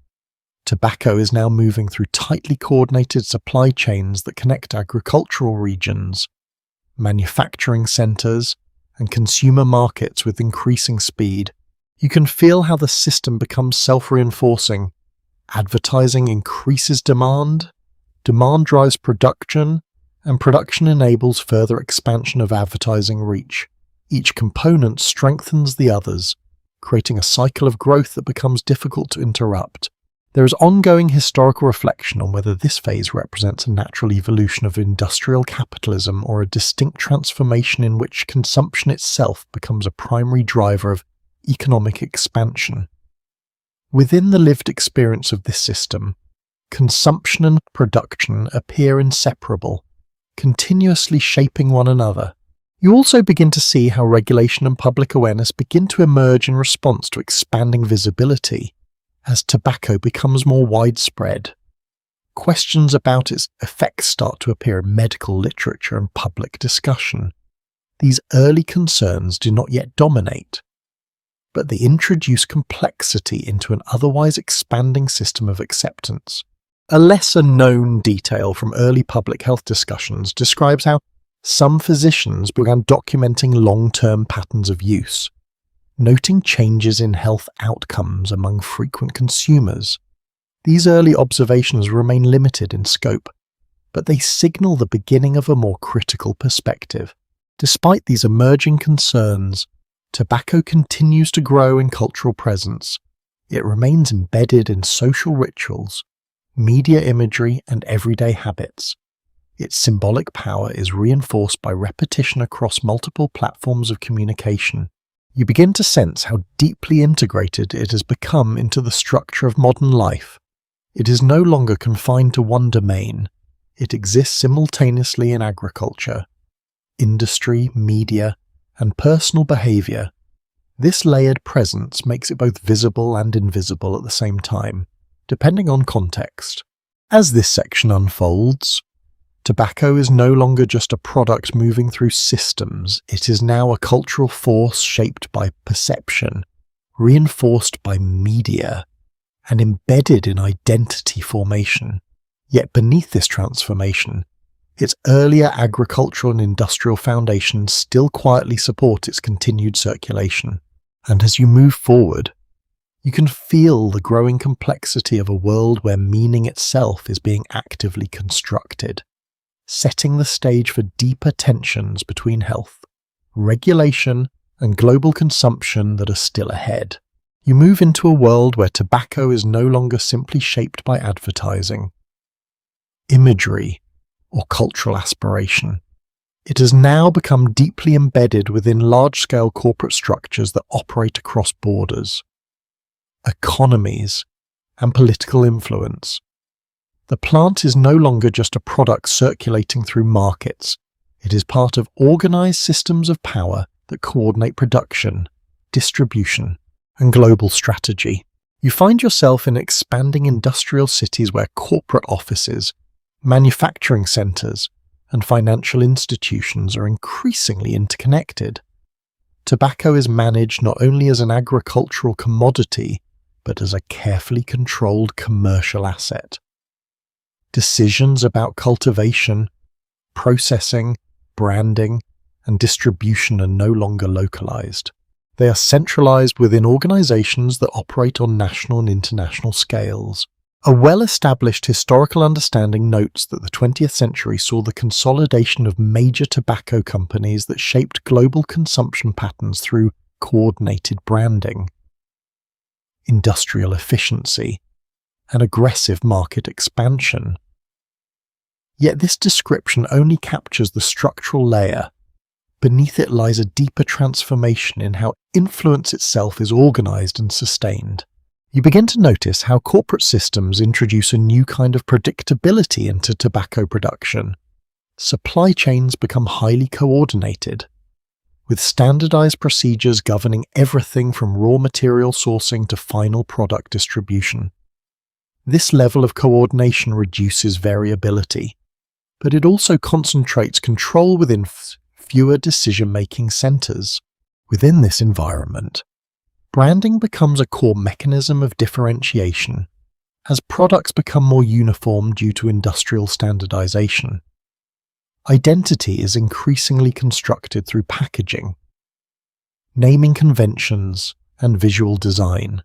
Tobacco is now moving through tightly coordinated supply chains that connect agricultural regions, manufacturing centers, and consumer markets with increasing speed. You can feel how the system becomes self-reinforcing. Advertising increases demand drives production, and production enables further expansion of advertising reach. Each component strengthens the others, creating a cycle of growth that becomes difficult to interrupt. There is ongoing historical reflection on whether this phase represents a natural evolution of industrial capitalism or a distinct transformation in which consumption itself becomes a primary driver of economic expansion. Within the lived experience of this system, consumption and production appear inseparable, continuously shaping one another. You also begin to see how regulation and public awareness begin to emerge in response to expanding visibility as tobacco becomes more widespread. Questions about its effects start to appear in medical literature and public discussion. These early concerns do not yet dominate, but they introduce complexity into an otherwise expanding system of acceptance. A lesser-known detail from early public health discussions describes how some physicians began documenting long-term patterns of use, noting changes in health outcomes among frequent consumers. These early observations remain limited in scope, but they signal the beginning of a more critical perspective. Despite these emerging concerns, tobacco continues to grow in cultural presence. It remains embedded in social rituals, media imagery, and everyday habits. Its symbolic power is reinforced by repetition across multiple platforms of communication. You begin to sense how deeply integrated it has become into the structure of modern life. It is no longer confined to one domain. It exists simultaneously in agriculture, industry, media, and personal behavior. This layered presence makes it both visible and invisible at the same time, depending on context. As this section unfolds, tobacco is no longer just a product moving through systems. It is now a cultural force shaped by perception, reinforced by media, and embedded in identity formation. Yet beneath this transformation, its earlier agricultural and industrial foundations still quietly support its continued circulation. And as you move forward, you can feel the growing complexity of a world where meaning itself is being actively constructed, setting the stage for deeper tensions between health, regulation, and global consumption that are still ahead. You move into a world where tobacco is no longer simply shaped by advertising, imagery, or cultural aspiration. It has now become deeply embedded within large-scale corporate structures that operate across borders, economies, and political influence. The plant is no longer just a product circulating through markets. It is part of organized systems of power that coordinate production, distribution, and global strategy. You find yourself in expanding industrial cities where corporate offices, manufacturing centers, and financial institutions are increasingly interconnected. Tobacco is managed not only as an agricultural commodity, but as a carefully controlled commercial asset. Decisions about cultivation, processing, branding, and distribution are no longer localized. They are centralized within organizations that operate on national and international scales. A well-established historical understanding notes that the 20th century saw the consolidation of major tobacco companies that shaped global consumption patterns through coordinated branding, industrial efficiency, and aggressive market expansion. Yet this description only captures the structural layer. Beneath it lies a deeper transformation in how influence itself is organized and sustained. You begin to notice how corporate systems introduce a new kind of predictability into tobacco production. Supply chains become highly coordinated, with standardized procedures governing everything from raw material sourcing to final product distribution. This level of coordination reduces variability, but it also concentrates control within fewer decision-making centers. Within this environment, branding becomes a core mechanism of differentiation as products become more uniform due to industrial standardization. Identity is increasingly constructed through packaging, naming conventions, and visual design.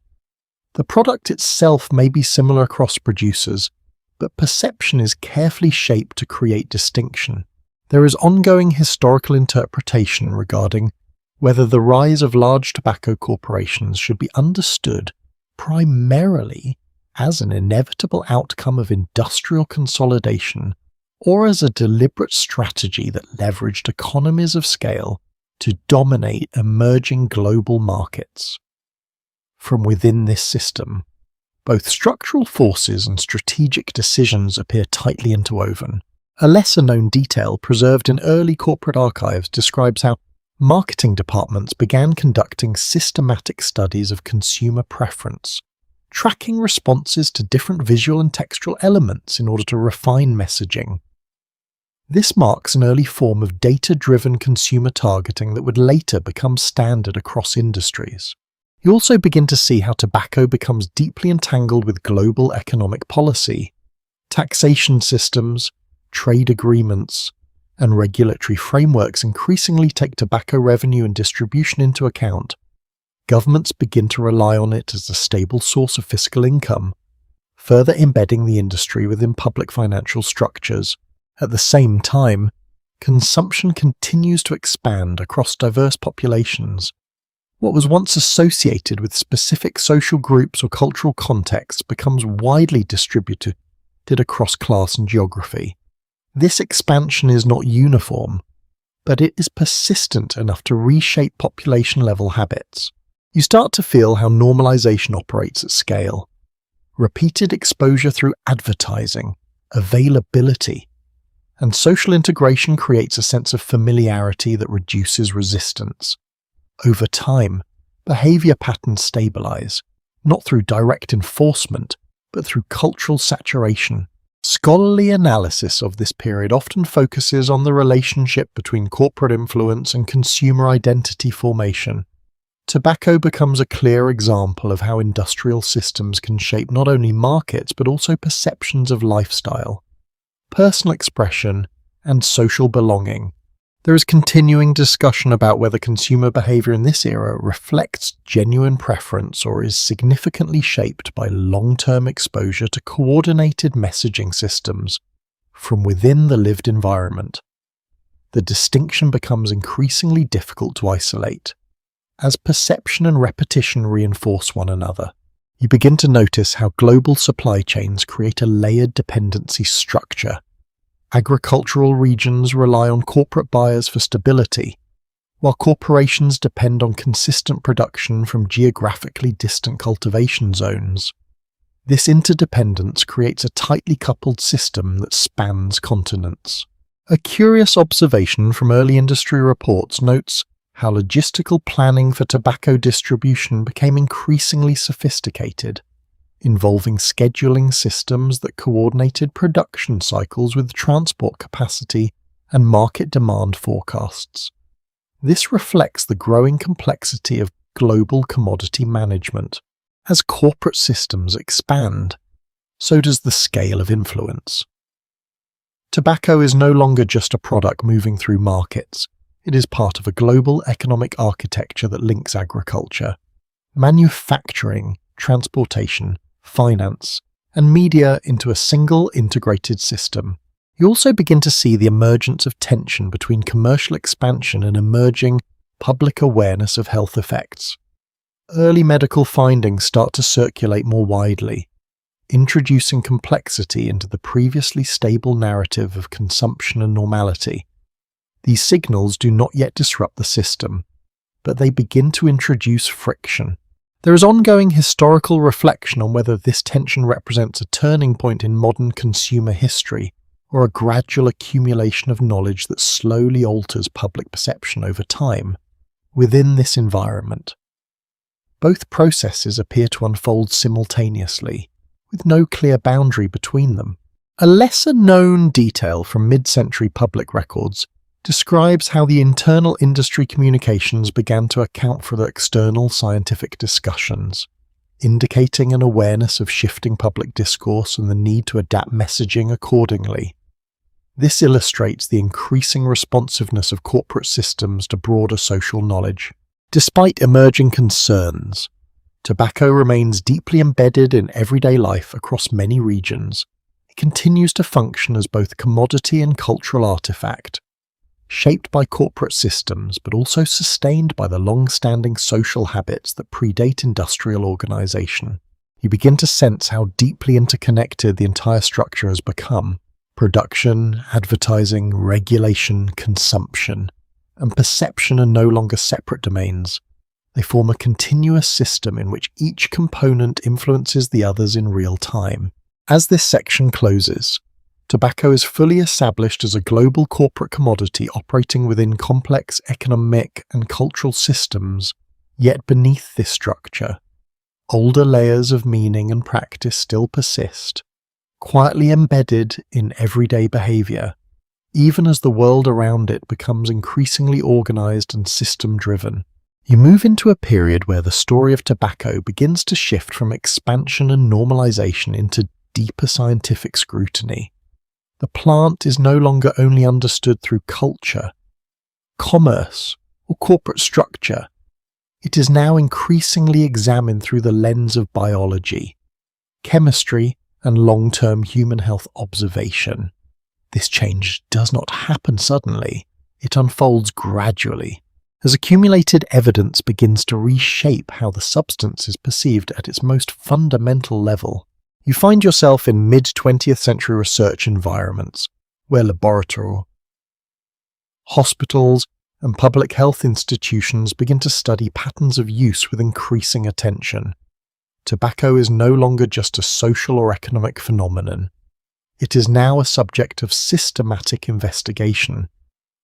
The product itself may be similar across producers, but perception is carefully shaped to create distinction. There is ongoing historical interpretation regarding whether the rise of large tobacco corporations should be understood primarily as an inevitable outcome of industrial consolidation or as a deliberate strategy that leveraged economies of scale to dominate emerging global markets. From within this system, both structural forces and strategic decisions appear tightly interwoven. A lesser-known detail preserved in early corporate archives describes how marketing departments began conducting systematic studies of consumer preference, tracking responses to different visual and textual elements in order to refine messaging. This marks an early form of data-driven consumer targeting that would later become standard across industries. You also begin to see how tobacco becomes deeply entangled with global economic policy. Taxation systems, trade agreements, and regulatory frameworks increasingly take tobacco revenue and distribution into account. Governments begin to rely on it as a stable source of fiscal income, further embedding the industry within public financial structures. At the same time, consumption continues to expand across diverse populations. What was once associated with specific social groups or cultural contexts becomes widely distributed across class and geography. This expansion is not uniform, but it is persistent enough to reshape population-level habits. You start to feel how normalization operates at scale. Repeated exposure through advertising, availability, and social integration creates a sense of familiarity that reduces resistance. Over time, behavior patterns stabilize, not through direct enforcement, but through cultural saturation. Scholarly analysis of this period often focuses on the relationship between corporate influence and consumer identity formation. Tobacco becomes a clear example of how industrial systems can shape not only markets but also perceptions of lifestyle, personal expression, and social belonging. There is continuing discussion about whether consumer behavior in this era reflects genuine preference or is significantly shaped by long-term exposure to coordinated messaging systems from within the lived environment. The distinction becomes increasingly difficult to isolate. As perception and repetition reinforce one another, you begin to notice how global supply chains create a layered dependency structure. Agricultural regions rely on corporate buyers for stability, while corporations depend on consistent production from geographically distant cultivation zones. This interdependence creates a tightly coupled system that spans continents. A curious observation from early industry reports notes how logistical planning for tobacco distribution became increasingly sophisticated, involving scheduling systems that coordinated production cycles with transport capacity and market demand forecasts. This reflects the growing complexity of global commodity management. As corporate systems expand, so does the scale of influence. Tobacco is no longer just a product moving through markets. It is part of a global economic architecture that links agriculture, manufacturing, transportation, finance, and media into a single integrated system. You also begin to see the emergence of tension between commercial expansion and emerging public awareness of health effects. Early medical findings start to circulate more widely, introducing complexity into the previously stable narrative of consumption and normality. These signals do not yet disrupt the system, but they begin to introduce friction. There is ongoing historical reflection on whether this tension represents a turning point in modern consumer history or a gradual accumulation of knowledge that slowly alters public perception over time. Within this environment, both processes appear to unfold simultaneously, with no clear boundary between them. A lesser-known detail from mid-century public records describes how the internal industry communications began to account for the external scientific discussions, indicating an awareness of shifting public discourse and the need to adapt messaging accordingly. This illustrates the increasing responsiveness of corporate systems to broader social knowledge. Despite emerging concerns, tobacco remains deeply embedded in everyday life across many regions. It continues to function as both commodity and cultural artifact, shaped by corporate systems but also sustained by the long-standing social habits that predate industrial organization. You begin to sense how deeply interconnected the entire structure has become. Production, advertising, regulation, consumption, and perception are no longer separate domains. They form a continuous system in which each component influences the others in real time. As this section closes, tobacco is fully established as a global corporate commodity operating within complex economic and cultural systems, yet beneath this structure, older layers of meaning and practice still persist, quietly embedded in everyday behavior, even as the world around it becomes increasingly organized and system-driven. You move into a period where the story of tobacco begins to shift from expansion and normalization into deeper scientific scrutiny. The plant is no longer only understood through culture, commerce, or corporate structure. It is now increasingly examined through the lens of biology, chemistry, and long-term human health observation. This change does not happen suddenly. It unfolds gradually, as accumulated evidence begins to reshape how the substance is perceived at its most fundamental level. You find yourself in mid-20th century research environments, where laboratories, hospitals, and public health institutions begin to study patterns of use with increasing attention. Tobacco is no longer just a social or economic phenomenon. It is now a subject of systematic investigation.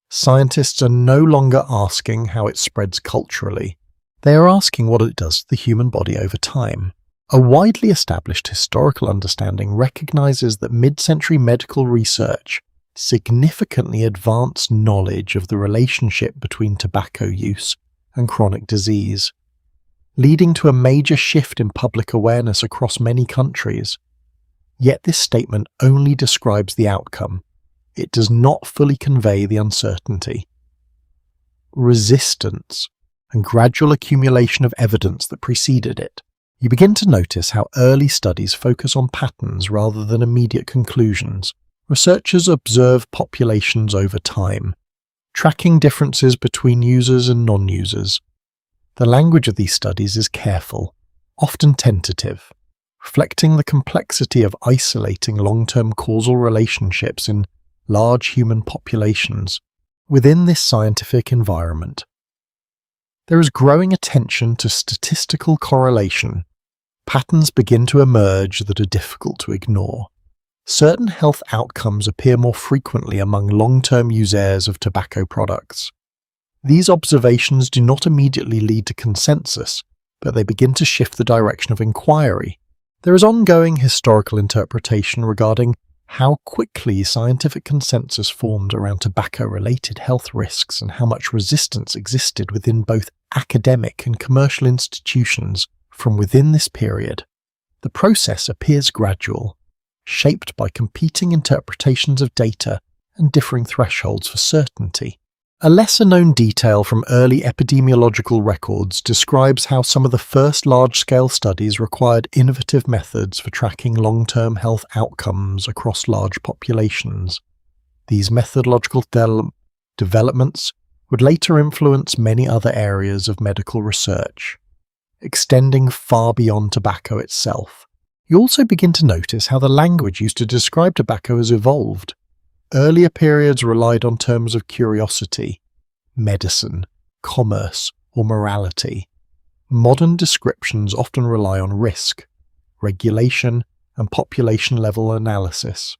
Scientists are no longer asking how it spreads culturally. They are asking what it does to the human body over time. A widely established historical understanding recognizes that mid-century medical research significantly advanced knowledge of the relationship between tobacco use and chronic disease, leading to a major shift in public awareness across many countries. Yet this statement only describes the outcome. It does not fully convey the uncertainty, resistance, and gradual accumulation of evidence that preceded it. You begin to notice how early studies focus on patterns rather than immediate conclusions. Researchers observe populations over time, tracking differences between users and non-users. The language of these studies is careful, often tentative, reflecting the complexity of isolating long-term causal relationships in large human populations. Within this scientific environment, there is growing attention to statistical correlation. patterns begin to emerge that are difficult to ignore. Certain health outcomes appear more frequently among long-term users of tobacco products. These observations do not immediately lead to consensus, but they begin to shift the direction of inquiry. There is ongoing historical interpretation regarding how quickly scientific consensus formed around tobacco-related health risks and how much resistance existed within both academic and commercial institutions from within this period. The process appears gradual, shaped by competing interpretations of data and differing thresholds for certainty. A lesser-known detail from early epidemiological records describes how some of the first large-scale studies required innovative methods for tracking long-term health outcomes across large populations. These methodological developments would later influence many other areas of medical research, extending far beyond tobacco itself. You also begin to notice how the language used to describe tobacco has evolved. Earlier periods relied on terms of curiosity, medicine, commerce, or morality. Modern descriptions often rely on risk, regulation, and population-level analysis.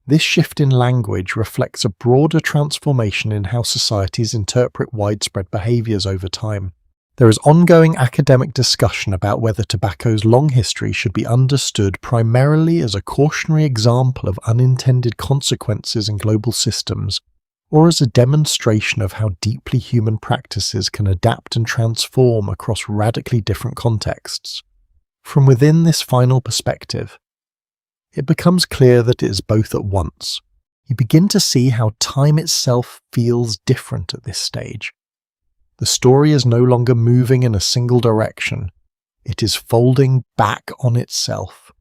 This shift in language reflects a broader transformation in how societies interpret widespread behaviours over time. There is ongoing academic discussion about whether tobacco's long history should be understood primarily as a cautionary example of unintended consequences in global systems, or as a demonstration of how deeply human practices can adapt and transform across radically different contexts. From within this final perspective, it becomes clear that it is both at once. You begin to see how time itself feels different at this stage. The story is no longer moving in a single direction. It is folding back on itself,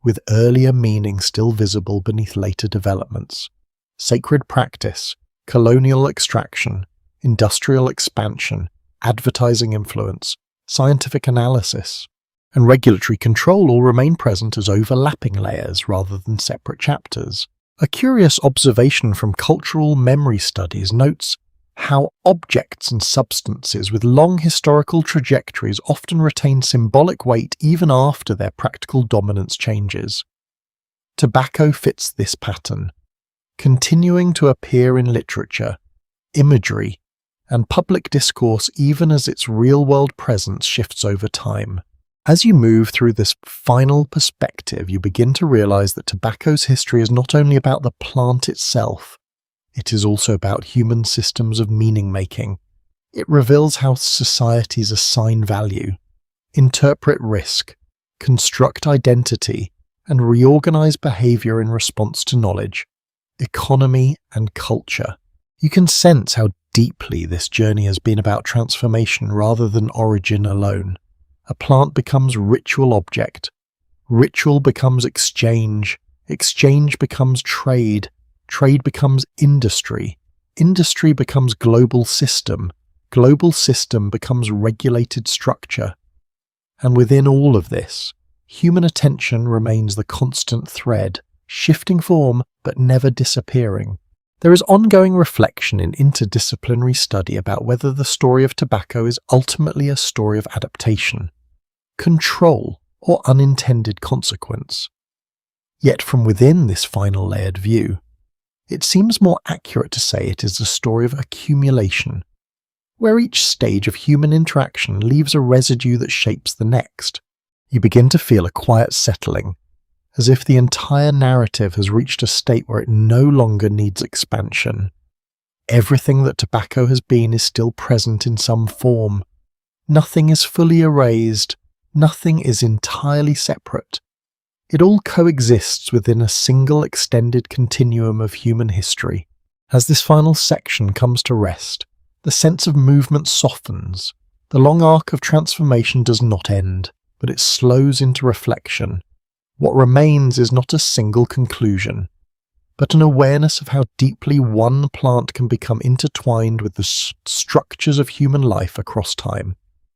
with earlier meaning still visible beneath later developments. Sacred practice, colonial extraction, industrial expansion, advertising influence, scientific analysis, and regulatory control all remain present as overlapping layers rather than separate chapters. A curious observation from cultural memory studies notes how objects and substances with long historical trajectories often retain symbolic weight even after their practical dominance changes. Tobacco fits this pattern, continuing to appear in literature, imagery, and public discourse even as its real-world presence shifts over time. As you move through this final perspective, you begin to realize that tobacco's history is not only about the plant itself, it is also about human systems of meaning-making. It reveals how societies assign value, interpret risk, construct identity, and reorganize behavior in response to knowledge, economy, and culture. You can sense how deeply this journey has been about transformation rather than origin alone. A plant becomes ritual object, ritual becomes exchange, exchange becomes trade, trade becomes industry, industry becomes global system becomes regulated structure. And within all of this, human attention remains the constant thread, shifting form but never disappearing. There is ongoing reflection in interdisciplinary study about whether the story of tobacco is ultimately a story of adaptation, control, or unintended consequence. Yet from within this final layered view, it seems more accurate to say it is a story of accumulation, where each stage of human interaction leaves a residue that shapes the next. You begin to feel a quiet settling, as if the entire narrative has reached a state where it no longer needs expansion. Everything that tobacco has been is still present in some form. Nothing is fully erased, nothing is entirely separate. It all coexists within a single extended continuum of human history. As this final section comes to rest, the sense of movement softens. The long arc of transformation does not end, but it slows into reflection. What remains is not a single conclusion, but an awareness of how deeply one plant can become intertwined with the structures of human life across time,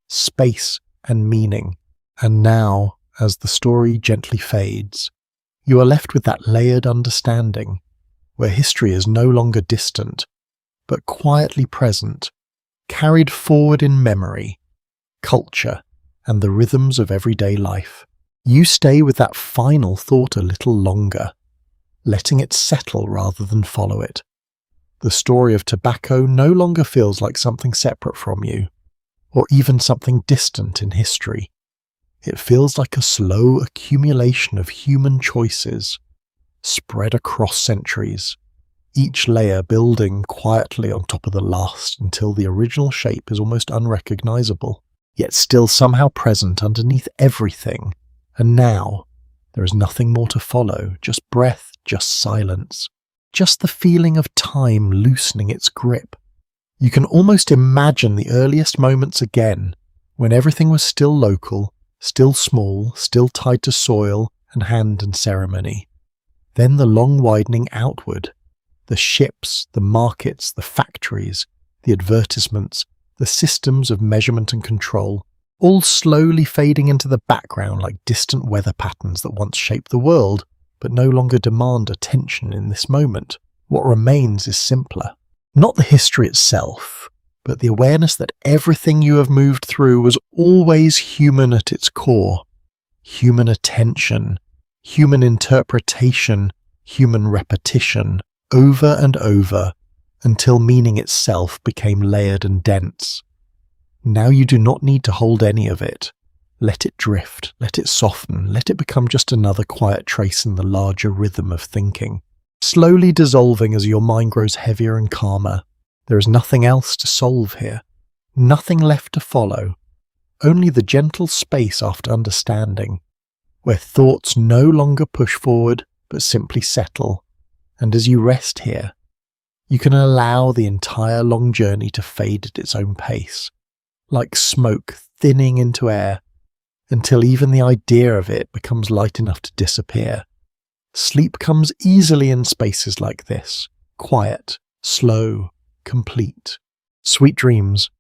space, and meaning. And now, as the story gently fades, you are left with that layered understanding, where history is no longer distant, but quietly present, carried forward in memory, culture, and the rhythms of everyday life. You stay with that final thought a little longer, letting it settle rather than follow it. The story of tobacco no longer feels like something separate from you, or even something distant in history. It feels like a slow accumulation of human choices, spread across centuries, each layer building quietly on top of the last until the original shape is almost unrecognizable, yet still somehow present underneath everything. And now, there is nothing more to follow, just breath, just silence, just the feeling of time loosening its grip. You can almost imagine the earliest moments again, when everything was still local, still small, still tied to soil and hand and ceremony. Then the long widening outward, the ships, the markets, the factories, the advertisements, the systems of measurement and control, all slowly fading into the background like distant weather patterns that once shaped the world, but no longer demand attention in this moment. What remains is simpler. Not the history itself, but the awareness that everything you have moved through was always human at its core. Human attention, human interpretation, human repetition, over and over, until meaning itself became layered and dense. Now you do not need to hold any of it. Let it drift, let it soften, let it become just another quiet trace in the larger rhythm of thinking, slowly dissolving as your mind grows heavier and calmer. There is nothing else to solve here, nothing left to follow, only the gentle space after understanding, where thoughts no longer push forward but simply settle, and as you rest here, you can allow the entire long journey to fade at its own pace, like smoke thinning into air, until even the idea of it becomes light enough to disappear. Sleep comes easily in spaces like this, quiet, slow, complete. Sweet dreams.